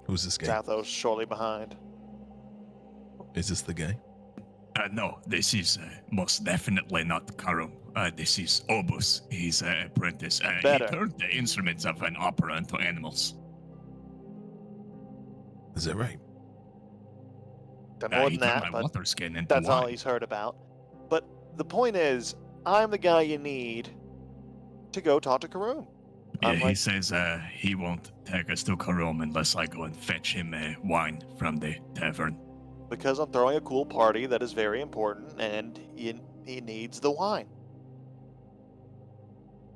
Who's this guy? Zathos shortly behind. Is this the guy? no, this is most definitely not Karum. This is Obus. He's an apprentice. He Better. turned the instruments of an opera into animals. Is that right? Done more He than turned that, my but water skin into that's all wine. he's heard about. But the point is, I'm the guy you need to go talk to Karoom. Yeah, I'm he like- says he won't take us to Karum unless I go and fetch him wine from the tavern. Because I'm throwing a cool party that is very important, and he needs the wine.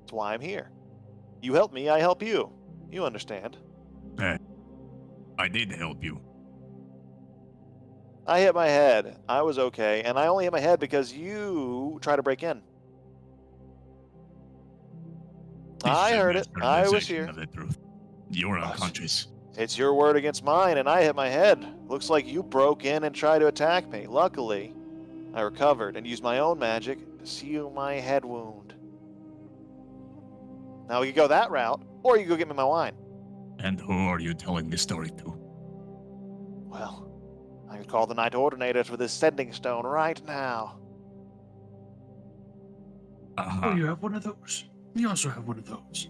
That's why I'm here. You help me, I help you. You understand. I did help you. I hit my head. I was okay, and I only hit my head because you tried to break in. I heard it. I was here. Of the truth. You're unconscious. It's your word against mine, and I hit my head. Looks like you broke in and tried to attack me. Luckily, I recovered and used my own magic to seal my head wound. Now we could go that route, or you could go get me my wine. And who are you telling this story to? Well, I could call the Night Ordinator for this sending stone right now. Oh, you have one of those? We also have one of those.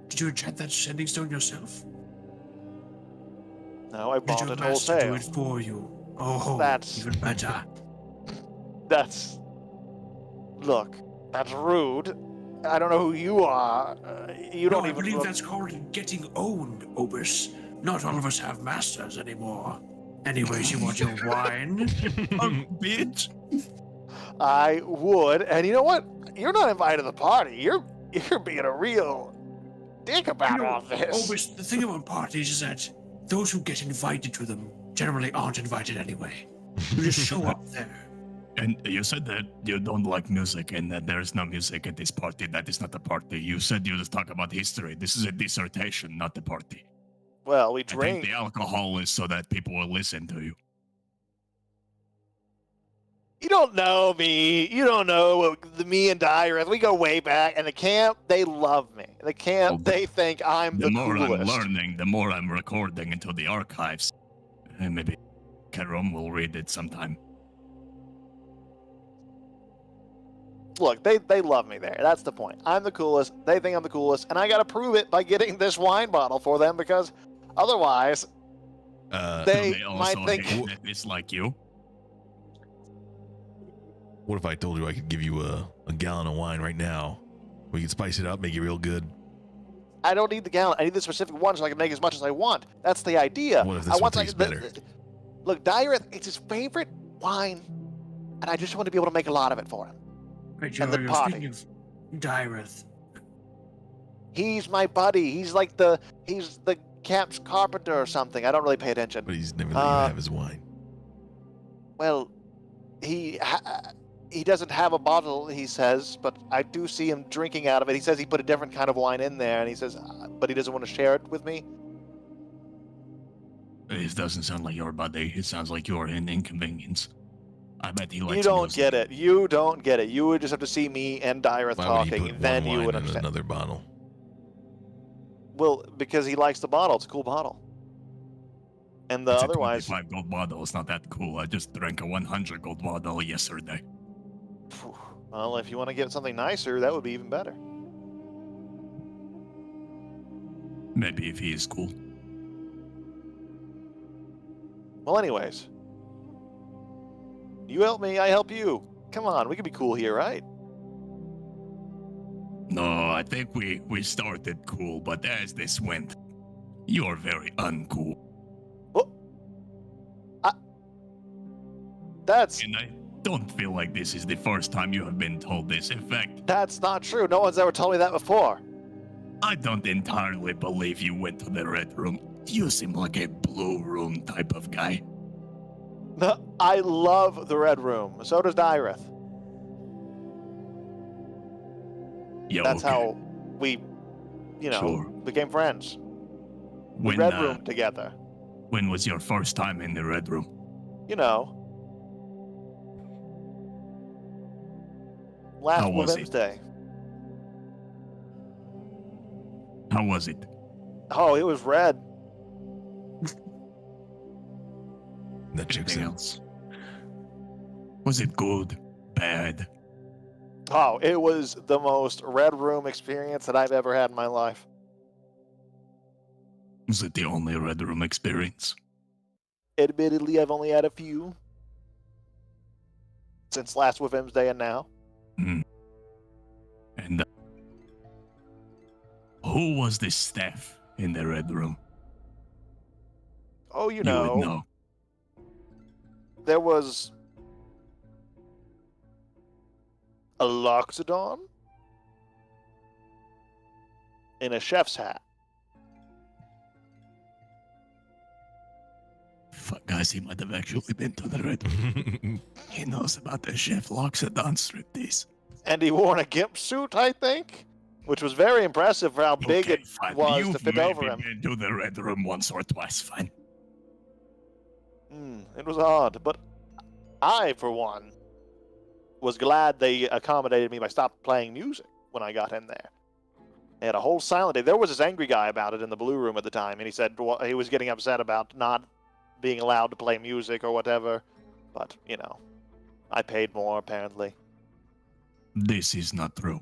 Did you enchant that sending stone yourself? No, I Did bought your it master wholesale. do it for you? Oh, That's- even better. That's... Look, that's rude. I don't know who you are. You don't I even believe look... that's called getting owned, Obus. Not all of us have masters anymore. Anyways, you want your wine? Bitch. I would, and you know what? You're not invited to the party. You're being a real dick about all this. Obus, the thing about parties is that those who get invited to them generally aren't invited anyway. You just show up there. And you said that you don't like music and that there is no music at this party. That is not a party. You said you just talk about history. This is a dissertation, not a party. Well, we I think drink. the alcohol is so that people will listen to you. You don't know me. You don't know me and Dyrith. We go way back, and the camp, they love me. The camp, Well, they think I'm The the more I'm coolest. learning, the more I'm recording into the archives. And maybe Karom will read it sometime. Look, they love me there. That's the point. I'm the coolest. They think I'm the coolest, and I got to prove it by getting this wine bottle for them because otherwise, they Do might also think. hate that dislike you? What if I told you I could give you a gallon of wine right now? We could spice it up, make it real good. I don't need the gallon. I need the specific one so I can make as much as I want. That's the idea. What if this I one want tastes better? Look, Dyrith, it's his favorite wine, and I just want to be able to make a lot of it for him. Right, And the you're party. speaking of Dyrith. He's my buddy. He's the camp's carpenter or something. I don't really pay attention. But he's never let you have his wine. Well, he doesn't have a bottle, he says, but I do see him drinking out of it. He says he put a different kind of wine in there, and he says, but he doesn't want to share it with me. It doesn't sound like your buddy. It sounds like you're an inconvenience. I bet he likes You don't music. get it. You don't get it. You would just have to see me and Dyrith Why would he talking, put then one you wine would in understand. another bottle? Well, because he likes the bottle. It's a cool bottle. And It's a otherwise, 25 gold bottle. It's not that cool. I just drank a 100 gold bottle yesterday. well, if you want to get something nicer, that would be even better. Maybe if he is cool. Well, anyways, you help me, I help you. Come on, we can be cool here, right? No, I think we started cool, but as this went, you're very uncool. That's And I don't feel like this is the first time you have been told this. In fact, that's not true. No one's ever told me that before. I don't entirely believe you went to the red room. You seem like a blue room type of guy. No, I love the Red Room. So does Dyrith. Yeah, That's okay. how we, Sure. became friends. When, Red Room together. when was your first time in the red room? You know. Last How was it? Wednesday. How was it? Oh, it was red. That checks Anything out. else? Was it good? Bad? Oh, it was the most Red Room experience that I've ever had in my life. Was it the only red room experience? Admittedly, I've only had a few. Since last Wednesday and now. Hmm. And who was the staff in the red room? Oh, you You know, would know. there was a Loxodon in a chef's hat. Fuck, guys, he might have actually been to the red room. He knows about the Chef Loxodon striptease. And he wore a gimp suit, I think, which was very impressive for how big Okay, it fine. was You've to fit maybe over him. been to the red room once or twice, fine. It was odd, but I, for one, was glad they accommodated me by stopping playing music when I got in there. They had a whole silent day. There was this angry guy about it in the blue room at the time, and he said he was getting upset about not being allowed to play music or whatever. But, you know, I paid more, apparently. This is not true.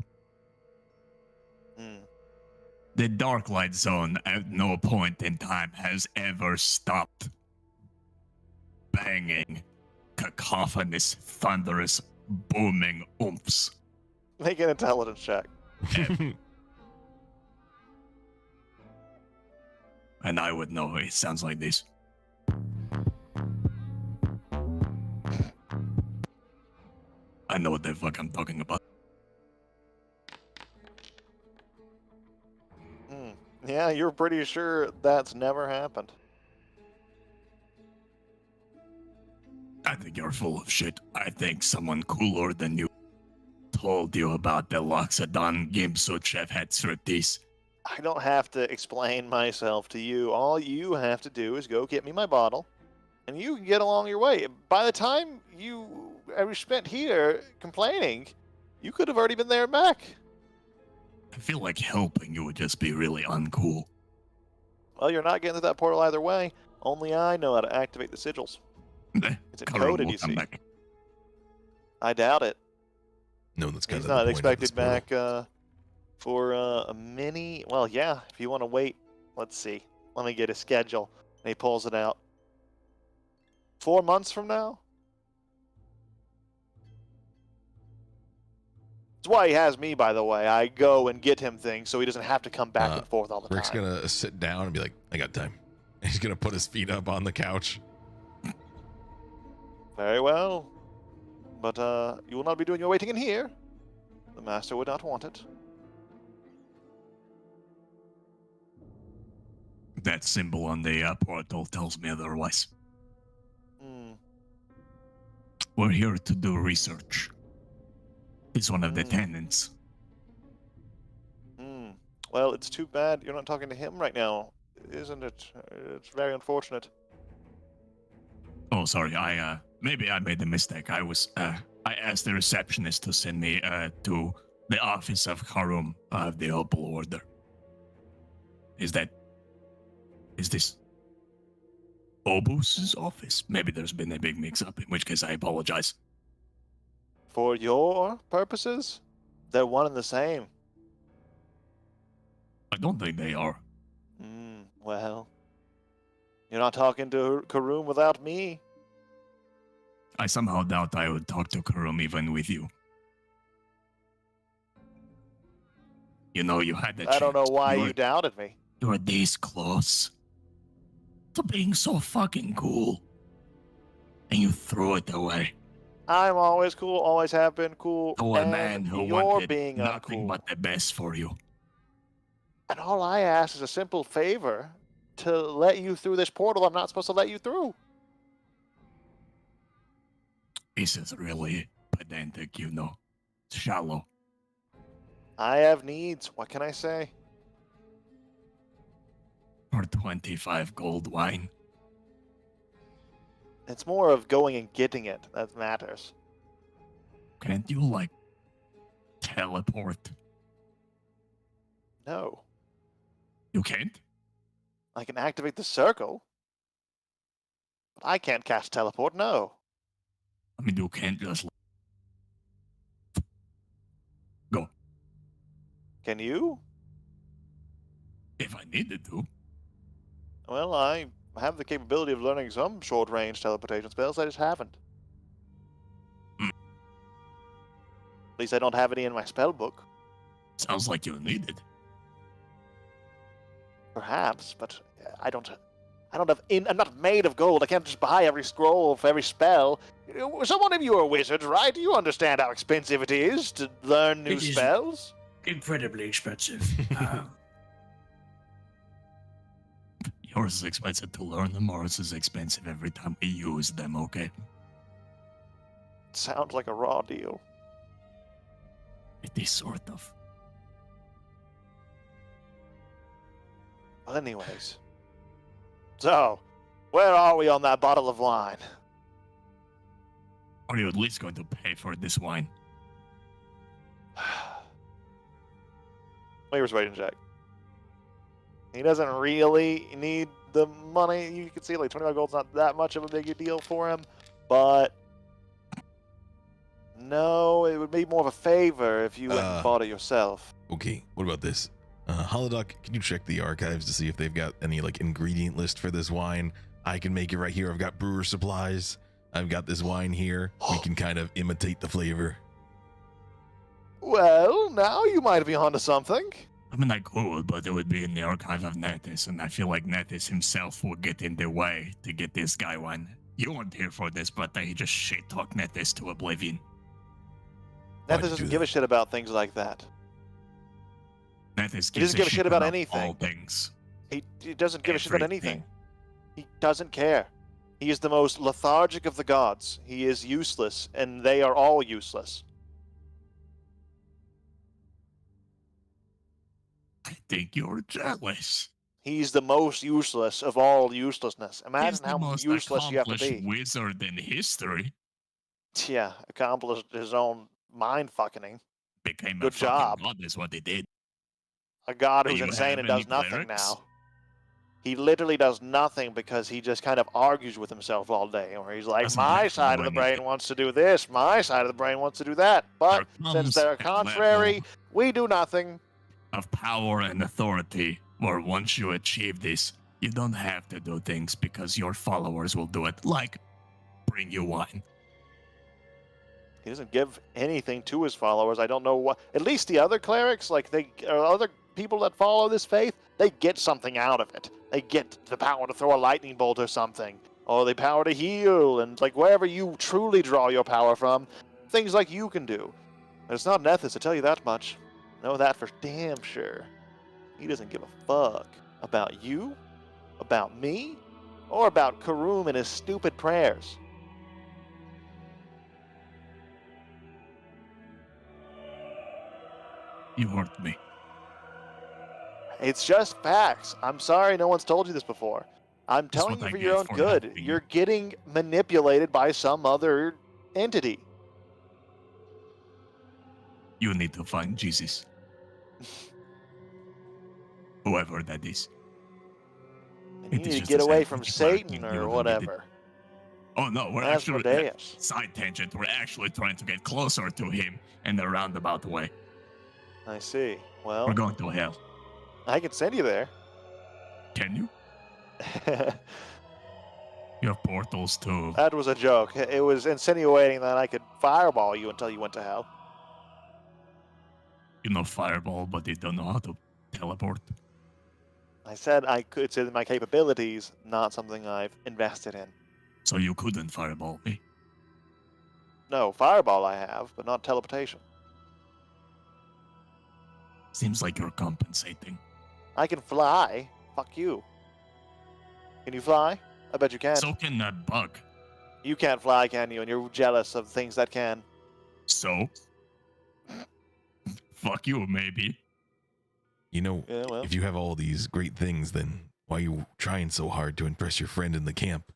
Hmm. The Dark Light Zone at no point in time has ever stopped banging, cacophonous, thunderous, booming oomphs. Make an intelligence check. And I would know it sounds like this. I know what the fuck I'm talking about. Yeah, you're pretty sure that's never happened. I think you're full of shit. I think someone cooler than you told you about the Loxodon Gimpsuit Chef hat striptease. I don't have to explain myself to you. All you have to do is go get me my bottle, and you can get along your way. By the time you ever spent here complaining, you could have already been there and back. I feel like helping you would just be really uncool. Well, you're not getting to that portal either way. Only I know how to activate the sigils. It's Karu encoded, will you come see. back. I doubt it. No, that's kind He's of the not point expected of this portal. back for a mini. Well, yeah, if you want to wait. Let's see. Let me get a schedule. And he pulls it out. 4 months from now? That's why he has me, by the way. I go and get him things so he doesn't have to come back and forth all the Rick's time. gonna sit down and be like, I got time. And he's gonna put his feet up on the couch. Very well. But you will not be doing your waiting in here. The master would not want it. That symbol on the portal tells me otherwise. Hmm. We're here to do research. He's one of the Mm. tenants. Hmm. Well, it's too bad you're not talking to him right now, isn't it? It's very unfortunate. Oh, sorry. Maybe I made a mistake. I asked the receptionist to send me to the office of Harum of the Opal Order. Is this Obus's office? Maybe there's been a big mix-up, in which case I apologize. For your purposes, they're one and the same. I don't think they are. Well, you're not talking to Karoom without me. I somehow doubt I would talk to Karum even with you. You know, you had the I don't know chance. why You you doubted me. were this close to being so fucking cool. And you threw it away. I'm always cool, always have been cool. To a and man who you're wanted being nothing uncool. but the best for you. And all I ask is a simple favor to let you through this portal I'm not supposed to let you through. This is really pedantic, you know. It's shallow. I have needs. What can I say? For 25 gold wine. It's more of going and getting it that matters. Can't you, like, teleport? No. You can't? I can activate the circle. But I can't cast teleport, no. I mean, you can't just go. Can you? If I needed to. Well, I have the capability of learning some short-range teleportation spells, I just haven't. Hmm. At least I don't have any in my spell book. Sounds like you need it. Perhaps, but I don't have. I'm not made of gold. I can't just buy every scroll for every spell. Some of you are wizards, right? You understand how expensive it is to learn new It is. spells. Incredibly expensive. Yours is expensive to learn them, ours is expensive every time we use them, okay? Sounds like a raw deal. It is sort of. Well, anyways. So, where are we on that bottle of wine? Are you at least going to pay for this wine? Wait, persuasion check. He doesn't really need the money. You can see like 25 gold's not that much of a big deal for him, but no, it would be more of a favor if you went and bought it yourself. Okay, what about this? Holodoc, can you check the archives to see if they've got any like ingredient list for this wine? I can make it right here. I've got brewer supplies. I've got this wine here. We can kind of imitate the flavor. Well, now you might be onto something. I mean, I could, but it would be in the archive of Nethys, and I feel like Nethys himself will get in the way to get this guy one. You weren't here for this, but he just shit-talked Nethys to oblivion. Why'd Nethys you doesn't do give a that? shit about things like that. Nethys He doesn't give a shit about anything. all things. He doesn't give a shit about Everything. anything. He doesn't care. He is the most lethargic of the gods. He is useless, and they are all useless. I think you're jealous. He's the most useless of all uselessness. He's Imagine the how most useless you have to accomplished be. wizard in history. Yeah, accomplished his own mind fucking. Became Good a fucking job. god is what he did. A god Do who's you insane have and any does nothing clerics? now. He literally does nothing because he just kind of argues with himself all day, where he's like, Doesn't my have to side do of the brain anything. wants to do this, my side of the brain wants to do that. But There since comes they're a contrary, level we do nothing. of power and authority where once you achieve this, you don't have to do things because your followers will do it, like bring you wine. He doesn't give anything to his followers. I don't know what. At least the other clerics, like other people that follow this faith, they get something out of it. They get the power to throw a lightning bolt or something, or the power to heal, and like wherever you truly draw your power from, things like you can do. And it's not Nethys, I tell you that much. Know that for damn sure. He doesn't give a fuck about you, about me, or about Karum and his stupid prayers. You hurt me. It's just facts. I'm sorry no one's told you this before. I'm That's telling what you I for get your own for good. not being- You're getting manipulated by some other entity. You need to find Jesus. Whoever that is. And you It is need to just get as away bad from if you are Satan you or don't get it. whatever. Oh no, we're actually Asmodeus. side tangent. We're actually trying to get closer to him in a roundabout way. I see. Well, We're going to hell. I can send you there. Can you? You have portals too. That was a joke. It was insinuating that I could fireball you until you went to hell. You know fireball, but you don't know how to teleport. I said I could. It's in my capabilities, not something I've invested in. So you couldn't fireball me. No, fireball I have, but not teleportation. Seems like you're compensating. I can fly. Fuck you. Can you fly? I bet you can. So can that bug. You can't fly, can you? And you're jealous of things that can. So? Fuck you, maybe. You know, Yeah, well. if you have all these great things, then why are you trying so hard to impress your friend in the camp?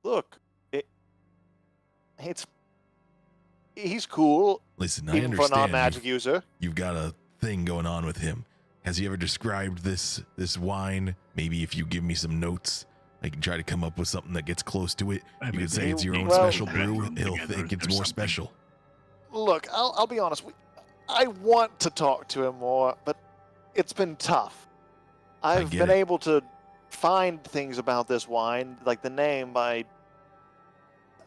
Look, he's cool, Listen, I even for a understand non-magic user. you've got a thing going on with him. Has he ever described this wine? Maybe if you give me some notes, I can try to come up with something that gets close to it. You could say it's your own Well- special brew. He'll Together think it's or more something. special. Look, I'll be honest. I want to talk to him more, but it's been tough. I've get been it. able to find things about this wine, like the name, by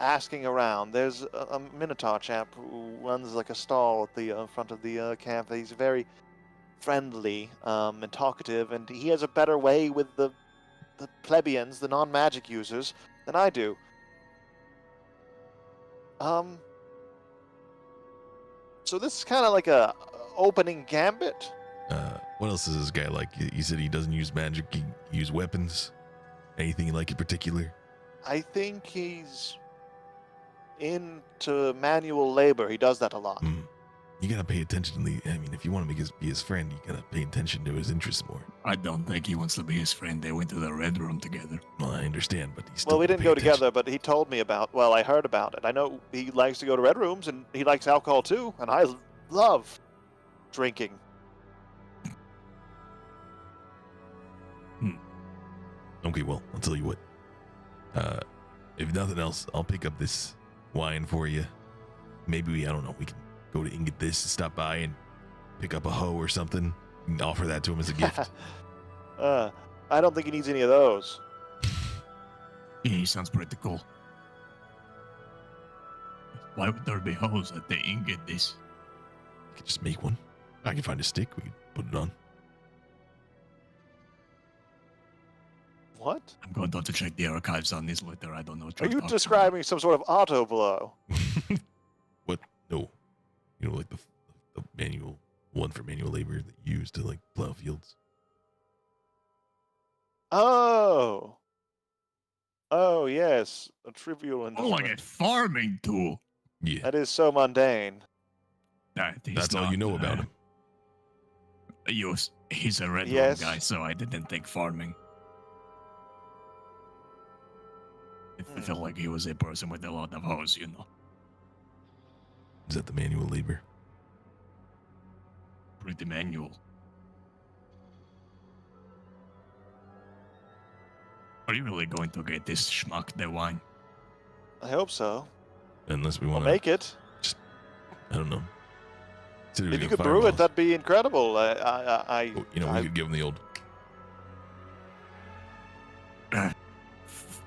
asking around. There's a Minotaur chap who runs like a stall at the front of the camp. He's very friendly and talkative, and he has a better way with the plebeians, the non-magic users, than I do. So this is kind of like a opening gambit. What else is this guy like? You said he doesn't use magic. He use weapons. Anything you like in particular? I think he's into manual labor. He does that a lot. You gotta pay attention to I mean, if you want to be his friend, you gotta pay attention to his interests more. I don't think he wants to be his friend. They went to the Red Room together. Well, I understand, but he's still. Well, we gotta didn't pay go attention. together, but he told me about. Well, I heard about it. I know he likes to go to red rooms, and he likes alcohol too. And I love drinking. Okay, well, I'll tell you what. If nothing else, I'll pick up this wine for you. Maybe I don't know. We can go to Inget this, stop by, and pick up a hoe or something, and offer that to him as a gift. I don't think he needs any of those. Yeah, he sounds pretty cool. Why would there be hoes at the Inget this? I could just make one. I can find a stick. We could put it on. What? I'm going to have to check the archives on this letter. I don't know what Are you're you talking describing some sort of auto blow? What? No. You know, like the manual one for manual labor that you use to like plow fields. Oh. Oh yes, a trivial about. Oh, like a instrument. farming tool. Yeah, That is so mundane. That is that's all you know not, about him. He's a Red Yes. Room guy, so I didn't think farming. I felt like he was a person with a lot of hoes, you know. Is that the manual labor? Pretty manual. Are you really going to get this schmuck the wine? I hope so. Unless we I'll want to, make it. I don't know. Consider we If you got could brew it, fireballs. that'd be incredible. Oh, you know, we I- could give him the old.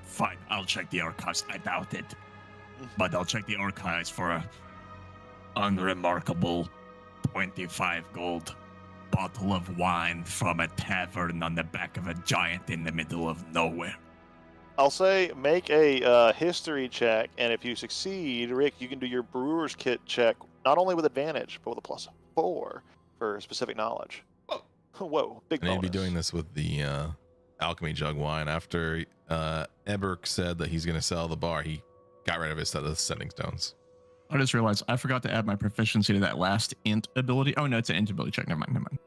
Fine, I'll check the archives. I doubt it. But I'll check the archives for a unremarkable 25 gold bottle of wine from a tavern on the back of a giant in the middle of nowhere. I'll say make a history check, and if you succeed, Rick, you can do your brewer's kit check not only with advantage but with a +4 for specific knowledge. Whoa, big And he'd bonus. be doing this with the alchemy jug wine. After Eberk said that he's going to sell the bar, he got rid of his set of sending stones. I just realized I forgot to add my proficiency to that last int ability. Oh no, it's an int ability check. Never mind.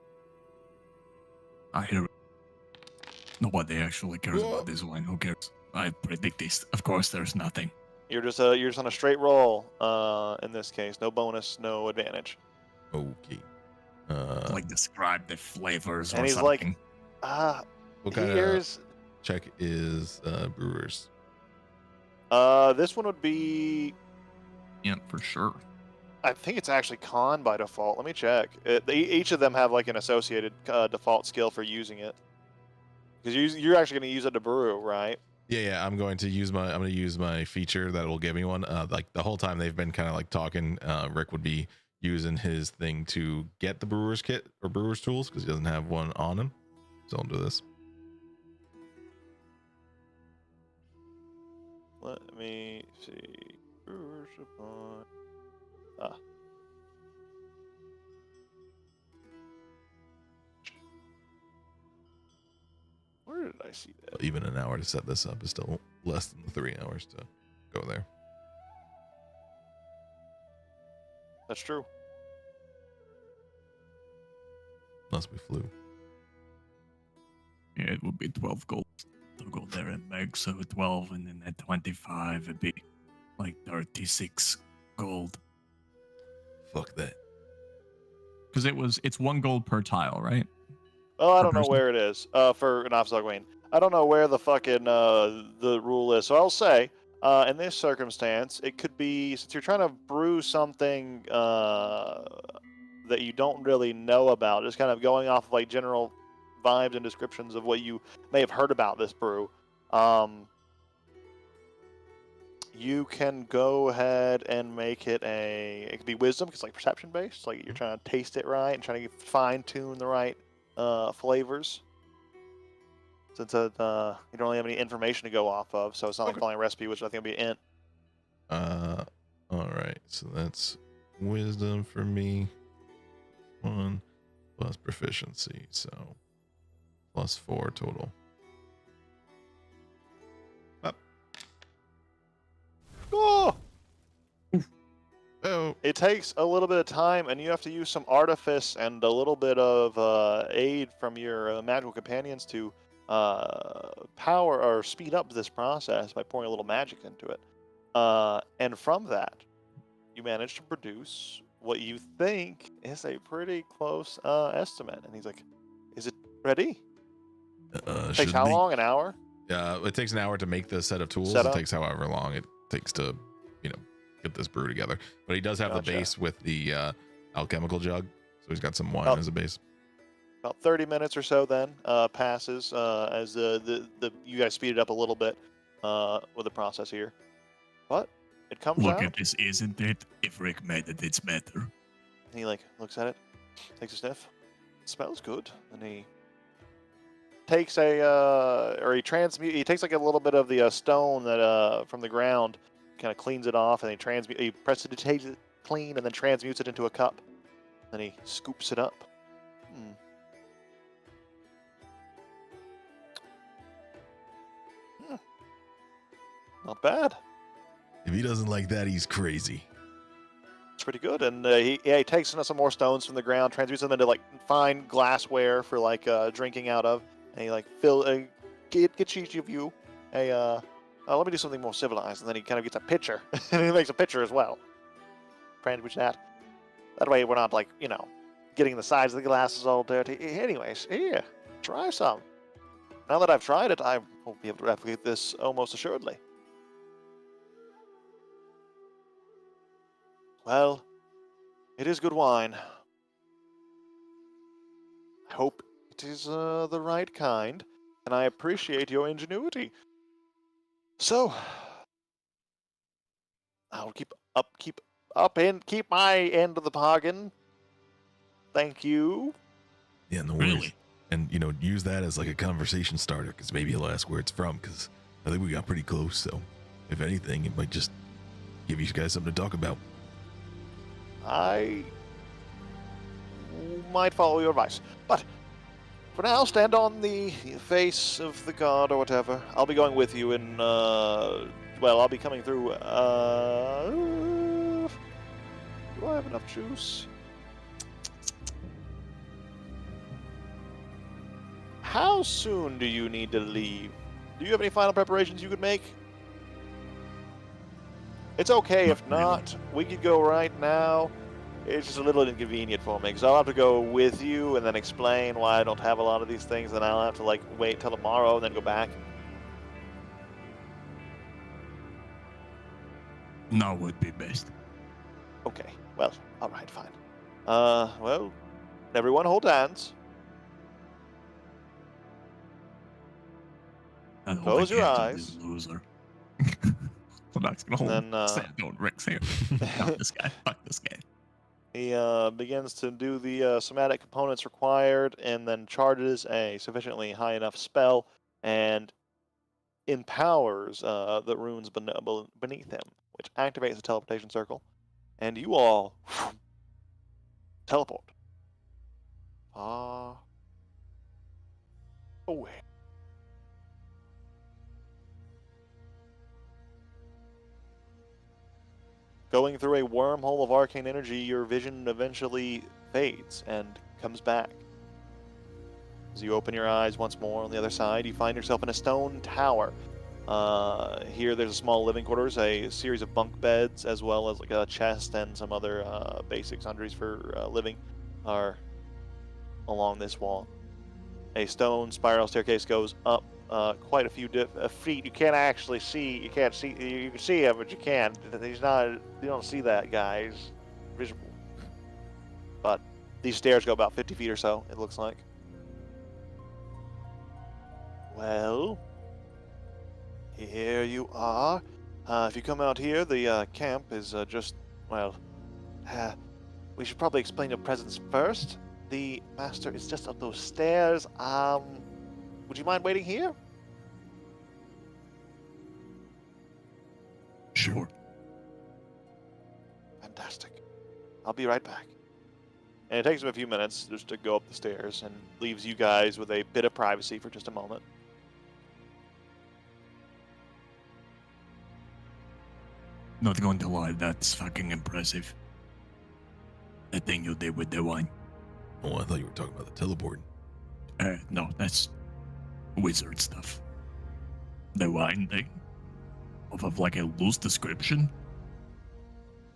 I hear nobody actually cares about this wine. Who cares? I predict this. Of course, there's nothing. You're just on a straight roll. In this case, no bonus, no advantage. Okay. Like describe the flavors And or he's like, something. What kind of Here's check is brewers? this one would be. Yeah, for sure. I think it's actually con by default. Let me check. Each of them have like an associated default skill for using it. Because you're actually going to use it to brew, right? Yeah. I'm going to use my feature that will give me one. Like the whole time they've been kind of like talking. Rick would be using his thing to get the brewer's kit or brewer's tools because he doesn't have one on him. So I'll do this. Let me see. Brewer's upon. Where did I see that? Even an hour to set this up is still less than the 3 hours to go there. That's true. Unless we flew. Yeah, it would be 12 gold to go there and back. So 12 and then at 25 it'd be like 36 gold. Fuck that. Because it's 1 gold per tile, right? Oh, I Per don't know person? where it is. For an Officer Wayne. I don't know where the fucking the rule is. So I'll say, in this circumstance, it could be since you're trying to brew something that you don't really know about, just kind of going off of like general vibes and descriptions of what you may have heard about this brew. you can go ahead and make it it could be wisdom, because like perception based, like you're trying to taste it right and trying to fine tune the right flavors. Since you don't really have any information to go off of, so it's not like following a recipe, which I think will be int. All right, so that's wisdom for me. 1 plus proficiency, so +4 total. Up. Oh! Oh, It takes a little bit of time, and you have to use some artifice and a little bit of aid from your magical companions to power or speed up this process by pouring a little magic into it. And from that, you manage to produce what you think is a pretty close estimate. And he's like, "Is it ready? Takes should how be. long? An hour?" It takes an hour to make the set of tools. Setup? It takes however long it takes to, get this brew together. But he does have Gotcha. the base with the alchemical jug, so he's got some wine Oh. as a base. About 30 minutes or so then passes as you guys speed it up a little bit with the process here. But it comes Look out. at this, isn't it? If Rick made it, it's better. And he like looks at it, takes a sniff. It smells good. And he takes he takes like a little bit of the stone that from the ground, kind of cleans it off, and he precipitates it clean and then transmutes it into a cup. Then he scoops it up. Not bad. If he doesn't like that, he's crazy. It's pretty good. And he takes some more stones from the ground, transmutes them into like fine glassware for like drinking out of, and he like gets each of you let me do something more civilized. And then he kind of gets a pitcher, and he makes a pitcher as well. Transmute that. That way we're not like getting the sides of the glasses all dirty. Anyways, here, try some. Now that I've tried it, I will be able to replicate this almost assuredly. Well, it is good wine. I hope it is the right kind, and I appreciate your ingenuity. So, I'll keep my end of the bargain. Thank you. Yeah, no worries. Really? And, use that as like a conversation starter, because maybe he'll ask where it's from, because I think we got pretty close, so if anything, it might just give you guys something to talk about. I might follow your advice, but for now, stand on the face of the god or whatever. I'll be going with you in, I'll be coming through, do I have enough juice? How soon do you need to leave? Do you have any final preparations you could make? It's okay if not. We could go right now. It's just a little inconvenient for me, because I'll have to go with you and then explain why I don't have a lot of these things, then I'll have to wait till tomorrow and then go back. Now would be best. Okay, well, alright, fine. Well, everyone hold hands. And hold Close the your candle, eyes. you loser. I'm not gonna hold Then, don't Rick's here. Fuck this guy. Fuck this guy. He begins to do the somatic components required, and then charges a sufficiently high enough spell, and empowers the runes beneath him, which activates the teleportation circle, and you all teleport far away. Going through a wormhole of arcane energy, your vision eventually fades and comes back. As you open your eyes once more on the other side, you find yourself in a stone tower. Here there's a small living quarters, a series of bunk beds, as well as a chest and some other basic sundries for living are along this wall. A stone spiral staircase goes up quite a few feet. You can't actually see. You can't see. You can see him, but you can't. He's not. You don't see that guy. He's visible. But these stairs go about 50 feet or so. It looks like. Well, here you are. If you come out here, the camp is just, well, we should probably explain your presence first. The master is just up those stairs. Would you mind waiting here? Sure. Fantastic. I'll be right back. And it takes him a few minutes just to go up the stairs and leaves you guys with a bit of privacy for just a moment. Not going to lie, that's fucking impressive. The thing you did with the wine. Oh, I thought you were talking about the teleporting. No, that's wizard stuff. The wine thing. Off of like a loose description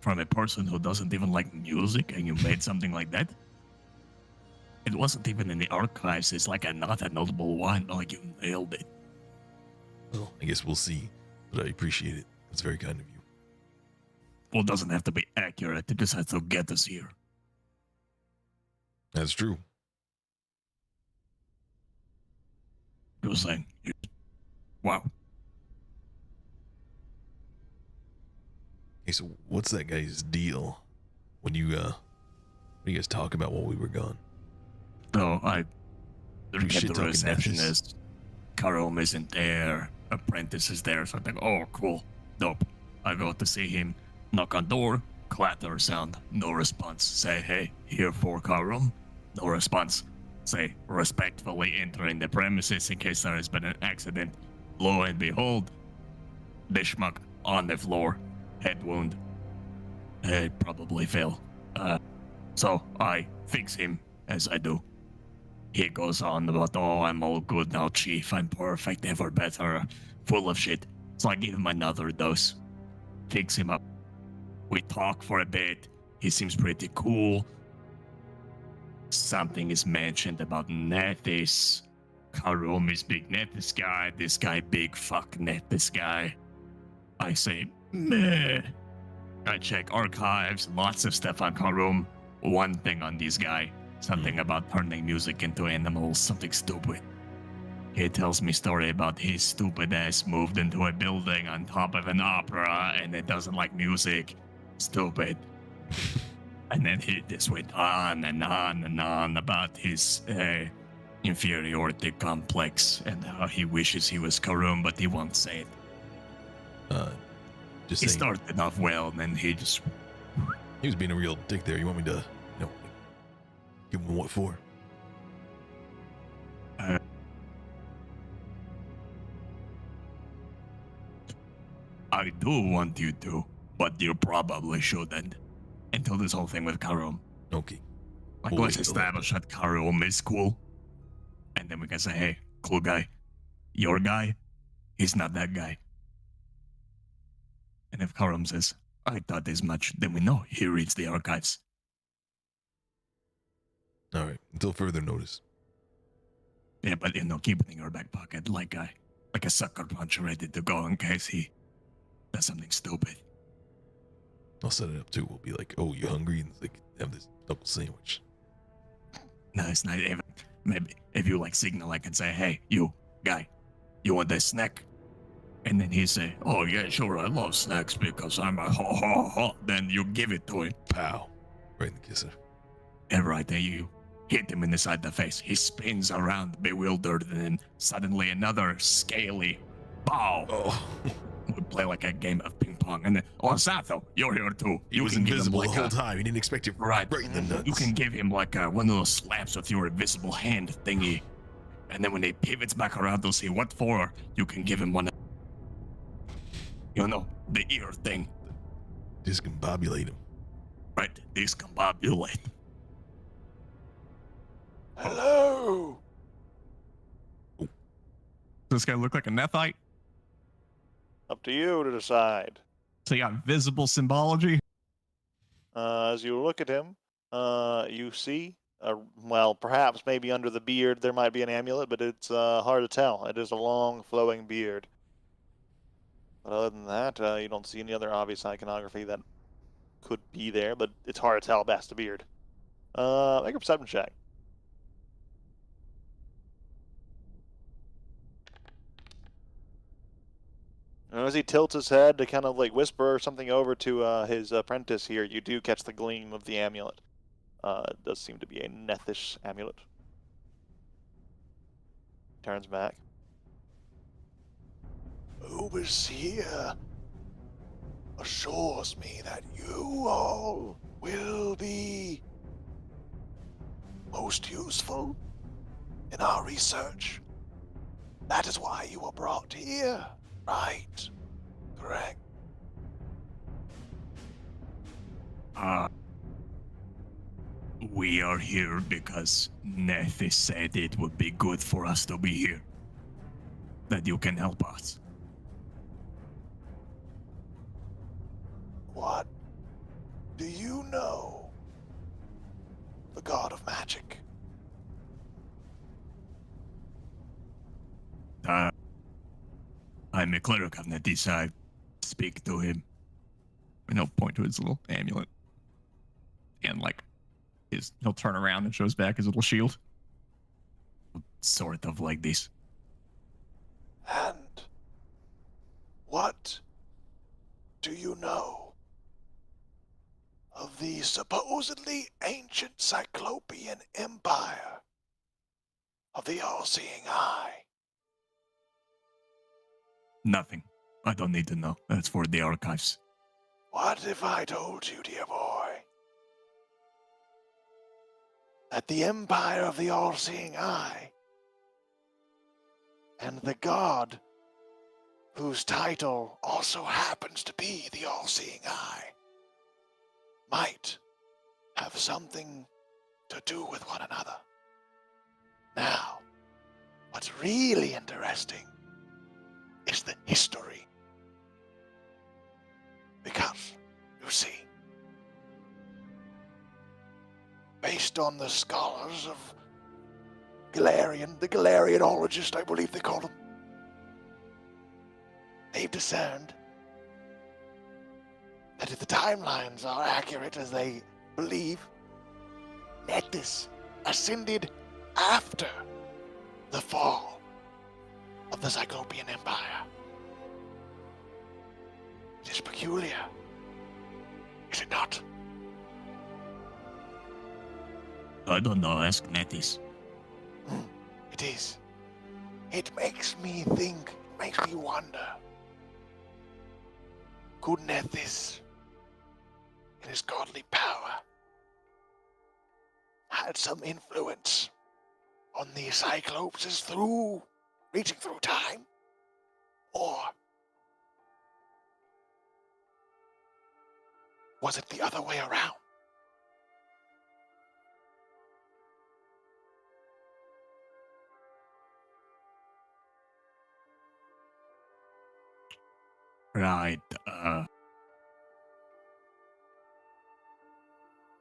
from a person who doesn't even like music, and you made something like that? It wasn't even in the archives. It's like not a notable wine, but like you nailed it. Well, I guess we'll see, but I appreciate it. That's very kind of you. Well, it doesn't have to be accurate. It just has to get us here. That's true. You were saying, wow. Hey, so what's that guy's deal? What do you guys talk about while we were gone? So You get shit the talking receptionist. Karom isn't there. Apprentice is there. So I think, oh, cool, dope. I go to see him. Knock on door. Clatter sound. No response. Say, hey, here for Karom. No response. Say, respectfully entering the premises in case there has been an accident. Lo and behold, the schmuck on the floor. Head wound. He'd probably fail. So I fix him as I do. He goes on about, oh, I'm all good now, Chief. I'm perfect, ever better. Full of shit. So I give him another dose. Fix him up. We talk for a bit. He seems pretty cool. Something is mentioned about Nethys. Karom is big Nethys guy. This guy big fuck Nethys guy. I say, meh. I check archives, lots of stuff on Karom. One thing on this guy. Something about turning music into animals, something stupid. He tells me story about his stupid ass moved into a building on top of an opera and it doesn't like music. Stupid. And then he just went on and on and on about his inferiority complex and how he wishes he was Karum, but he won't say it. Just He saying, started off well, and then he just... he was being a real dick there. You want me to, give him what for? I do want you to, but you probably shouldn't. Until this whole thing with Karum. Okay. Like, We'll let's wait till that. establish that Karum is cool. And then we can say, hey, cool guy. Your guy, he's not that guy. And if Karum says, I thought as much, then we know he reads the archives. All right. Until further notice. Yeah, but keep it in your back pocket like a sucker punch ready to go in case he does something stupid. I'll set it up too. We'll be like, oh, you hungry? And like, have this double sandwich. No, it's not even. Maybe if you signal, I can say, hey, you guy, you want this snack? And then he say, oh yeah, sure, I love snacks because I'm a ha ha ha. Then you give it to him. Pow. Right in the kisser. And right there you hit him in the side of the face. He spins around bewildered and then suddenly another scaly bow. Oh. We play like a game of ping pong. And then, oh, Satho, you're here too. He was can give him invisible the like whole time. He didn't expect it Right. in the nuts. You can give him one of those slaps with your invisible hand thingy. And then when he pivots back around to see what for, you can give him one of, the ear thing. Discombobulate him. Right? Discombobulate. Hello. Does this guy look like a Nethite? Up to you to decide. So you got visible symbology? As you look at him, you see, well, perhaps maybe under the beard there might be an amulet, but it's hard to tell. It is a long, flowing beard. But other than that, you don't see any other obvious iconography that could be there, but it's hard to tell past the beard. Make a perception check. And as he tilts his head to kind of like whisper something over to his apprentice here, you do catch the gleam of the amulet. It does seem to be a Nethish amulet. Turns back. Overseer assures me that you all will be most useful in our research. That is why you were brought here, right? Correct. We are here because Nethys said it would be good for us to be here. That you can help us. What do you know? The god of magic. I'm a cleric of Nethys. I speak to him. And he'll point to his little amulet. And like he'll turn around and shows back his little shield. Sort of like this. And what do you know of the supposedly ancient Cyclopean Empire of the All-Seeing Eye? Nothing. I don't need to know. That's for the archives. What if I told you, dear boy, that the Empire of the All-Seeing Eye and the god whose title also happens to be the All-Seeing Eye might have something to do with one another? Now, what's really interesting is the history. Because, you see, based on the scholars of Galarian, the Galarianologist, I believe they call them, they've discerned that if the timelines are accurate as they believe, Nethys ascended after the fall of the Cyclopean Empire. It is peculiar, is it not? I don't know. Ask Nethys. It is. It makes me think, makes me wonder. Could Nethys, in his godly power, had some influence on the Cyclopes through reaching through time? Or was it the other way around? Right,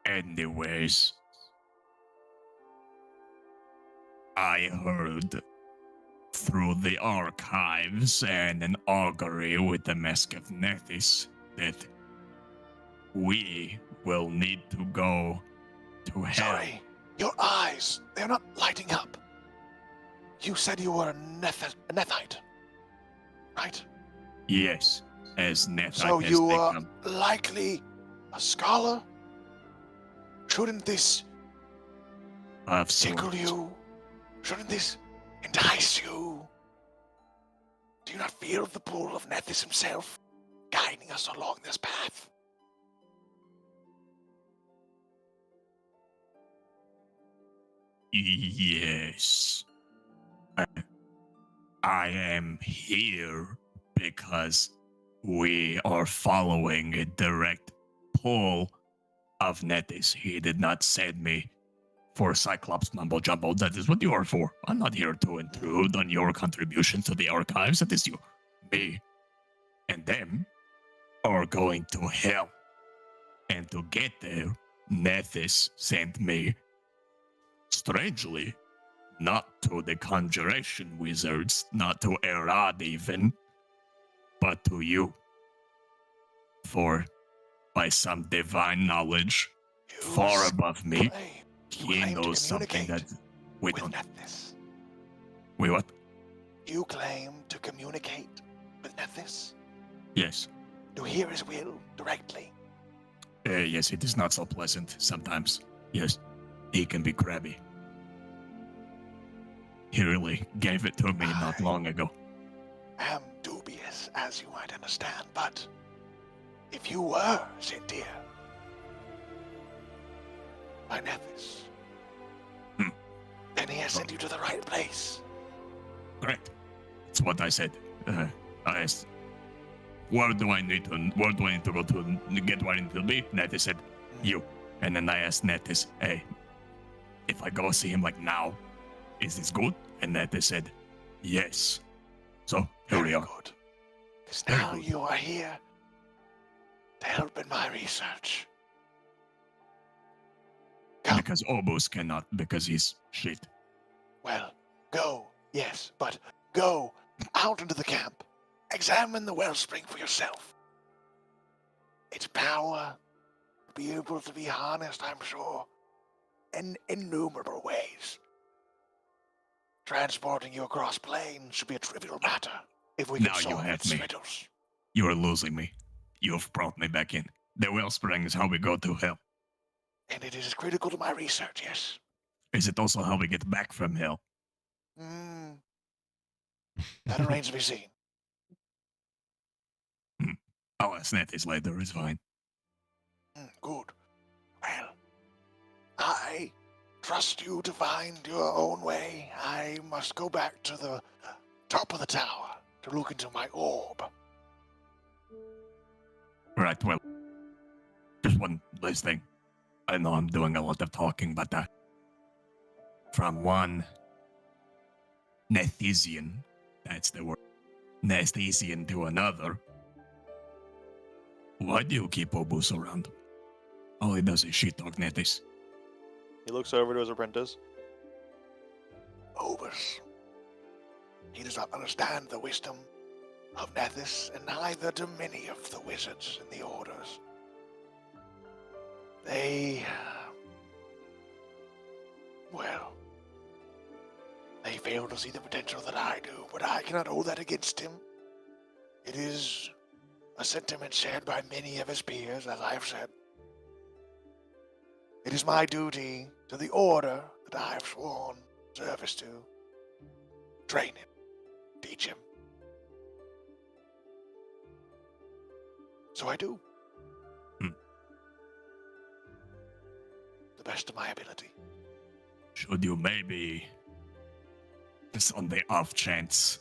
anyways, I heard through the archives and an augury with the Mask of Nethys that we will need to go to hell. Sorry, your eyes, they're not lighting up. You said you were a Nethite, right? Yes, as Nethite So has you are become. likely a scholar? Shouldn't this Of tickle sorts. you? Shouldn't this entice you? Do you not feel the pull of Nethys himself guiding us along this path? Yes. I am here because we are following a direct pull of Nethys. He did not send me for Cyclops mumbo jumbo. That is what you are for. I'm not here to intrude on your contribution to the archives. That is you. Me and them are going to hell. And to get there, Nethys sent me, strangely, not to the conjuration wizards, not to Erad even, but to you. For, by some divine knowledge, You far above me, you he claim to knows something that communicate we with don't. Nethys. We what? You claim to communicate with Nethys? Yes. To hear his will directly. Yes, it is not so pleasant sometimes. Yes, he can be crabby. He really gave it to me not long ago. Am dubious, as you might understand, but if you were sent here by Nethys, Hmm. then he has sent you to the right place. Correct. That's what I said. I asked, where do I need to go to get where I need to be? Nethys said, you. And then I asked Nethys, hey, if I go see him like now, is this good? And Nethys said, yes. So here we Very are. good. Because Very now good. you are here to help in my research. Come. Because Obus cannot, because he's shit. Well, go, yes, but go out into the camp. Examine the wellspring for yourself. Its power will be able to be harnessed, I'm sure, in innumerable ways. Transporting you across plains should be a trivial matter if we can Now you solve have its me. riddles. You are losing me. You've brought me back in. The wellspring is how we go to hell. And it is critical to my research, yes. Is it also how we get back from hell? That remains to be seen. I'll ask Nethys later, it's fine. Good. Well, I trust you to find your own way. I must go back to the top of the tower to look into my orb. Right, well, just one last thing. I know I'm doing a lot of talking, but from one Nethysian, that's the word, Nethysian to another, why do you keep Obus around? All he does is shit talk Nethys. He looks over to his apprentice. Obus. He does not understand the wisdom of Nethys, and neither do many of the wizards in the orders. They fail to see the potential that I do, but I cannot hold that against him. It is a sentiment shared by many of his peers, as I have said. It is my duty to the order that I have sworn service to. Train him, teach him. So I do. The best of my ability. Should you maybe, just on the off chance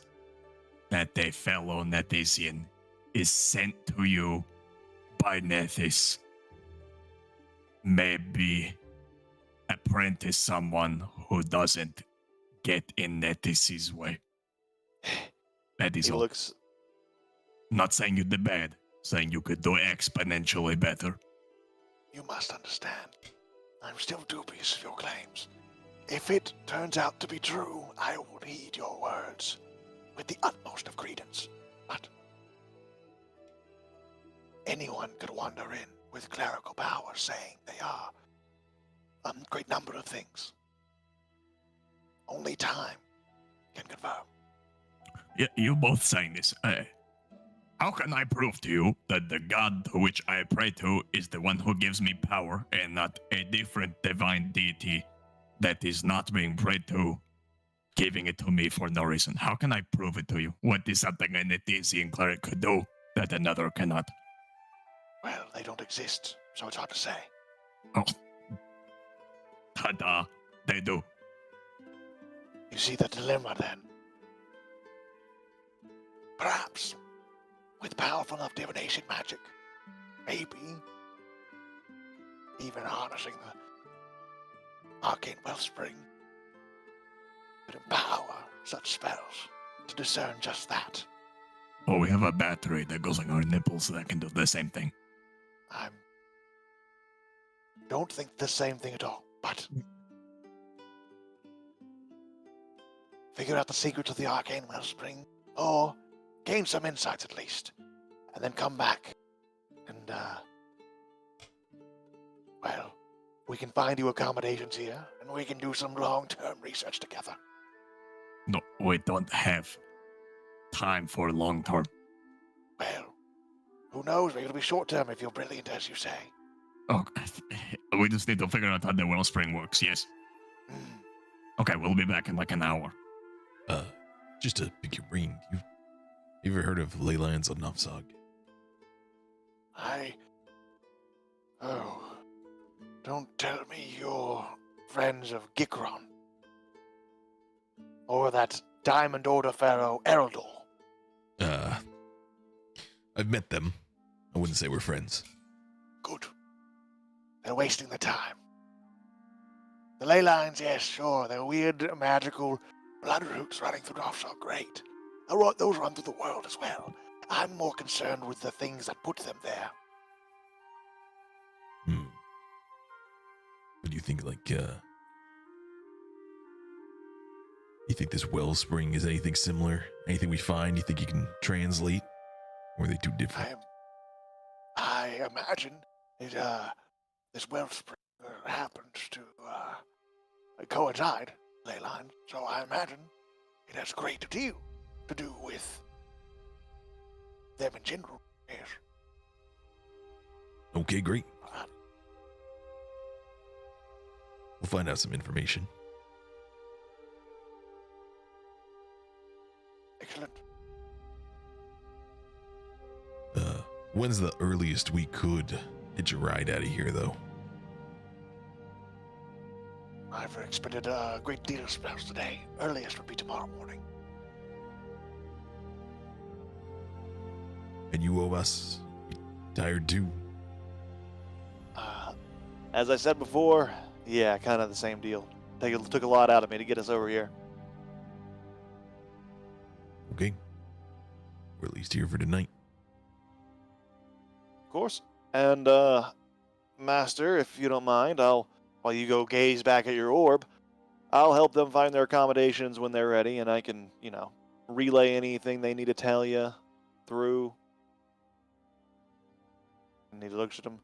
that a fellow Nethysian is sent to you by Nethys, maybe apprentice someone who doesn't get in Nethys' way? That is He all. looks. Not saying you did bad, saying you could do exponentially better. You must understand. I'm still dubious of your claims. If it turns out to be true, I will heed your words with the utmost of credence. But anyone could wander in with clerical power saying they are a great number of things. Only time can confirm. You both saying this. How can I prove to you that the god to which I pray to is the one who gives me power and not a different divine deity that is not being prayed to, giving it to me for no reason? How can I prove it to you? What is something an Etesian cleric could do that another cannot? Well, they don't exist, so it's hard to say. Oh. Ta-da, they do. You see the dilemma then? Perhaps, with powerful enough divination magic, maybe even harnessing the arcane wellspring could empower such spells to discern just that. Oh, we have a battery that goes on our nipples that can do the same thing. I don't think the same thing at all, but figure out the secrets of the arcane wellspring, or gain some insights at least, and then come back and, well, we can find you accommodations here, and we can do some long-term research together. No, we don't have time for long term. Well, Who knows? Maybe it'll be short term if you're brilliant, as you say. Oh, we just need to figure out how the wellspring works. Yes. Mm. Okay, we'll be back in like an hour. Just to pick your brain, you ever heard of ley lines on Nofzog? Oh. Don't tell me you're friends of Gikron. Or that Diamond Order Pharaoh, Eldor. I've met them. I wouldn't say we're friends. Good. They're wasting their time. The ley lines, yes, sure. They're weird, magical blood roots running through Nofzog. Great. Those run through the world as well. I'm more concerned with the things that put them there. But do you think, you think this wellspring is anything similar? Anything we find, you think you can translate? Or are they too different? I imagine this wellspring happens to coincide, ley line, so I imagine it has a great deal to do with them in general, yes. Okay, great. We'll find out some information. Excellent. When's the earliest we could hitch a ride out of here, though? I've expended a great deal of spells today. Earliest would be tomorrow morning. And you owe us? You tired too? As I said before, yeah, kind of the same deal. Took a lot out of me to get us over here. Okay. We're at least here for tonight. Of course. And, Master, if you don't mind, while you go gaze back at your orb, I'll help them find their accommodations when they're ready, and I can, relay anything they need to tell you through. And he looks at him.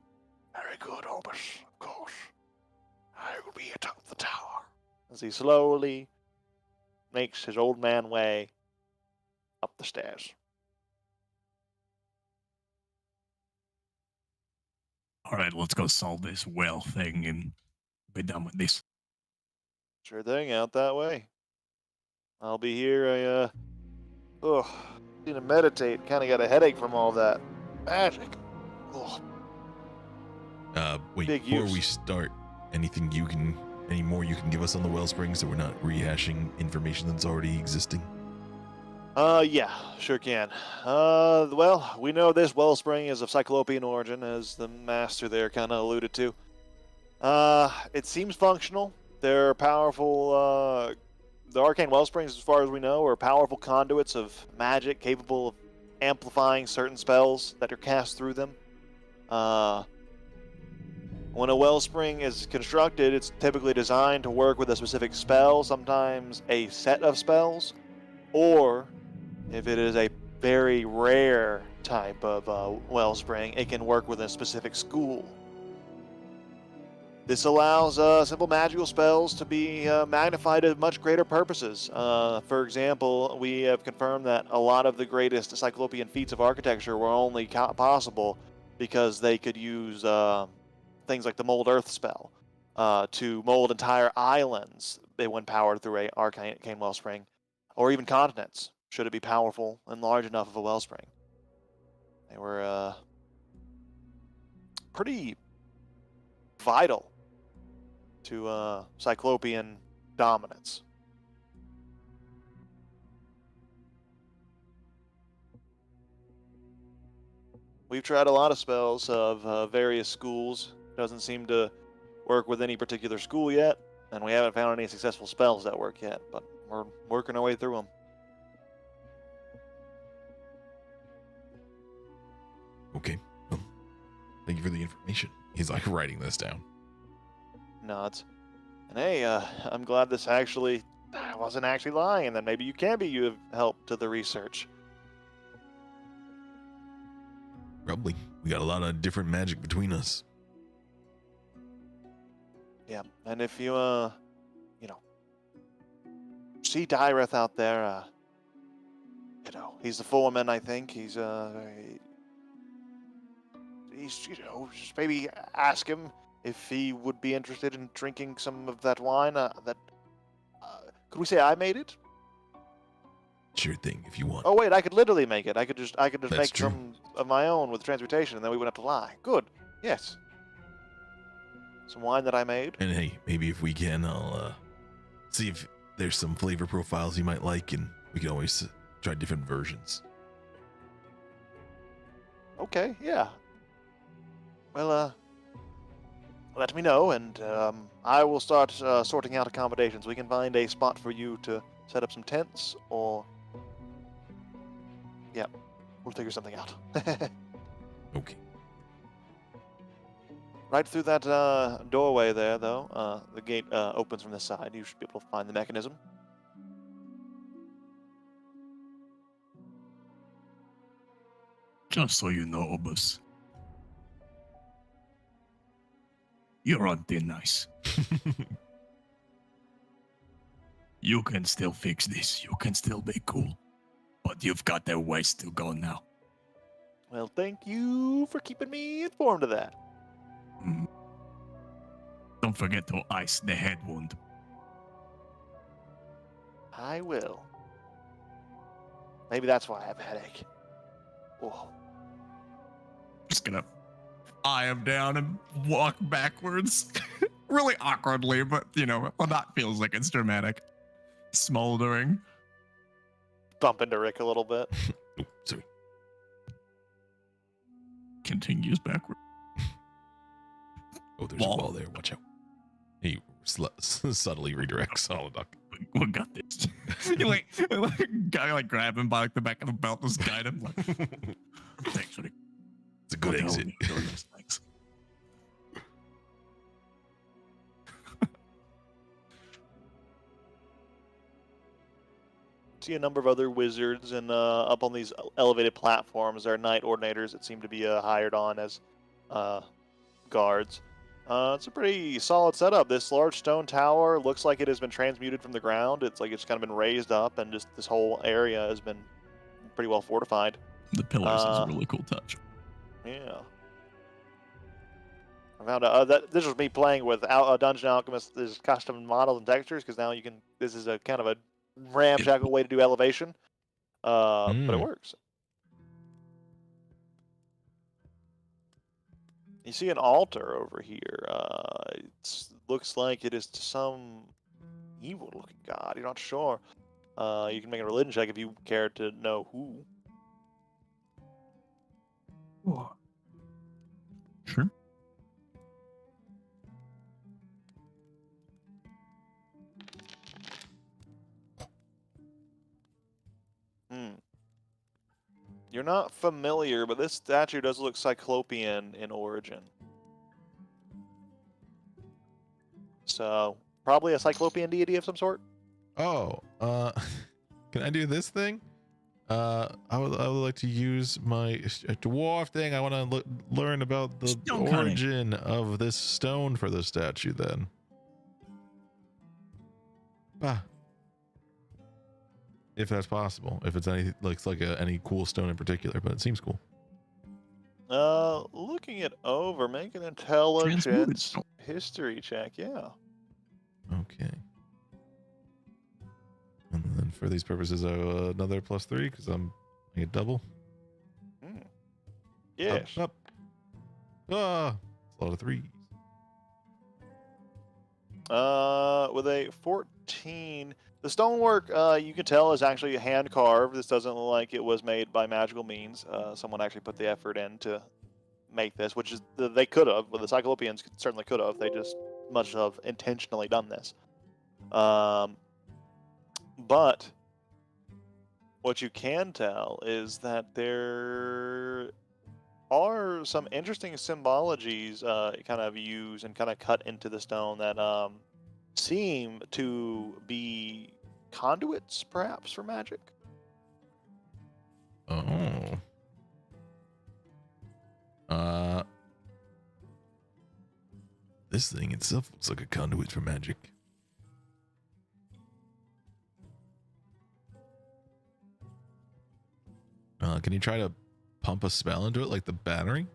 Very good, Obus, of course. I will be atop the tower. As he slowly makes his old man way up the stairs. All right, let's go solve this well thing and be done with this. Sure thing, out that way. I'll be here. Need to meditate. Kind of got a headache from all that magic. Ugh. Wait, Big before use. we start, any more you can give us on the wellspring so we're not rehashing information that's already existing? Yeah, sure can. Well, we know this wellspring is of Cyclopean origin, as the master there kind of alluded to. It seems functional. They're powerful, the arcane wellsprings, as far as we know, are powerful conduits of magic capable of amplifying certain spells that are cast through them. When a wellspring is constructed, it's typically designed to work with a specific spell, sometimes a set of spells, or if it is a very rare type of wellspring, it can work with a specific school. This allows simple magical spells to be magnified to much greater purposes. For example, we have confirmed that a lot of the greatest Cyclopean feats of architecture were only possible because they could use things like the Mold Earth spell to mold entire islands when powered through an arcane wellspring, or even continents, should it be powerful and large enough of a wellspring. They were pretty vital to Cyclopean dominance. We've tried a lot of spells of various schools. Doesn't seem to work with any particular school yet, and we haven't found any successful spells that work yet, but we're working our way through them. Okay, well, thank you for the information. He's like writing this down. Nods. And hey, I'm glad this I wasn't actually lying, and then maybe you can be of help to the research. Probably. We got a lot of different magic between us. Yeah, and if you, see Dyreth out there, he's the foreman, I think. He's, he's, just maybe ask him if he would be interested in drinking some of that wine. Could we say I made it? Sure thing, if you want. Oh wait, I could literally make it. I could just That's make true. some of my own with transportation, and then we wouldn't have to lie. Good. Yes. Some wine that I made. And hey, maybe if we can, I'll see if there's some flavor profiles you might like, and we can always try different versions. Okay. Yeah. Well, let me know, and I will start sorting out accommodations. We can find a spot for you to set up some tents, or yeah, we'll figure something out. Okay. Right through that doorway there, though. The gate opens from this side. You should be able to find the mechanism. Just so you know, Obus, you're on thin ice. You can still fix this. You can still be cool. But you've got their ways to go now. Well, thank you for keeping me informed of that. Mm. Don't forget to ice the head wound. I will. Maybe that's why I have a headache. Oh. Just gonna eye him down and walk backwards. Really awkwardly, but well, that feels like it's dramatic. Smoldering. Bump into Rick a little bit. Oh, sorry. Continues backward. Oh, there's Wall. a wall there. Watch out. He subtly redirects Holoduck. We got this. you guy grab him by the back of the belt, just guide him. Thanks for the It's a good exit. Thanks. See a number of other wizards, and up on these elevated platforms are knight ordinators that seem to be hired on as guards. It's a pretty solid setup. This large stone tower looks like it has been transmuted from the ground. It's like it's kind of been raised up, and just this whole area has been pretty well fortified. The pillars is a really cool touch. Yeah. I found that this was me playing with Dungeon Alchemist. There's custom models and textures because now you can. This is a kind of a ramshackle way to do elevation, but it works. You see an altar over here. It looks like it is to some evil-looking god. You're not sure. You can make a religion check if you care to know who. Oh, Sure. You're not familiar, but this statue does look Cyclopean in origin. So, probably a Cyclopean deity of some sort? Oh, can I do this thing? I would like to use my dwarf thing. I want to learn about the Stone cutting. origin of this stone for the statue then. If that's possible. If it's any any cool stone in particular, but it seems cool. Looking it over, make an intelligence Transmuted. history check, yeah. Okay. And then for these purposes, another +3 because I get double. Yes. Up. Ah, it's a lot of 3s. With a 14, the stonework, you can tell is actually hand carved. This doesn't look like it was made by magical means. Someone actually put the effort in to make this, which is they could have. Well, the Cyclopeans certainly could have. They just must have intentionally done this. But what you can tell is that there are some interesting symbologies kind of used and kind of cut into the stone that seem to be conduits, perhaps, for magic. Oh. This thing itself looks like a conduit for magic. Can you try to pump a spell into it like the battery?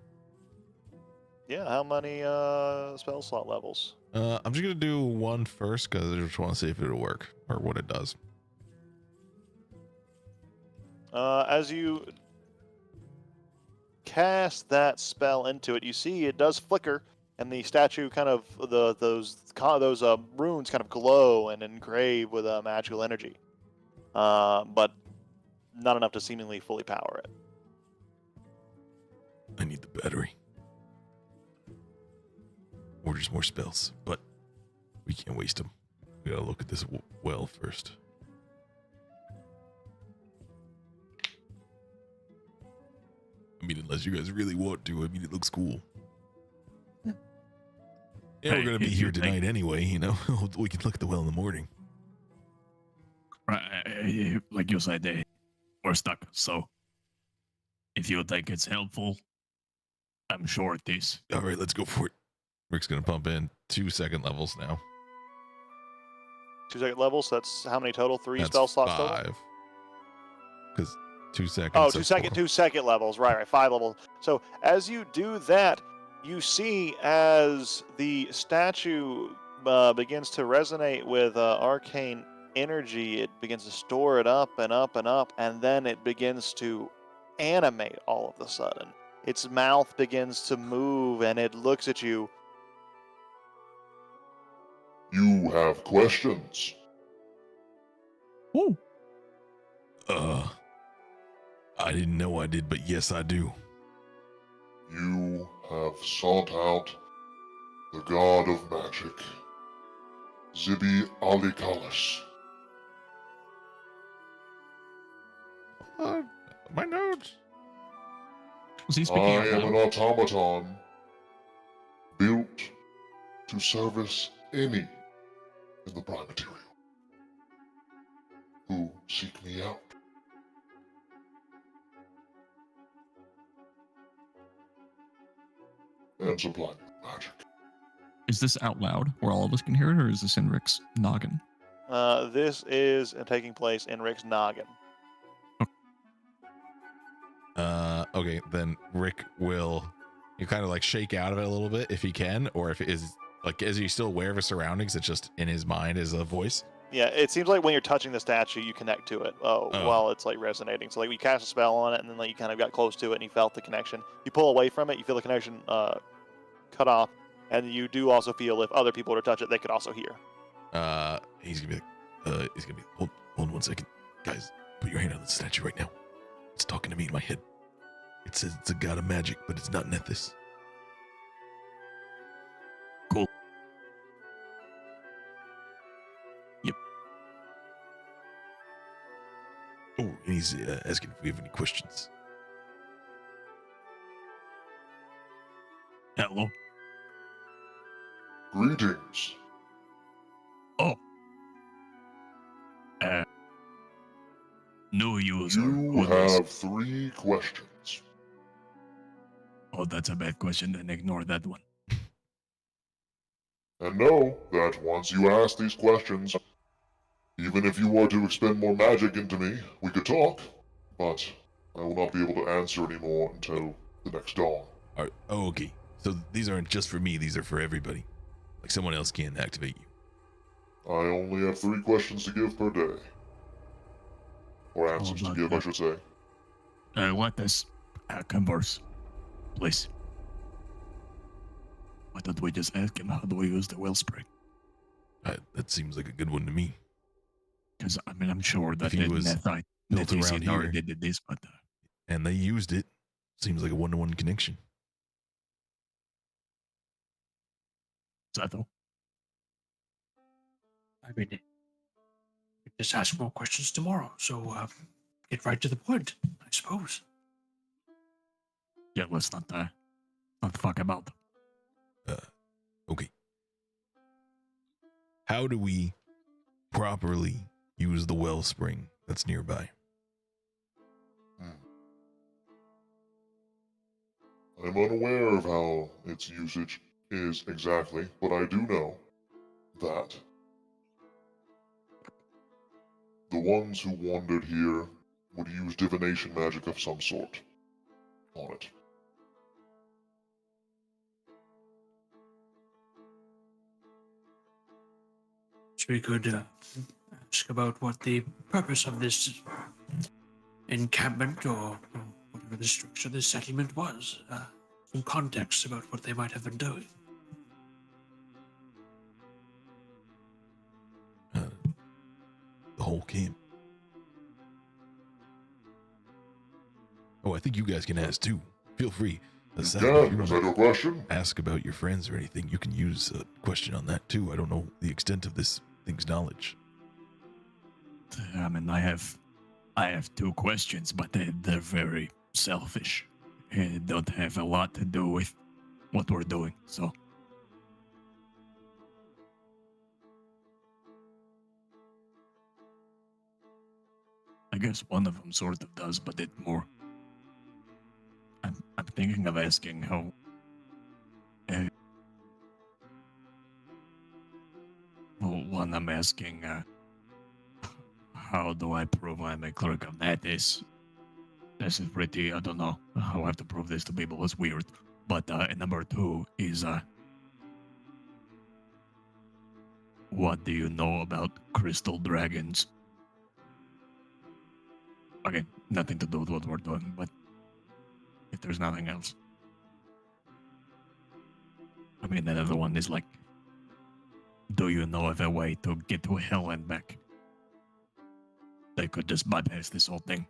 Yeah, how many spell slot levels? I'm just gonna do one first because I just want to see if it'll work or what it does. As you cast that spell into it, you see it does flicker, and the statue kind of those runes kind of glow and engrave with magical energy, but not enough to seemingly fully power it. I need the battery. Or just more spells, but we can't waste them. We gotta look at this well first. I mean, unless you guys really want to. I mean, it looks cool. Yeah, we're gonna be Hey, here you think- tonight anyway. You know, we can look at the well in the morning. Right, like you said, we're stuck. So, if you think it's helpful, I'm sure it is. All right, let's go for it. Rick's gonna pump in 2 second levels now. 2 second levels. That's how many total? 3 That's spell slots total. 5. Because 2 seconds. Oh, that's 2 4. second levels. Right. 5 levels. So as you do that, you see as the statue begins to resonate with arcane energy, it begins to store it up and up and up, and then it begins to animate all of a sudden. Its mouth begins to move, and it looks at you. You have questions. Ooh. I didn't know I did, but yes, I do. You have sought out the god of magic, Zibi Alikalis. My notes. Was he I speaking out am an loud? automaton built to service any in the prime material who seek me out. And supply me with magic. Is this out loud where all of us can hear it, or is this in Rick's noggin? This is taking place in Rick's noggin. Okay, then Rick will you kind of like shake out of it a little bit if he can, or if it is like is he still aware of his surroundings? It's just in his mind as a voice. Yeah, it seems like when you're touching the statue, you connect to it while it's like resonating. So like you cast a spell on it, and then like you kind of got close to it, and you felt the connection. You pull away from it, you feel the connection cut off, and you do also feel if other people were to touch it, they could also hear. He's gonna be like, hold on 1 second, guys. Put your hand on the statue right now. It's talking to me in my head. It says it's a god of magic, but it's not Nethys. Cool. Yep. Oh, and he's asking if we have any questions. Hello. Greetings. New user. You What is- have 3 questions. Oh, that's a bad question. Then ignore that one. And know that once you ask these questions, even if you were to expend more magic into me, we could talk, but I will not be able to answer anymore until the next dawn. Okay. So these aren't just for me, these are for everybody. Like someone else can't activate you. I only have 3 questions to give per day. Or answers to about give, I that. should say. Let us converse, please. Why don't we just ask him how do we use the wellspring? That seems like a good one to me. Because I mean, I'm sure that he was built around here. already did this, but And they used it. Seems like a one-to-one connection. Sato. I mean, we just ask more questions tomorrow. So get right to the point, I suppose. Yeah, let's not fuck about. Okay. How do we properly use the wellspring that's nearby? I'm unaware of how its usage is exactly, but I do know that the ones who wandered here would use divination magic of some sort on it. we could ask about what the purpose of this encampment or whatever the structure of this settlement was. Some context about what they might have been doing. The whole camp. Oh, I think you guys can ask too. Feel free. Seth, Yeah, if you is wanna that your question? ask about your friends or anything, you can use a question on that too. I don't know the extent of this thing's knowledge. I mean, I have 2 questions, but they're very selfish. They don't have a lot to do with what we're doing. So I guess one of them sort of does, but it more. I'm thinking of asking how. Well, one I'm asking, how do I prove I'm a clerk of Natis? This is pretty, I don't know how I have to prove this to people, it's weird. But and number 2 is, what do you know about crystal dragons? Okay, nothing to do with what we're doing, but if there's nothing else. I mean, the other one is like, do you know of a way to get to hell and back? They could just bypass this whole thing.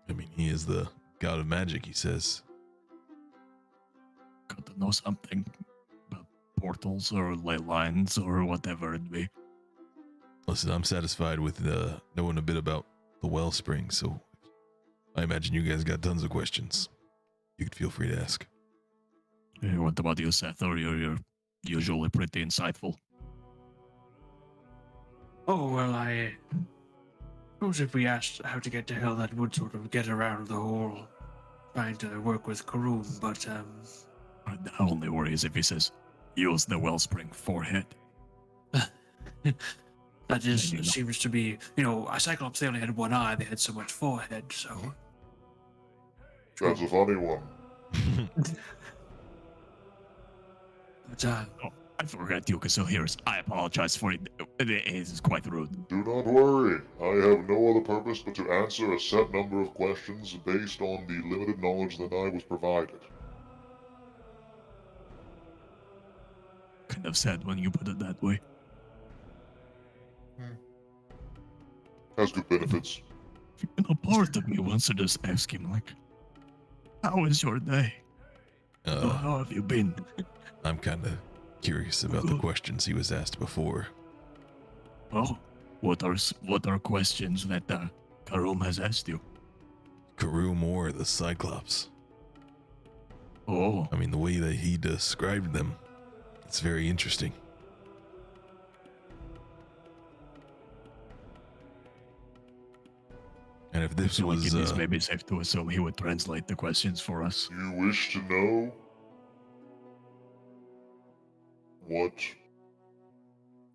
I mean, he is the god of magic, he says. Got to know something about portals or ley lines or whatever it be. Listen, I'm satisfied with knowing a bit about the wellspring, so I imagine you guys got tons of questions. You could feel free to ask. What about you, Seth? Or you're usually pretty insightful. Oh, well, I suppose if we asked how to get to hell, that would sort of get around the whole trying to work with Karoom, but, The only worry is if he says, use the wellspring forehead. that is, You know. seems to be, a Cyclops, they only had one eye, they had so much forehead, so. That's a funny one. But, I forgot you can still hear us. I apologize for it. It is quite rude. Do not worry. I have no other purpose but to answer a set number of questions based on the limited knowledge that I was provided. Kind of sad when you put it that way. Has good benefits. A part of me wants to just ask him, like, how is your day? How have you been? I'm kind of curious about the questions he was asked before. Oh, what are questions that Karoom has asked you? Karoom or the Cyclops. Oh, I mean, the way that he described them, it's very interesting. And if I this feel like was, it is maybe safe to assume he would translate the questions for us. You wish to know what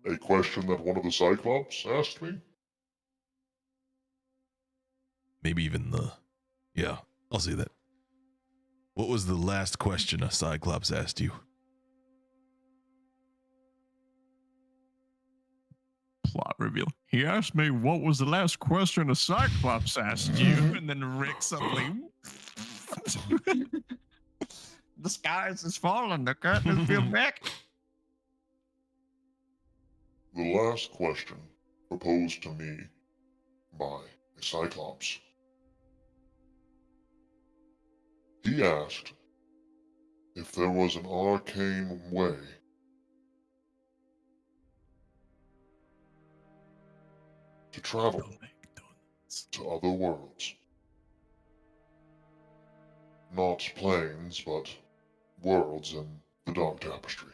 a question that one of the Cyclops asked me? maybe even yeah, I'll say that. What was the last question a Cyclops asked you? Plot reveal. He asked me what was the last question a Cyclops asked you, and then Rick suddenly. The skies is falling. The curtain is peeled back. The last question proposed to me by a Cyclops. He asked if there was an arcane way to travel Don't make donuts. to other worlds. Not planes, but worlds in the Dark Tapestry.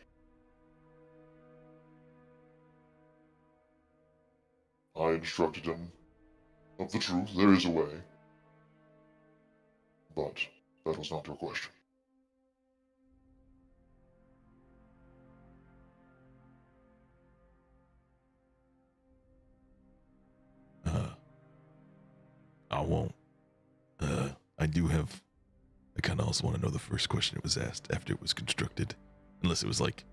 I instructed him of the truth, there is a way. But that was not your question. I won't. I do have. I kind of also want to know the first question it was asked after it was constructed, unless it was like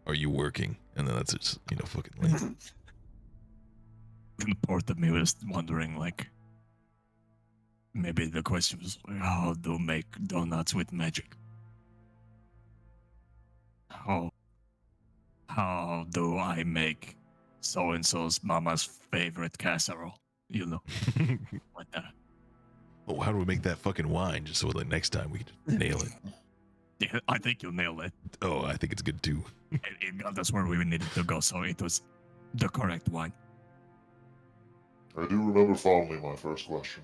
Are you working? And then that's just, fucking lame. The part of me was wondering, like, maybe the question was, how to make donuts with magic? How do I make so-and-so's mama's favorite casserole? You know, like that. Oh, how do we make that fucking wine? Just so like next time we can just nail it. Yeah, I think you nailed it. Oh, I think it's good too. It got us where we needed to go, so it was the correct wine. I do remember fondly my first question.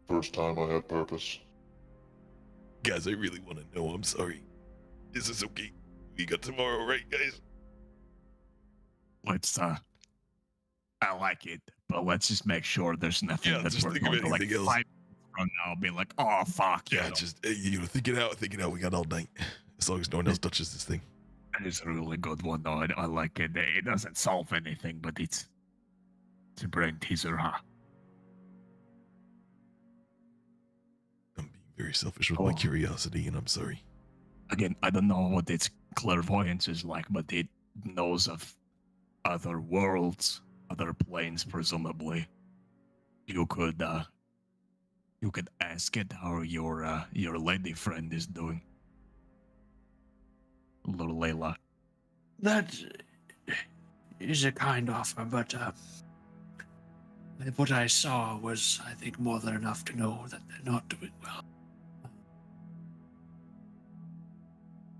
First time I had purpose. Guys, I really want to know. I'm sorry. Is this okay? We got tomorrow, right, guys? Let's, I like it, but let's just make sure there's nothing Yeah, that just we're think of going to, like, anything else. 5 minutes from now be like, oh, fuck. Yeah, you know. just, think it out. We got all night. As long as no one else touches this thing. That is a really good one, though. I like it. It doesn't solve anything, but it's a brain teaser, huh? I'm being very selfish with my curiosity, and I'm sorry. Again, I don't know what its clairvoyance is like, but it knows of other worlds, other planes, presumably. You could ask it how your lady friend is doing. Little Layla. That is a kind offer, but what I saw was, I think, more than enough to know that they're not doing well.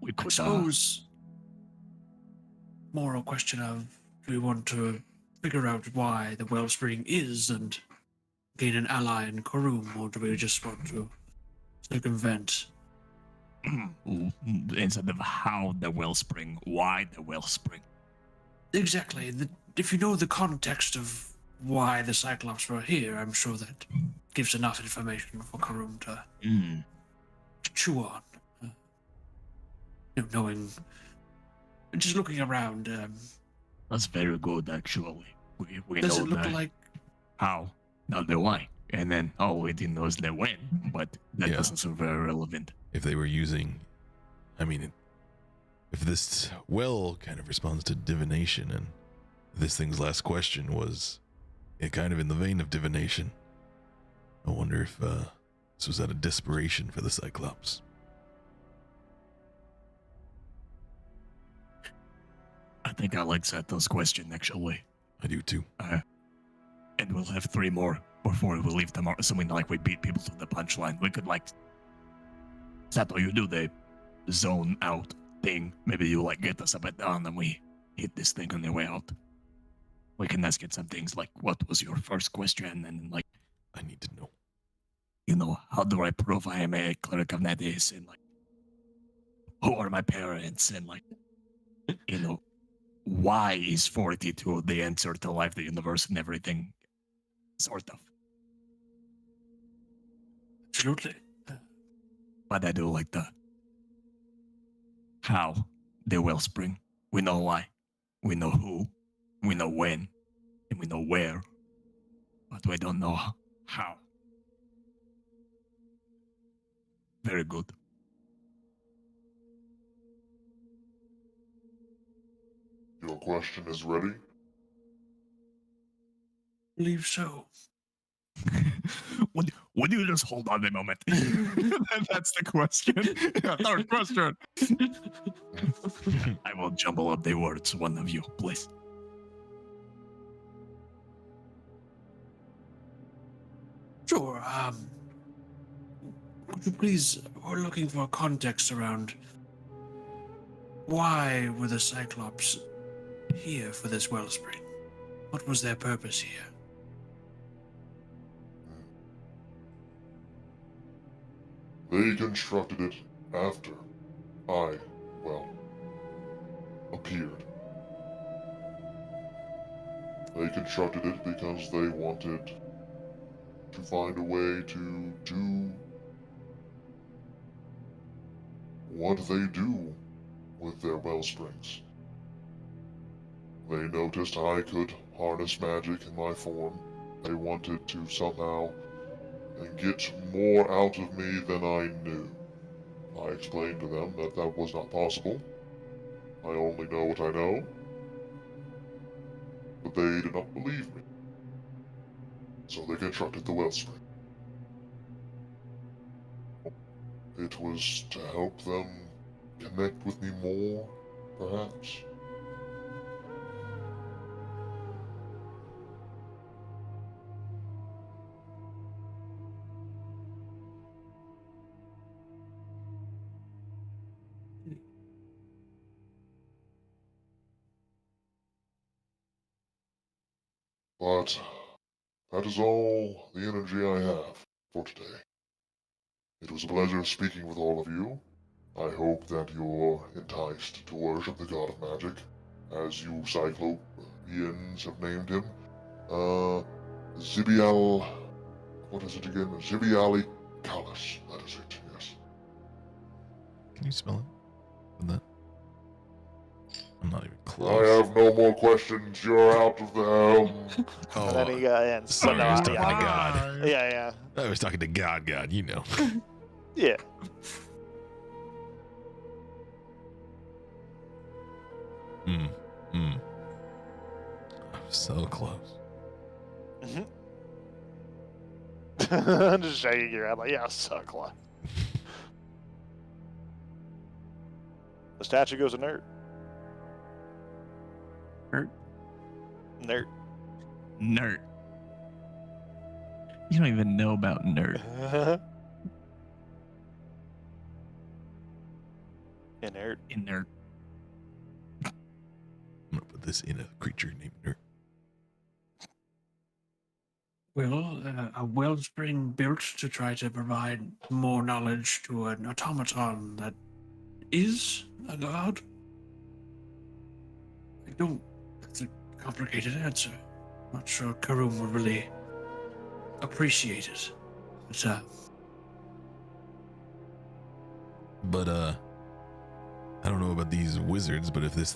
We I could, suppose more a question of, do we want to figure out why the wellspring is and gain an ally in Karum, or do we just want to circumvent? instead of how the wellspring, why the wellspring. Exactly. If you know the context of why the Cyclops were here, I'm sure that gives enough information for Karum to chew on. Knowing, just looking around. That's very good, actually. We Does know it look the like? how, not the why. And then all we didn't know is the when, but that Yeah. doesn't seem very relevant. If they were using, if this well kind of responds to divination, and this thing's last question was kind of in the vein of divination, I wonder if this was out of desperation for the Cyclops. I think I like Sato's question, actually. I do too. And we'll have 3 more before we leave tomorrow. Something like we beat people to the punchline. We could, like, Sato, you do the zone out thing. Maybe you, like, get us a bit down and we hit this thing on the way out. We can ask it some things like, what was your first question? And, like, I need to know. How do I prove I am a cleric of Nadis? And, like, who are my parents? And, like, why is 42 the answer to life, the universe, and everything? Sort of. Absolutely. But I do like the how, the wellspring. We know why. We know who. We know when. And we know where. But we don't know how. Very good. Your question is ready? Believe so. Would you just hold on a moment? That's the question. Third question. I will jumble up the words, one of you, please. Sure. Could you please? We're looking for context around why were the Cyclops here for this wellspring? What was their purpose here? They constructed it after I, appeared. They constructed it because they wanted to find a way to do what they do with their wellsprings. They noticed I could harness magic in my form. They wanted to somehow get more out of me than I knew. I explained to them that that was not possible. I only know what I know. But they did not believe me. So they constructed the wellspring. It was to help them connect with me more, perhaps. But that is all the energy I have for today. It was a pleasure speaking with all of you. I hope that you're enticed to worship the god of magic, as you Cyclopeans have named him. Zibial... What is it again? Zibiali Callus. That is it, yes. Can you spell it? With that? I'm not even I close. have no more questions. You're out of the helm. Oh, And then he ends. sorry, I was talking to yeah, God. yeah, I was talking to God, you know. yeah. I'm so close. Just shaking your head like, yeah, so close. The statue goes inert. Nerd. Inert. Nerd. You don't even know about nerd. Inert. Inert. I'm gonna put this in a creature named Nerd. Well, a wellspring built to try to provide more knowledge to an automaton that is a god? I don't. That's a complicated answer. Not sure Karum would really appreciate it. But, I don't know about these wizards, but if this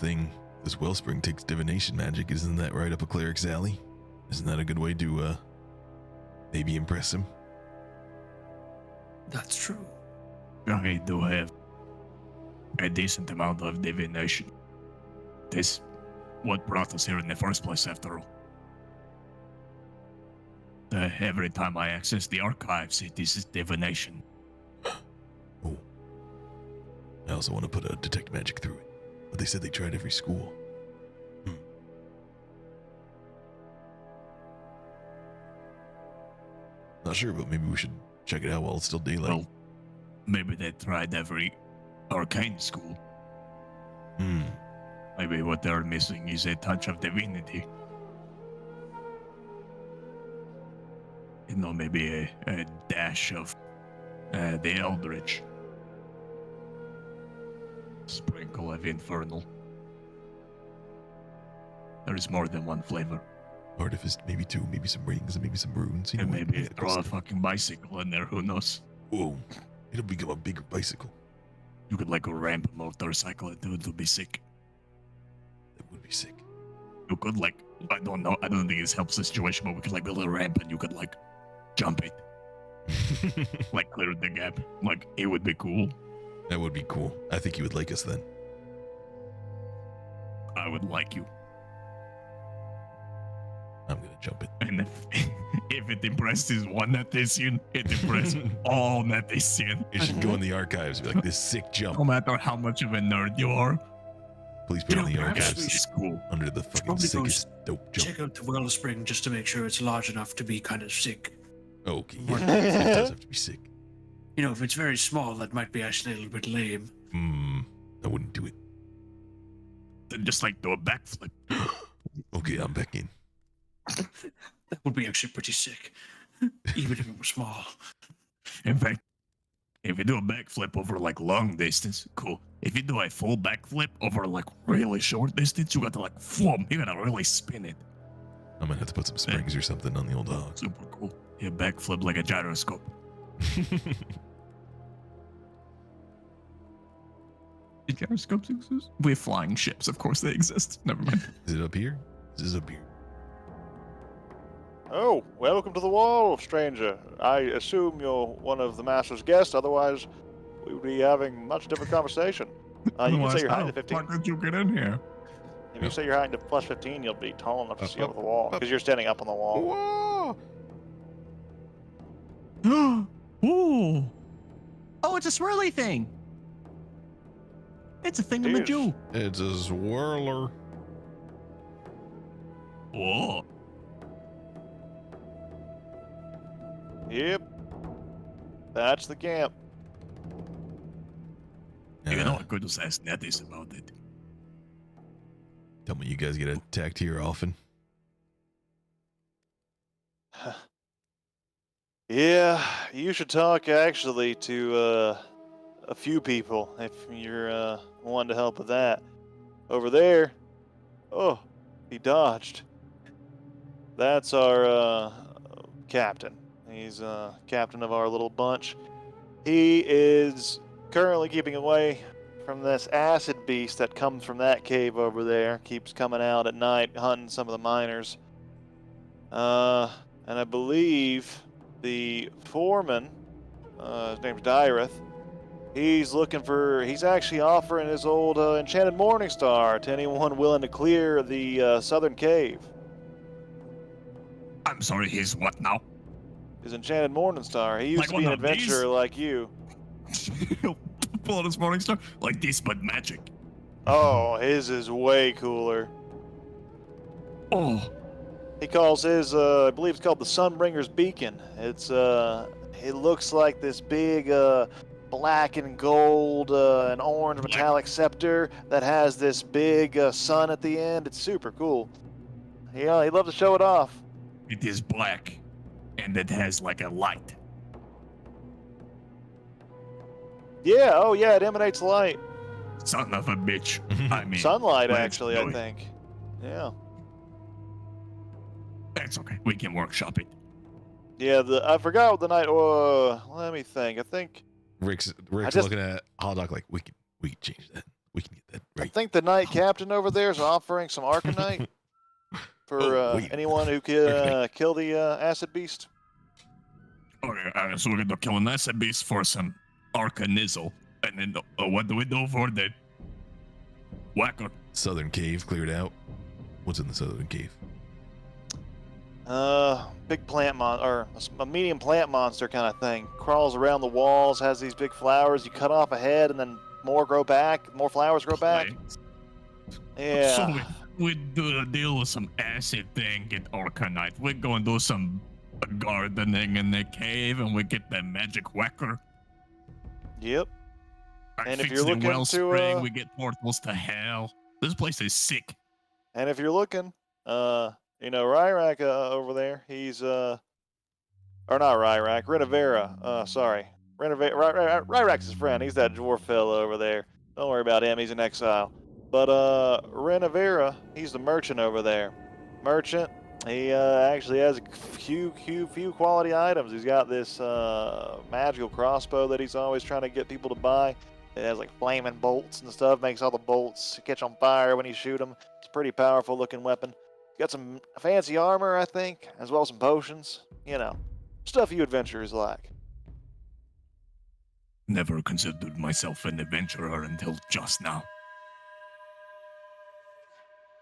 wellspring takes divination magic, isn't that right up a cleric's alley? Isn't that a good way to, maybe impress him? That's true. I do have a decent amount of divination. This what brought us here in the first place, after all. Every time I access the archives, it is divination. Oh. I also want to put a detect magic through it, but they said they tried every school. Not sure, but maybe we should check it out while it's still daylight. Well, maybe they tried every arcane school. Maybe what they're missing is a touch of divinity. You know, maybe a dash of the Eldritch. Sprinkle of Infernal. There is more than one flavor. Artifice, maybe two, maybe some rings, and maybe some runes. You And know, maybe like throw a fucking bicycle in there, who knows? Whoa, it'll become a bigger bicycle. You could like ramp a motorcycle into it, would be sick. That would be sick. You could like, I don't know, I don't think this helps the situation, but we could like build a ramp and you could like jump it, like clear the gap. Like, it would be cool. That would be cool. I think you would like us then. I would like you. I'm gonna jump it. And if it impresses one Natessian, it impresses all Natessian. It should go in the archives. Be like this sick jump. No matter how much of a nerd you are, Please put it in the perhaps archives it's cool. under the fucking probably go sickest dope jump. check out the wellspring just to make sure it's large enough to be kind of sick. Okay, yeah, it does have to be sick. You know, if it's very small, that might be actually a little bit lame. I wouldn't do it. Then just like do a backflip. Okay, I'm back in. That would be actually pretty sick, even if it was small. In fact, if you do a backflip over like long distance, cool. If you do a full backflip over like really short distance, you got to like floom. You gotta really spin it. I might have to put some springs or something on the old dog. Super cool. Yeah, backflip like a gyroscope. Do gyroscopes exist? We have flying ships, of course they exist. Never mind. Is it up here? This is up here. Oh, welcome to the wall, stranger. I assume you're one of the master's guests, otherwise we would be having much different conversation. You can Otherwise, say you're how hiding the to 15. fuck did you get in here? If you say you're hiding to plus 15, you'll be tall enough to see over the wall up. because you're standing up on the wall. Whoa! Ooh. Oh, it's a swirly thing. It's a thingamajoo. It's a swirler. Whoa. Yep. That's the camp. You know, I could just ask Nettis about it. Tell me you guys get attacked here often. Yeah, you should talk actually to a few people if you're wanting to help with that. Over there, oh, he dodged. That's our captain. He's captain of our little bunch. He is currently keeping away from this acid beast that comes from that cave over there. Keeps coming out at night, hunting some of the miners. And I believe the foreman, his name's Dyreth, he's actually offering his old enchanted morning star to anyone willing to clear the southern cave. I'm sorry, he's what now? His enchanted morning star. He used Like to be one an of these? adventurer like you. Pull out his morning star? Like this, but magic. Oh, his is way cooler. Oh, He calls his, I believe it's called the Sunbringer's Beacon. It looks like this big, black and gold and orange metallic scepter that has this big sun at the end. It's super cool. Yeah, he'd love to show it off. it is black, and it has like a light. Yeah, oh yeah, it emanates light. Son of a bitch. I mean, Sunlight, let's actually, I do it. think. Yeah. That's okay. We can workshop it. Yeah, I forgot what the night, let me think. I think Rick's just- looking at Hot Dog like we can change that. We can get that I right. think the night captain over there is offering some Arcanite for Oh, wait. anyone who can kill the acid beast. Okay, so we're gonna kill an acid beast for some Arcanizzle. And then what do we do for the whacker? Southern cave cleared out. What's in the southern cave? Big plant or a medium plant monster kind of thing. Crawls around the walls, has these big flowers. You cut off a head, and then more grow back. More flowers grow back. Plants. Yeah. So we do a deal with some acid thing, get Arcanite. We go and do some gardening in the cave, and we get the magic whacker. Yep. I And if fix you're the looking wellspring, to, we get portals to hell. This place is sick. And if you're looking, Ryrak over there, he's or not Ryrak, Renavera. Sorry, Ryrak's his friend. He's that dwarf fellow over there. Don't worry about him. He's in exile. But Renavera, he's the merchant over there. Merchant. He actually has a few quality items. He's got this magical crossbow that he's always trying to get people to buy. It has like flaming bolts and stuff. Makes all the bolts catch on fire when you shoot them. It's a pretty powerful looking weapon. Got some fancy armor, I think, as well as some potions. Stuff you adventurers like. Never considered myself an adventurer until just now.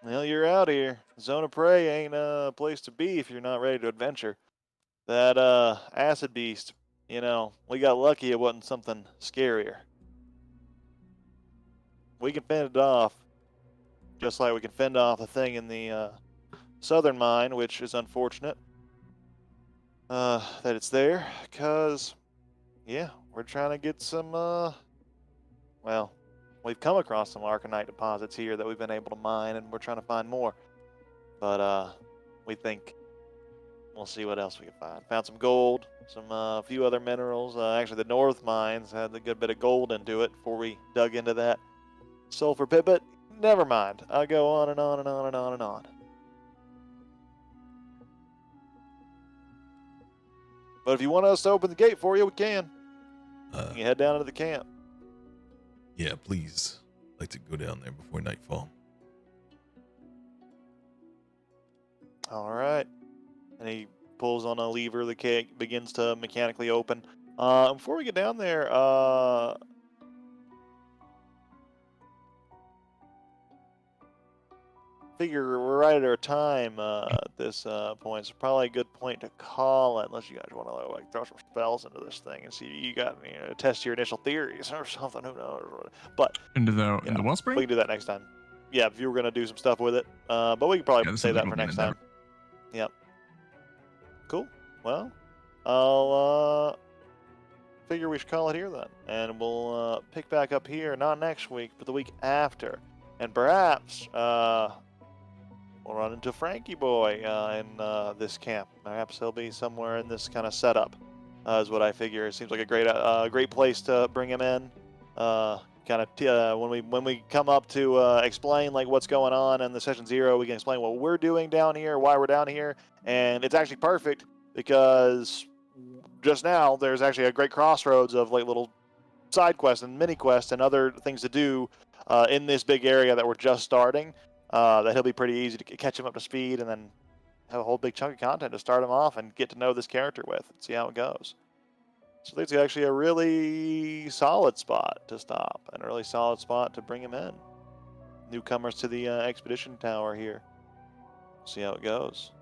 Well, you're out here. Zone of Prey ain't a place to be if you're not ready to adventure. That acid beast, we got lucky it wasn't something scarier. We can fend it off, just like we can fend off the thing in the southern mine, which is unfortunate that it's there, because, yeah, we're trying to get some, we've come across some Arcanite deposits here that we've been able to mine, and we're trying to find more. But we think we'll see what else we can find. Found some gold, some few other minerals. Actually, the North mines had a good bit of gold into it before we dug into that sulfur pit, but never mind. I'll go on and on and on and on and on. But if you want us to open the gate for you, we can. You can head down into the camp. Yeah, please. I'd like to go down there before nightfall. All right. And he pulls on a lever. The gate begins to mechanically open. Before we get down there, figure we're right at our time at this point. It's probably a good point to call it, unless you guys want to like throw some spells into this thing and see if you got test your initial theories or something. Who knows? But Into the you know, wellspring. we can do that next time. Yeah, if you were gonna do some stuff with it, but we can probably Yeah, this save seems like that a for good next endeavor. time. Yep. Cool. Well, I'll figure we should call it here then, and we'll pick back up here not next week, but the week after, and perhaps we'll run into Frankie Boy in this camp. Perhaps he'll be somewhere in this kind of setup, is what I figure. It seems like a great place to bring him in. When we come up to explain like what's going on in the session 0, we can explain what we're doing down here, why we're down here, and it's actually perfect because just now there's actually a great crossroads of like little side quests and mini quests and other things to do in this big area that we're just starting. That he'll be pretty easy to catch him up to speed, and then have a whole big chunk of content to start him off and get to know this character with and see how it goes. So I think it's actually a really solid spot to stop and a really solid spot to bring him in. Newcomers to the expedition tower here. See how it goes.